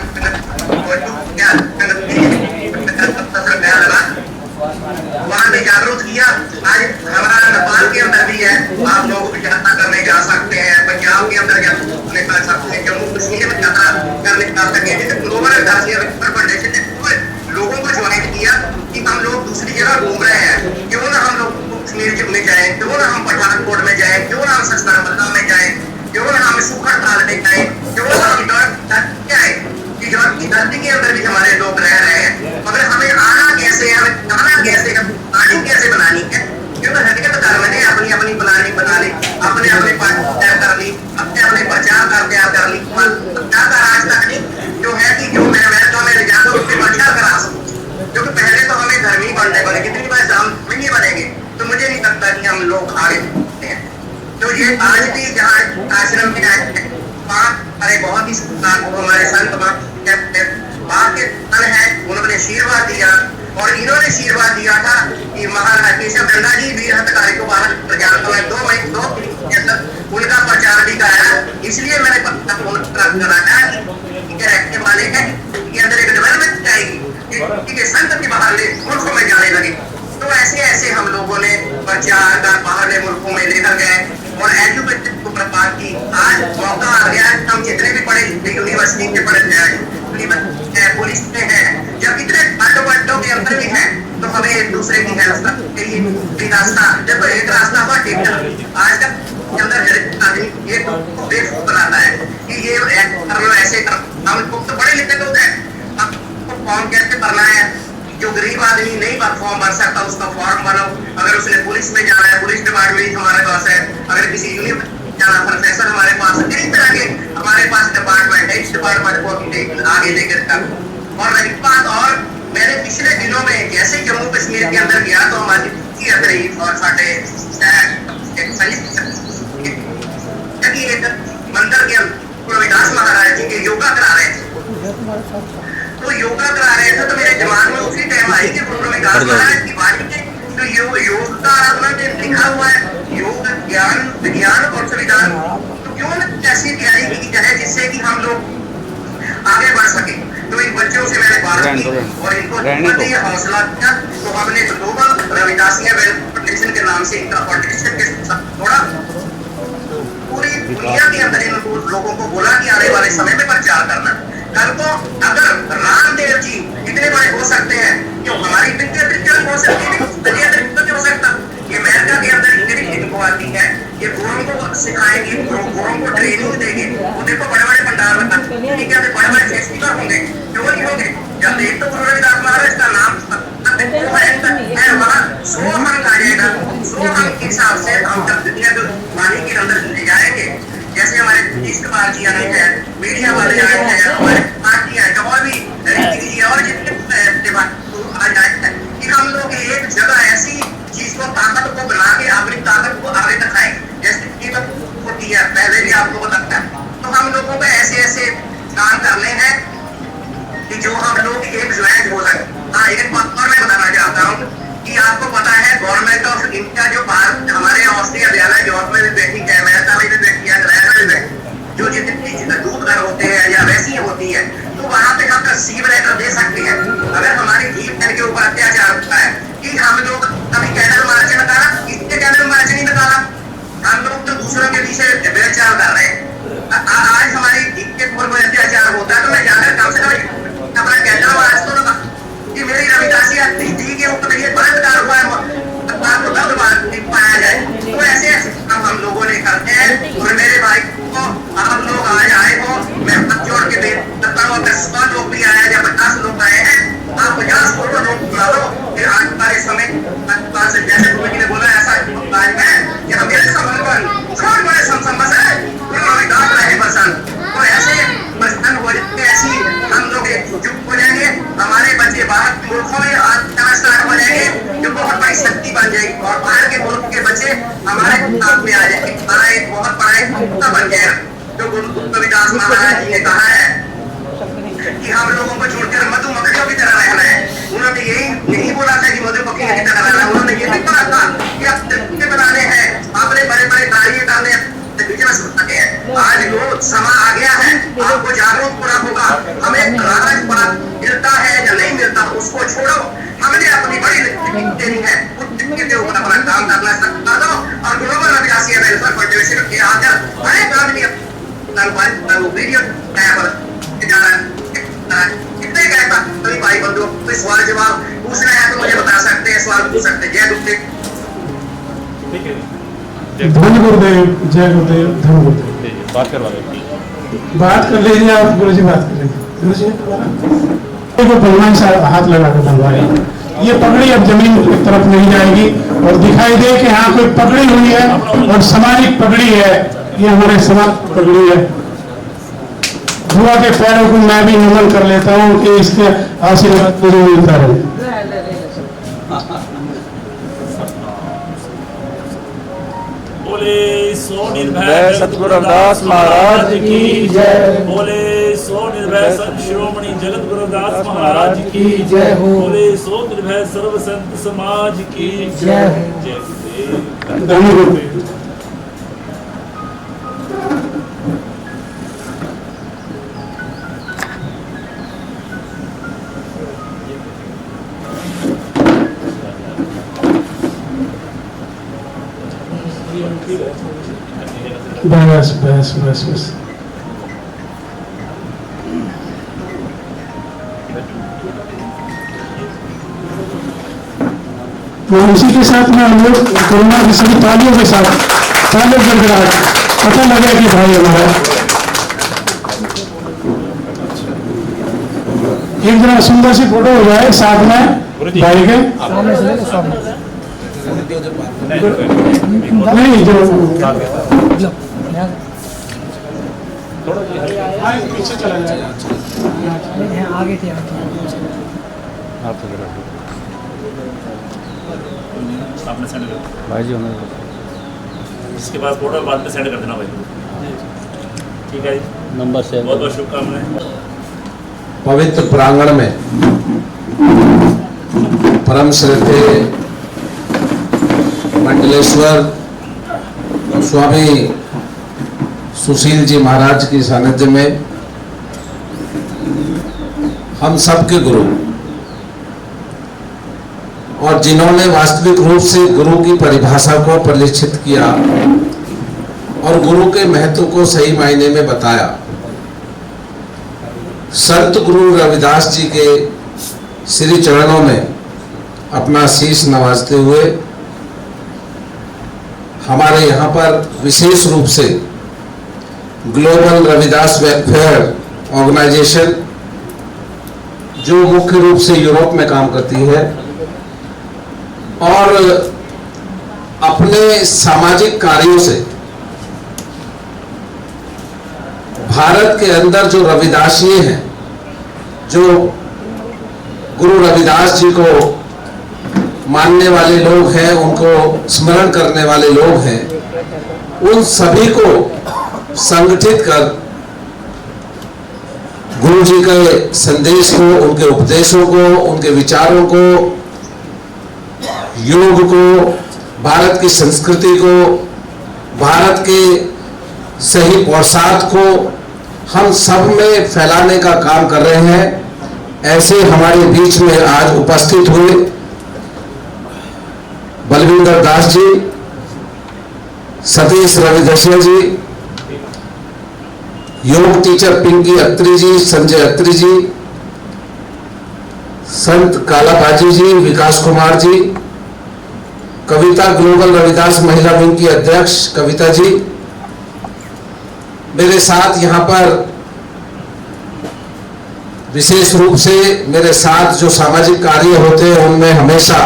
वहाँ भी जागरूक किया। आज हमारा नेपाल के अंदर भी है, आप लोग यात्रा करने जा सकते हैं, पंजाब के अंदर कर सकते हैं, जम्मू कश्मीर में यात्रा करने जा सकते हैं। जैसे ग्लोबल लोगों को ज्वाइन किया कि हम लोग दूसरी जगह घूम रहे हैं, क्यों ना हम लोग कश्मीर में जाए, क्यों ना हम पठानकोट में जाए, क्यों ना हम सस्तानबल्ला में जाए, क्यों ना हम सुखर ताल में जाए, क्यों ना हम यूरोप की धरती के अंदर भी हमारे लोग रह रहे हैं, मगर हमें आना कैसे, हमें जाना कैसे, प्लानिंग कैसे बनानी है, क्योंकि हकीकत धर्म ने अपनी अपनी प्लानिंग बना ली, अपने अपने तय कर ली, अपने अपने प्रचार कर ली, आज तक नहीं जो है कि जो मैं अमेरिका में ले जाकर उसके प्रचार करा सकूं, क्योंकि पहले तो हमें धर्म ही बनने बने, कितनी बार जाम नहीं बनेंगे तो मुझे नहीं लगता कि हम लोग आगे हैं। तो ये आज भी जहाँ आश्रम में आए अरे बहुत ही हमारे संत बाप के फल है, उन्होंने आशीर्वाद दिया और इन्होंने आशीर्वाद दिया था कि महाराज केशव गंगा जी वीर हत्यारे को बाहर प्रचार 2 मई उनका प्रचार भी कराया। इसलिए मैंने करा था कि वाले हैं कि अंदर एक डेवलपमेंट आएगी कि संत के बाहरले मुल्कों में जाने लगे। तो ऐसे ऐसे हम लोगों ने प्रचार कर बाहरले मुल्कों में लेकर गए और एजुकेशन को प्रपार की। आज मौका आ गया, हम जितने भी पढ़े यूनिवर्सिटी के पढ़े पुलिस में है, जब इतने अड्डों के अंदर भी है तो हमें एक दूसरे की रास्ता जब एक रास्ता किसी यूनिवर्सिटी जाना, प्रोफेसर हमारे पास, इस तरह के हमारे पास डिपार्टमेंट है, इस डिपार्टमेंट को आगे लेकर कर। और रही बात, और मैंने पिछले दिनों में जैसे जम्मू कश्मीर के अंदर गया तो हमारी और साढ़े मंदिर के रविदास महाराज जी के योगा करा रहे थे। तो योगा करा रहे थे तो मेरे दिमाग में उसी टाइम आई कि गुरु रविदास महाराज की वाणी में तो योग का उन्होंने लिखा हुआ है, योग ज्ञान विज्ञान और संविधान, तो क्यों न ऐसी तैयारी की जाए जिससे कि हम लोग आगे बढ़ सके। तो इन बच्चों से मैंने बात की और इनको हौसला दिया। तो हमने ग्लोबल रविदासिया फाउंडेशन के नाम से इनका फाउंडेशन के साथ थोड़ा पूरी दुनिया के अंदर इन लोगों को बोला कि आने वाले समय में प्रचार करना। कल को अगर रामदेव जी इतने बड़े हो सकते हैं, क्यों हमारी विद्या हो सकती है, दुनिया तरीके हो सकता। ये अमेरिका के अंदर इंग्लिश इनको आती है, ये गोरों को सिखाएंगे, गोरों को ट्रेनिंग देंगे। वो देखो बड़े बड़े पंडाल बड़े बड़े फेस्टिवल होंगे, क्यों नहीं होंगे। जब एक तो गुरु रविदास महाराज का नाम है वहाँ सोहम आ जाएगा, सोहम के हिसाब से हम जब दुनिया को वाणी के अंदर ले जाएंगे। जैसे हमारे इस्तेमाल जी आए हैं, मीडिया वाले आए हैं, हमारे पार्टी आए और भी और जितने आ जाए हैं कि हम लोग एक जगह ऐसी चीज को ताकत को बना के अपनी ताकत को आगे दिखाएं, जैसे कीमत होती है पहले भी आपको बताता है। तो हम लोगों को ऐसे ऐसे काम करने हैं कि जो हम लोग एक ज्वाइंट हो सके। हाँ, एक बात और मैं बताना चाहता हूँ कि आपको पता है गवर्नमेंट ऑफ इंडिया जो भारत हमारे ऑस्ट्रेलिया विद्यालय यूरोप में भी बैठी है, अमेरिका में भी बैठी है, इंग्लैंड में भी बैठी, जो जितने दूध घर होते हैं या वैसी होती है, तो वहाँ पे हम सीव लेटर दे सकते हैं। अगर हमारी जीव बहन के ऊपर अत्याचार होता है कि हम लोग कभी कैंडल मार्च निकाला, किसने कैंडल मार्च नहीं निकाला, हम लोग तो दूसरों के पीछे बेचार कर रहे हैं। आज हमारी जीव के ऊपर कोई अत्याचार होता है तो मैं जाकर कम से कम अपना कैंडल मार्च तो लगा कि मेरी रविदासिया दी के ऊपर ये बलात्कार हुआ है, आपको दर्द पाया जाए। तो ऐसे हम लोगों ने करते हैं। और मेरे भाई को आप लोग आज आए हो, मैं हाथ जोड़ के देता हूँ, अगर 100 लोग भी आए या 50 लोग आए हैं, आप 50 करोड़ लोग बुला लो। फिर आज हमारे समय जैसे गुरु जी ने बोला ऐसा आज है कि हम मेरे समर्पण बहुत बड़े संबंध है, रहे पसंद। तो ऐसे मस्तान हो जाते, ऐसी हम लोग एकजुट हो जाएंगे, हमारे बच्चे बाहर के मुल्कों में स्टार्ट हो जाएंगे, जो बहुत बड़ी शक्ति बन जाएगी और बाहर के मुल्क के बच्चे हमारे साथ में आ जाएंगे। हमारा एक बहुत बड़ा एक बन जाएगा। जो गुरु रविदास महाराज जी ने कहा है कि हम लोगों को छोड़कर मधुमक्खियों की तरह रहना है, उन्होंने यही बोला था कि मधुमक्खियों की तरह रहना है। उन्होंने ये भी कहा था कि आप तरीके बनाने हैं, आपने बड़े बड़े कार्य करने बिजनेस करते हैं। आज जो समय आ गया है, आपको जागरूक होना होगा। हमें लालच बड़ा मिलता है या नहीं मिलता, उसको छोड़ो। हमने अपनी बड़ी देनी है, उस के ऊपर अपना काम करना सकता दो और ग्लोबल रविदासिया वेलफेयर फाउंडेशन के आकर अनेक आदमी वीडियो कितने गए था कभी भाई बंधु कोई सवाल जवाब पूछना है तो मुझे बता सकते हैं, सवाल पूछ सकते हैं। जय गुरुदेव। धन गुरुदेव, जय गुरुदेव, धन गुरुदेव। बात करवा बात कर लीजिए आप, गुरु जी बात कर लीजिए। गुरु जी को भगवान साहब हाथ लगा कर बनवाए, ये पगड़ी अब जमीन की तरफ नहीं जाएगी और दिखाई दे कि हाँ कोई पगड़ी हुई है और सामाजिक पगड़ी है, ये हमारे समाज पगड़ी है। गुरुआ के पैरों को मैं भी नमन कर लेता हूँ कि इसके आशीर्वाद मुझे मिलता रहे। बोले सो निर्भय सतगुरु रविदास महाराज की जय। बोले सो निर्भय संत शिरोमणि जगत गुरु रविदास महाराज की जय हो। बोले सो निर्भय सर्व संत समाज की जय। जय गुरुदेव। बस बस बस बस तो इसी के साथ में हम लोग कोरोना की सभी तालियों के साथ तालियों गड़गड़ाहट पता लगा कि भाई हमारा एक जरा सुंदर सी फोटो हो जाए साथ में भाई के। सकती है उधर बात। नहीं जो पीछे चला जाएगा। आगे थे आपने सेंड कर भाई जी उन्होंने इसके पास फोटो बाद में सेंड कर देना भाई। ठीक है जी, नंबर से बहुत बहुत शुभकामनाएं। पवित्र प्रांगण में परम श्रद्धेय मंडलेश्वर स्वामी सुशील जी महाराज की सानिध्य में हम सबके गुरु और जिन्होंने वास्तविक रूप से गुरु की परिभाषा को परिलक्षित किया और गुरु के महत्व को सही मायने में बताया, संत गुरु रविदास जी के श्री चरणों में अपना शीश नवाजते हुए हमारे यहाँ पर विशेष रूप से ग्लोबल रविदास वेलफेयर ऑर्गेनाइजेशन जो मुख्य रूप से यूरोप में काम करती है और अपने सामाजिक कार्यों से भारत के अंदर जो रविदासीय हैं, जो गुरु रविदास जी को मानने वाले लोग हैं, उनको स्मरण करने वाले लोग हैं, उन सभी को संगठित कर गुरु जी के संदेश को, उनके उपदेशों को, उनके विचारों को, योग को, भारत की संस्कृति को, भारत के सही पुरुषार्थ को हम सब में फैलाने का काम कर रहे हैं। ऐसे हमारे बीच में आज उपस्थित हुए बलविंदर दास जी, सतीश रविदासिया जी, योग टीचर पिंकी अत्री जी, संजय अत्री जी, संत कालाबाजी जी, विकास कुमार जी, कविता ग्लोबल रविदास महिला विंग की अध्यक्ष कविता जी, मेरे साथ यहाँ पर विशेष रूप से मेरे साथ जो सामाजिक कार्य होते हैं उनमें हमेशा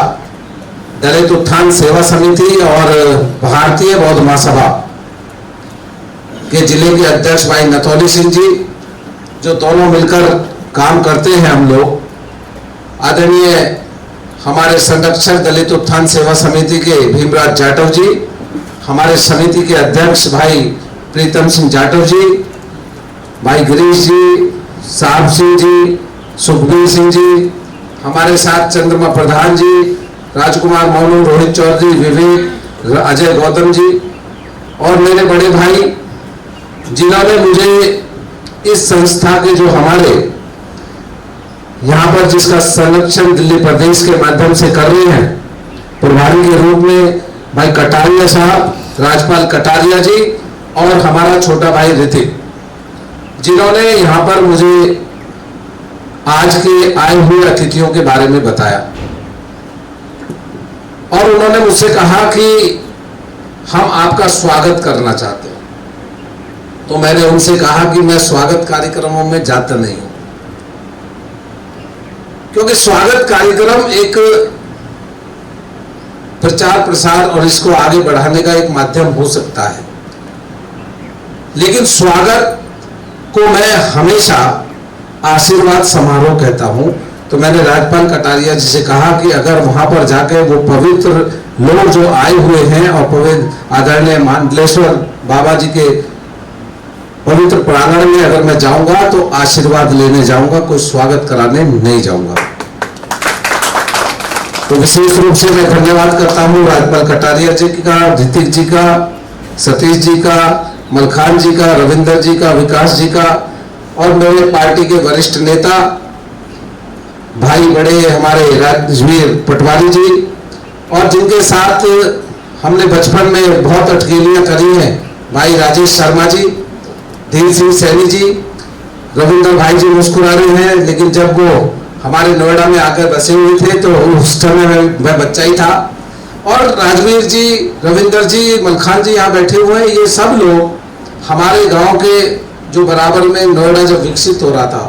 दलित उत्थान सेवा समिति और भारतीय बौद्ध महासभा के जिले के अध्यक्ष भाई नथौली सिंह जी, जो दोनों मिलकर काम करते हैं हम लोग, आदरणीय हमारे संरक्षक दलित उत्थान सेवा समिति के भीमराज जाटव जी, हमारे समिति के अध्यक्ष भाई प्रीतम सिंह जाटव जी, भाई गिरीश जी, साहब सिंह जी, सुखबीर सिंह जी, हमारे साथ चंद्रमा प्रधान जी, राजकुमार मोनू, रोहित चौधरी, विवेक, अजय गौतम जी और मेरे बड़े भाई जिन्होंने मुझे इस संस्था के जो हमारे यहाँ पर जिसका संरक्षण दिल्ली प्रदेश के माध्यम से कर रहे हैं, प्रभारी के रूप में भाई कटारिया साहब, राजपाल कटारिया जी और हमारा छोटा भाई ऋतिक, जिन्होंने यहाँ पर मुझे आज के आए हुए अतिथियों के बारे में बताया और उन्होंने मुझसे कहा कि हम आपका स्वागत करना चाहते हैं। तो मैंने उनसे कहा कि मैं स्वागत कार्यक्रमों में जाता नहीं हूं, क्योंकि स्वागत कार्यक्रम एक प्रचार प्रसार और इसको आगे बढ़ाने का एक माध्यम हो सकता है, लेकिन स्वागत को मैं हमेशा आशीर्वाद समारोह कहता हूं। तो मैंने राजपाल कटारिया जी से कहा कि अगर वहां पर जाकर वो पवित्र लोग जो आए हुए हैं और पवित्र आदरणीय मंडलेश्वर बाबा जी के पवित्र प्रांगण में अगर मैं जाऊंगा तो आशीर्वाद लेने जाऊंगा, कोई स्वागत कराने नहीं जाऊंगा। तो विशेष रूप से मैं धन्यवाद करता हूं राजपाल कटारिया जी का, ऋतिक जी का, सतीश जी का, मलखान जी का, रविंदर जी का, विकास जी का और मेरे पार्टी के वरिष्ठ नेता भाई बड़े हमारे राजवीर पटवारी जी और जिनके साथ हमने बचपन में बहुत अटकेलियां करी हैं, भाई राजेश शर्मा जी, धीर सिंह सैनी जी, रविंदर भाई जी मुस्कुरा रहे हैं, लेकिन जब वो हमारे नोएडा में आकर बसे हुए थे तो उस समय मैं बच्चा ही था। और राजवीर जी, रविंदर जी, मलखान जी यहाँ बैठे हुए हैं, ये सब लोग हमारे गांव के जो बराबर में नोएडा जब विकसित हो रहा था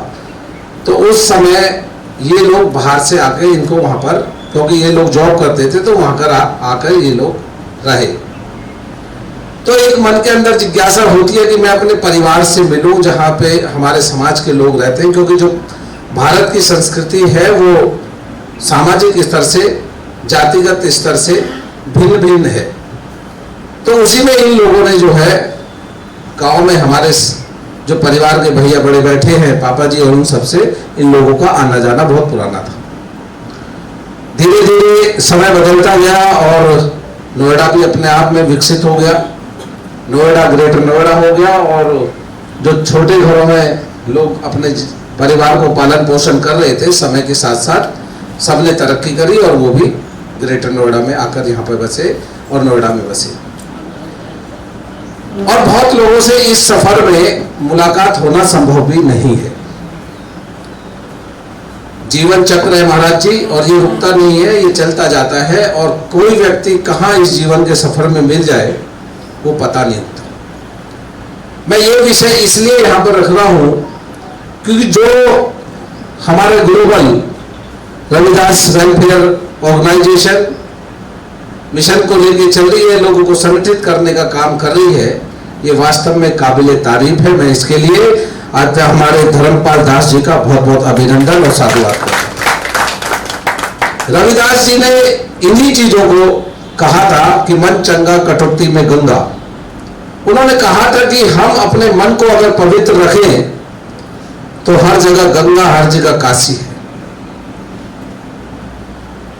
तो उस समय ये लोग बाहर से आके इनको वहां पर क्योंकि ये लोग जॉब करते थे तो वहां कर आकर ये लोग रहे। तो एक मन के अंदर जिज्ञासा होती है कि मैं अपने परिवार से मिलूं जहां पे हमारे समाज के लोग रहते हैं, क्योंकि जो भारत की संस्कृति है वो सामाजिक स्तर से, जातिगत स्तर से भिन्न भिन्न है। तो उसी में इन लोगों ने जो है गांव में हमारे जो परिवार के भैया बड़े बैठे हैं, पापा जी और उन सबसे इन लोगों का आना जाना बहुत पुराना था। धीरे धीरे समय बदलता गया और नोएडा भी अपने आप में विकसित हो गया। नोएडा ग्रेटर नोएडा हो गया और जो छोटे घरों में लोग अपने परिवार को पालन पोषण कर रहे थे, समय के साथ साथ सबने तरक्की करी और वो भी ग्रेटर नोएडा में आकर यहाँ पर बसे और नोएडा में बसे। और बहुत लोगों से इस सफर में मुलाकात होना संभव भी नहीं है। जीवन चक्र है महाराज जी, और ये रुकता नहीं है, ये चलता जाता है और कोई व्यक्ति कहाँ इस जीवन के सफर में मिल जाए वो पता नहीं होता। मैं ये विषय इसलिए यहां पर रख रहा हूं क्योंकि जो हमारे global Ravidas welfare organization mission को लेकर चल रही है, लोगों को संगठित करने का काम कर रही है, ये वास्तव में काबिले तारीफ है। मैं इसके लिए आज हमारे धर्मपाल दास जी का बहुत बहुत अभिनंदन और साधुवाद करता हूं। रविदास जी ने इन्हीं चीजों को कहा था कि मन चंगा कटौती में गंगा। उन्होंने कहा था कि हम अपने मन को अगर पवित्र रखें तो हर जगह गंगा, हर जगह काशी है।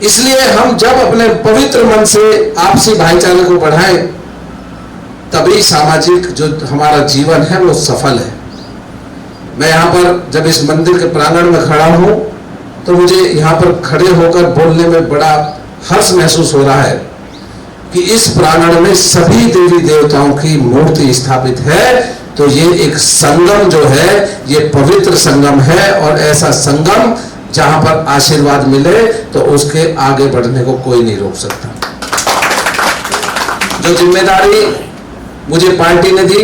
इसलिए हम जब अपने पवित्र मन से आपसी भाईचारे को बढ़ाएं तभी सामाजिक जो हमारा जीवन है वो सफल है। मैं यहाँ पर जब इस मंदिर के प्रांगण में खड़ा हूं तो मुझे यहाँ पर खड़े होकर बोलने में बड़ा हर्ष महसूस हो रहा है कि इस प्रांगण में सभी देवी देवताओं की मूर्ति स्थापित है। तो ये एक संगम जो है ये पवित्र संगम है और ऐसा संगम जहां पर आशीर्वाद मिले तो उसके आगे बढ़ने को कोई नहीं रोक सकता। जो जिम्मेदारी मुझे पार्टी ने दी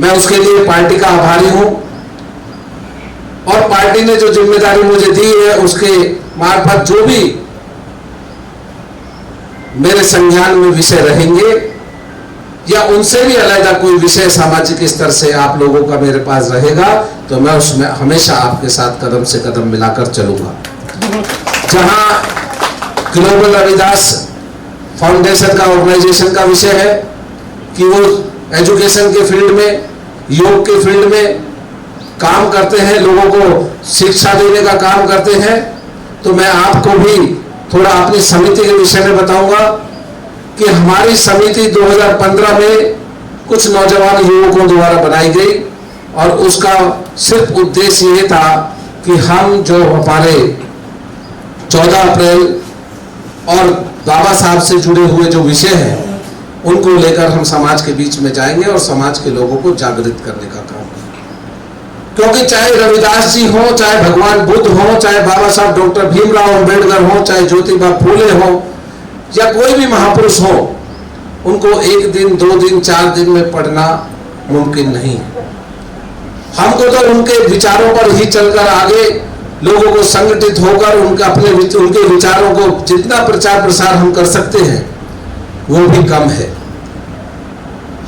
मैं उसके लिए पार्टी का आभारी हूं और पार्टी ने जो जिम्मेदारी मुझे दी है उसके मार्फत जो भी मेरे संज्ञान में विषय रहेंगे या उनसे भी अलग कोई विषय सामाजिक स्तर से आप लोगों का मेरे पास रहेगा तो मैं उसमें हमेशा आपके साथ कदम से कदम मिलाकर चलूंगा। जहां ग्लोबल रविदास फाउंडेशन का ऑर्गेनाइजेशन का विषय है कि वो एजुकेशन के फील्ड में, योग के फील्ड में काम करते हैं, लोगों को शिक्षा देने का काम करते हैं, तो मैं आपको भी थोड़ा अपनी समिति के विषय में बताऊंगा कि हमारी समिति 2015 में कुछ नौजवान युवकों द्वारा बनाई गई और उसका सिर्फ उद्देश्य ये था कि हम जो हमारे 14 अप्रैल और बाबा साहब से जुड़े हुए जो विषय हैं उनको लेकर हम समाज के बीच में जाएंगे और समाज के लोगों को जागृत करने का काम करेंगे। क्योंकि चाहे रविदास जी हो, चाहे भगवान बुद्ध हो, चाहे बाबा साहब डॉक्टर भीमराव अंबेडकर हो, चाहे ज्योतिबा फूले हो या कोई भी महापुरुष हो, उनको एक दिन, 2 दिन, 4 दिन में पढ़ना मुमकिन नहीं है। हमको तो उनके विचारों पर ही चलकर आगे लोगों को संगठित होकर उनके विचारों को जितना प्रचार प्रसार हम कर सकते हैं वो भी कम है।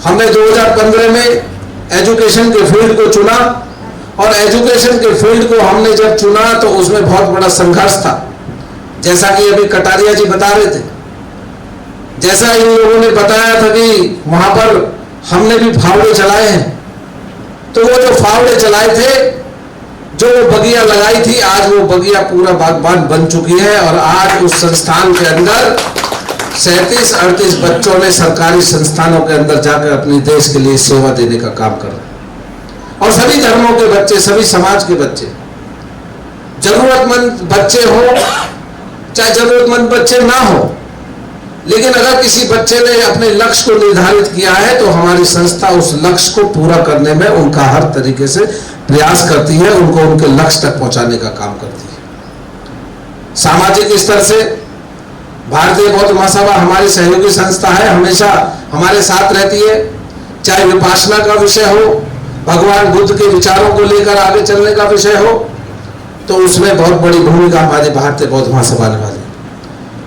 हमने 2015 में एजुकेशन के फील्ड को चुना और एजुकेशन के फील्ड को हमने जब चुना तो उसमें बहुत बड़ा संघर्ष था, जैसा कि अभी कटारिया जी बता रहे थे, जैसा इन लोगों ने बताया था कि वहां पर हमने भी फावड़े चलाए हैं। तो वो जो फावड़े चलाए थे, जो वो बगिया लगाई थी, आज वो बगिया पूरा बागबान बन चुकी है और आज उस संस्थान के अंदर 37-38 बच्चों ने सरकारी संस्थानों के अंदर जाकर अपने देश के लिए सेवा देने का काम कर रहे हैं। और सभी धर्मों के बच्चे, सभी समाज के बच्चे, जरूरतमंद बच्चे हो चाहे जरूरतमंद बच्चे ना हो, लेकिन अगर किसी बच्चे ने अपने लक्ष्य को निर्धारित किया है तो हमारी संस्था उस लक्ष्य को पूरा करने में उनका हर तरीके से प्रयास करती है, उनको उनके लक्ष्य तक पहुंचाने का काम करती है। सामाजिक स्तर से भारतीय बौद्ध महासभा हमारी सहयोगी संस्था है, हमेशा हमारे साथ रहती है। चाहे विपासना का विषय हो, भगवान बुद्ध के विचारों को लेकर आगे चलने का विषय हो, तो उसमें बहुत बड़ी भूमिका हमारे भारतीय बौद्ध महासभा निभाई।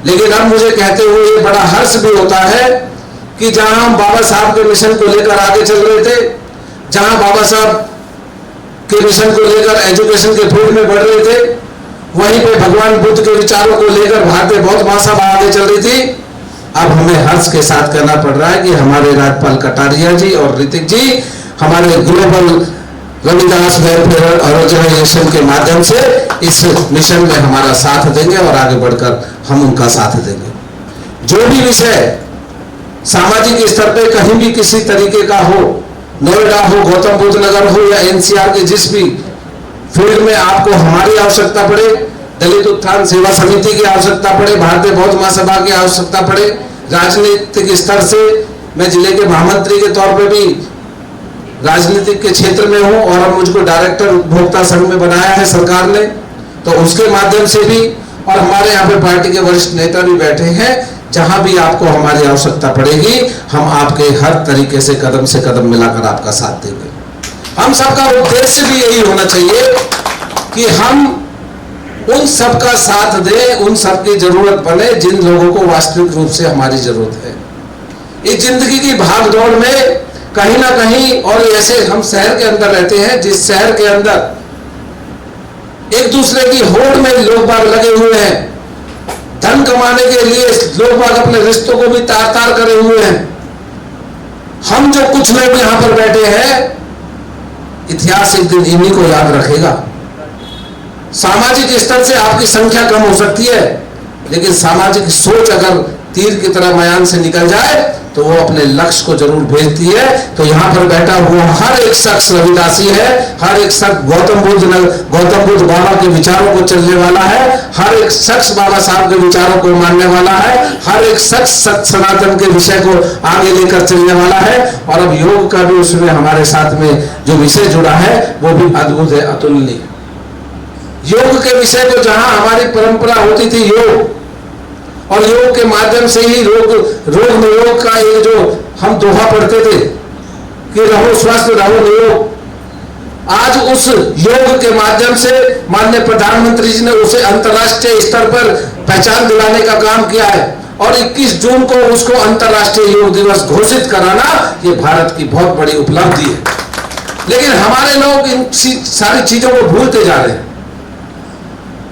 लेकिन अब मुझे कहते हुए ये बड़ा हर्ष भी होता है कि जहां हम बाबा साहब के मिशन को लेकर आगे चल रहे थे, जहां बाबा साहब के मिशन को लेकर एजुकेशन के फील्ड में बढ़ रहे थे, वहीं पे भगवान बुद्ध के विचारों को लेकर भारतीय बौद्ध महासभा आगे चल रही थी। अब हमें हर्ष के साथ कहना पड़ रहा है कि हमारे राज्यपाल कटारिया जी और ऋतिक जी हमारे ग्लोबल रविदास वेलफेयर ऑर्गेनाइजेशन के माध्यम से इस मिशन में हमारा साथ देंगे और आगे बढ़कर हम उनका साथ देंगे। जो भी विषय सामाजिक स्तर पे कहीं भी किसी तरीके का हो, नोएडा हो, गौतम बुद्ध नगर हो या एनसीआर के जिस भी फील्ड में आपको हमारी आवश्यकता पड़े, दलित उत्थान सेवा समिति की आवश्यकता पड़े, भारतीय बौद्ध महासभा की आवश्यकता पड़े, राजनीतिक स्तर से मैं जिले के महामंत्री के तौर पे भी राजनीतिक के क्षेत्र में हूं और अब मुझको डायरेक्टर उपभोक्ता संघ में बनाया है सरकार ने, तो उसके माध्यम से भी, और हमारे यहाँ पे पार्टी के वरिष्ठ नेता भी बैठे हैं, जहां भी आपको हमारी आवश्यकता पड़ेगी हम आपके हर तरीके से कदम मिलाकर आपका साथ देंगे। हम सबका उद्देश्य भी यही होना चाहिए कि हम उन सबका साथ दें, उन सबकी जरूरत बने जिन लोगों को वास्तविक रूप से हमारी जरूरत है। इस जिंदगी की भागदौड़ में कहीं ना कहीं, और ऐसे हम शहर के अंदर रहते हैं जिस शहर के अंदर एक दूसरे की होड़ में लोग बाग लगे हुए हैं, धन कमाने के लिए लोग बाग अपने रिश्तों को भी तार तार करे हुए हैं। हम जो कुछ लोग यहां पर बैठे हैं, इतिहास एक दिन इन्हीं को याद रखेगा। सामाजिक स्तर से आपकी संख्या कम हो सकती है, लेकिन सामाजिक सोच अगर तीर की तरह मयान से निकल जाए तो वो अपने लक्ष्य को जरूर भेजती है। तो यहाँ पर बैठा हुआ हर एक शख्स रविदासी है, हर एक शख्स गौतम बुद्ध बाबा के विचारों को चलने वाला है, हर एक शख्स बाबा साहब के विचारों को मानने वाला है, हर एक शख्स सत्य सनातन के विषय को आगे लेकर चलने वाला है। और अब योग का भी उसमें हमारे साथ में जो विषय जुड़ा है वो भी अद्भुत है, अतुलनीय। योग के विषय को जहां हमारी परंपरा होती थी योग, और योग के माध्यम से ही रोग निरोग का ये जो हम दोहा पढ़ते थे कि रहो स्वस्थ रहो निरोग, आज उस योग के माध्यम से माननीय प्रधानमंत्री जी ने उसे अंतर्राष्ट्रीय स्तर पर पहचान दिलाने का काम किया है और 21 जून को उसको अंतर्राष्ट्रीय योग दिवस घोषित कराना ये भारत की बहुत बड़ी उपलब्धि है। लेकिन हमारे लोग इन सारी चीजों को भूलते जा रहे हैं।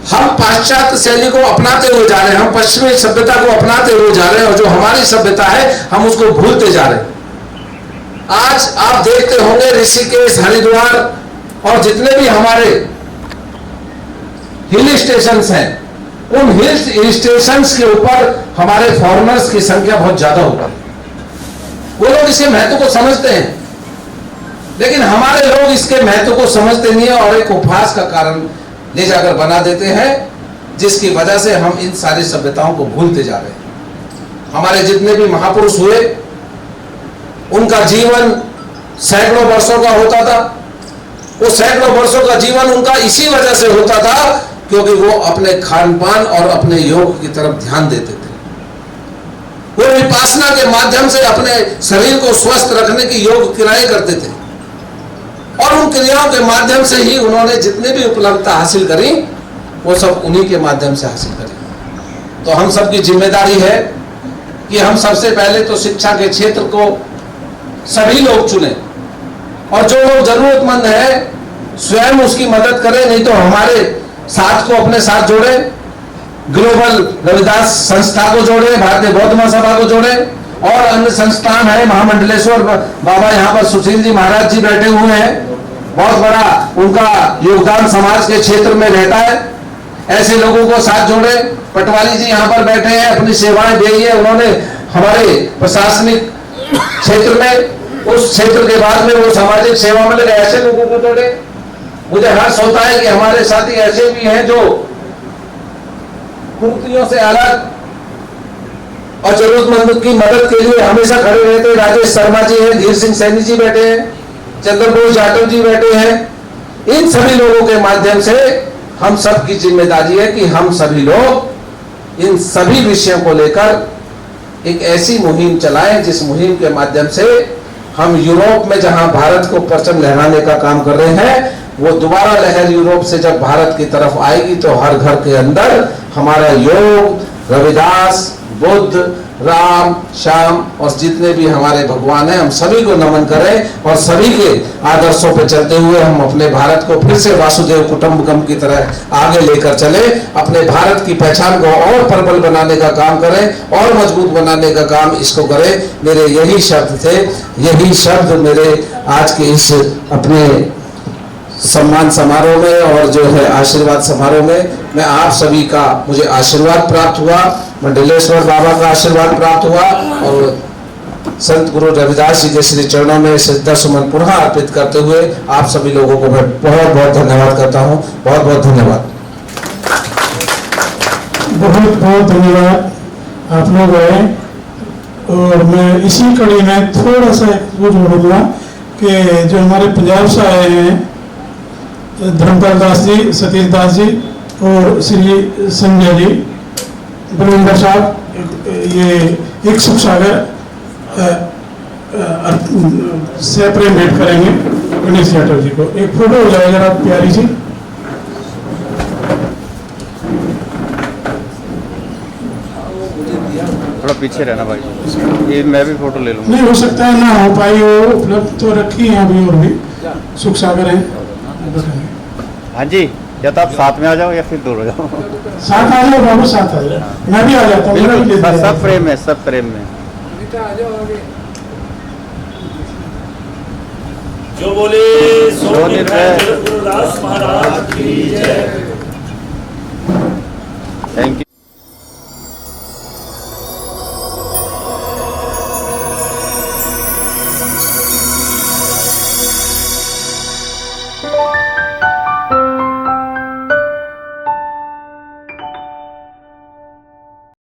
हम पाश्चात्य शैली को अपनाते हुए जा रहे हैं, हम पश्चिमी सभ्यता को अपनाते हुए जा रहे हैं और जो हमारी सभ्यता है हम उसको भूलते जा रहे हैं। आज आप देखते होंगे ऋषिकेश, हरिद्वार और जितने भी हमारे हिल स्टेशंस हैं, उन हिल स्टेशंस के ऊपर हमारे फॉरेनर्स की संख्या बहुत ज्यादा हो गई। वो लोग इसके महत्व को समझते हैं, लेकिन हमारे लोग इसके महत्व को समझते नहीं है और एक उपहास का कारण ले जाकर बना देते हैं, जिसकी वजह से हम इन सारी सभ्यताओं को भूलते जा रहे हैं। हमारे जितने भी महापुरुष हुए उनका जीवन सैकड़ों वर्षों का होता था। वो सैकड़ों वर्षों का जीवन उनका इसी वजह से होता था क्योंकि वो अपने खान पान और अपने योग की तरफ ध्यान देते थे। वो विपासना के माध्यम से अपने शरीर को स्वस्थ रखने की योग क्रियाएं करते थे और उन क्रियाओं के माध्यम से ही उन्होंने जितने भी उपलब्धता हासिल करी वो सब उन्हीं के माध्यम से हासिल करी। तो हम सबकी जिम्मेदारी है कि हम सबसे पहले तो शिक्षा के क्षेत्र को सभी लोग चुने और जो लोग जरूरतमंद है स्वयं उसकी मदद करें, नहीं तो हमारे साथ को अपने साथ जोड़े, ग्लोबल रविदास संस्था को जोड़े, भारतीय बौद्ध महासभा को जोड़े और अन्य संस्थान है। महामंडलेश्वर बाबा यहाँ पर सुशील जी महाराज जी बैठे हुए हैं, बहुत बड़ा उनका योगदान समाज के क्षेत्र में रहता है। ऐसे लोगों को साथ जोड़े। पटवारी जी यहाँ पर बैठे हैं, अपनी सेवाएं दी है उन्होंने हमारे प्रशासनिक क्षेत्र में, उस क्षेत्र के बाद में वो सामाजिक सेवा में लगे, ऐसे लोगों को जोड़े। मुझे हर्ष होता है कि हमारे साथी ऐसे भी हैं जो कुर्तियों से अलग और जरूरतमंद की मदद के लिए हमेशा खड़े रहते हैं। राजेश शर्मा जी हैं, धीर सिंह सैनी जी बैठे हैं, चंद्रबोस जाटव जी बैठे हैं। इन सभी लोगों के माध्यम से हम सब की जिम्मेदारी है कि हम सभी लोग इन सभी विषयों को लेकर एक ऐसी मुहिम चलाएं जिस मुहिम के माध्यम से हम यूरोप में जहां भारत को परचम लहराने का काम कर रहे हैं, वो दोबारा लहर यूरोप से जब भारत की तरफ आएगी तो हर घर के अंदर हमारा योग, रविदास, बुद्ध, राम, श्याम और जितने भी हमारे भगवान हैं, हम सभी को नमन करें और सभी के आदर्शों पर चलते हुए हम अपने भारत को फिर से वासुदेव कुटुंबकम की तरह आगे लेकर चले, अपने भारत की पहचान को और प्रबल बनाने का काम करें और मजबूत बनाने का काम इसको करें। मेरे यही शब्द थे, यही शब्द मेरे आज के इस अपने सम्मान समारोह में और जो है आशीर्वाद समारोह में मैं आप सभी का मुझे आशीर्वाद प्राप्त हुआ, मंडलेश्वर बाबा का आशीर्वाद प्राप्त हुआ और संत गुरु रविदास जी के श्री चरणों में श्रद्धा सुमन पुनः अर्पित करते हुए आप सभी लोगों को मैं बहुत बहुत धन्यवाद करता हूँ। बहुत बहुत धन्यवाद। बहुत बहुत धन्यवाद आप लोग आए। और मैं इसी कड़ी में थोड़ा सा वो जोड़ूंगा कि जो हमारे पंजाब से आए हैं धर्मपाल दास जी, सतीश दास जी और श्री संजय जी, बलविंदर साहब, ये एक सुख सागर से प्रेम भेंट करेंगे गणेश यादव जी को। एक फोटो हो जाए जरा प्यारी सी। थोड़ा पीछे रहना भाई, ये मैं भी फोटो ले लूँगा। नहीं हो सकता है ना हो पाई, वो उपलब्ध तो रखी है अभी और भी सुख सागर है। हाँ जी, या तो आप साथ में आ जाओ या फिर दूर हो जाओ। साथ आ जाओ बाबू, साथ आ जाओ, मैं भी आ जाता हूँ। बिल्कुल, सब प्रेम में, सब प्रेम में। जो बोले सो निर्भय जगत गुरुदास महाराज की जय। Thank you.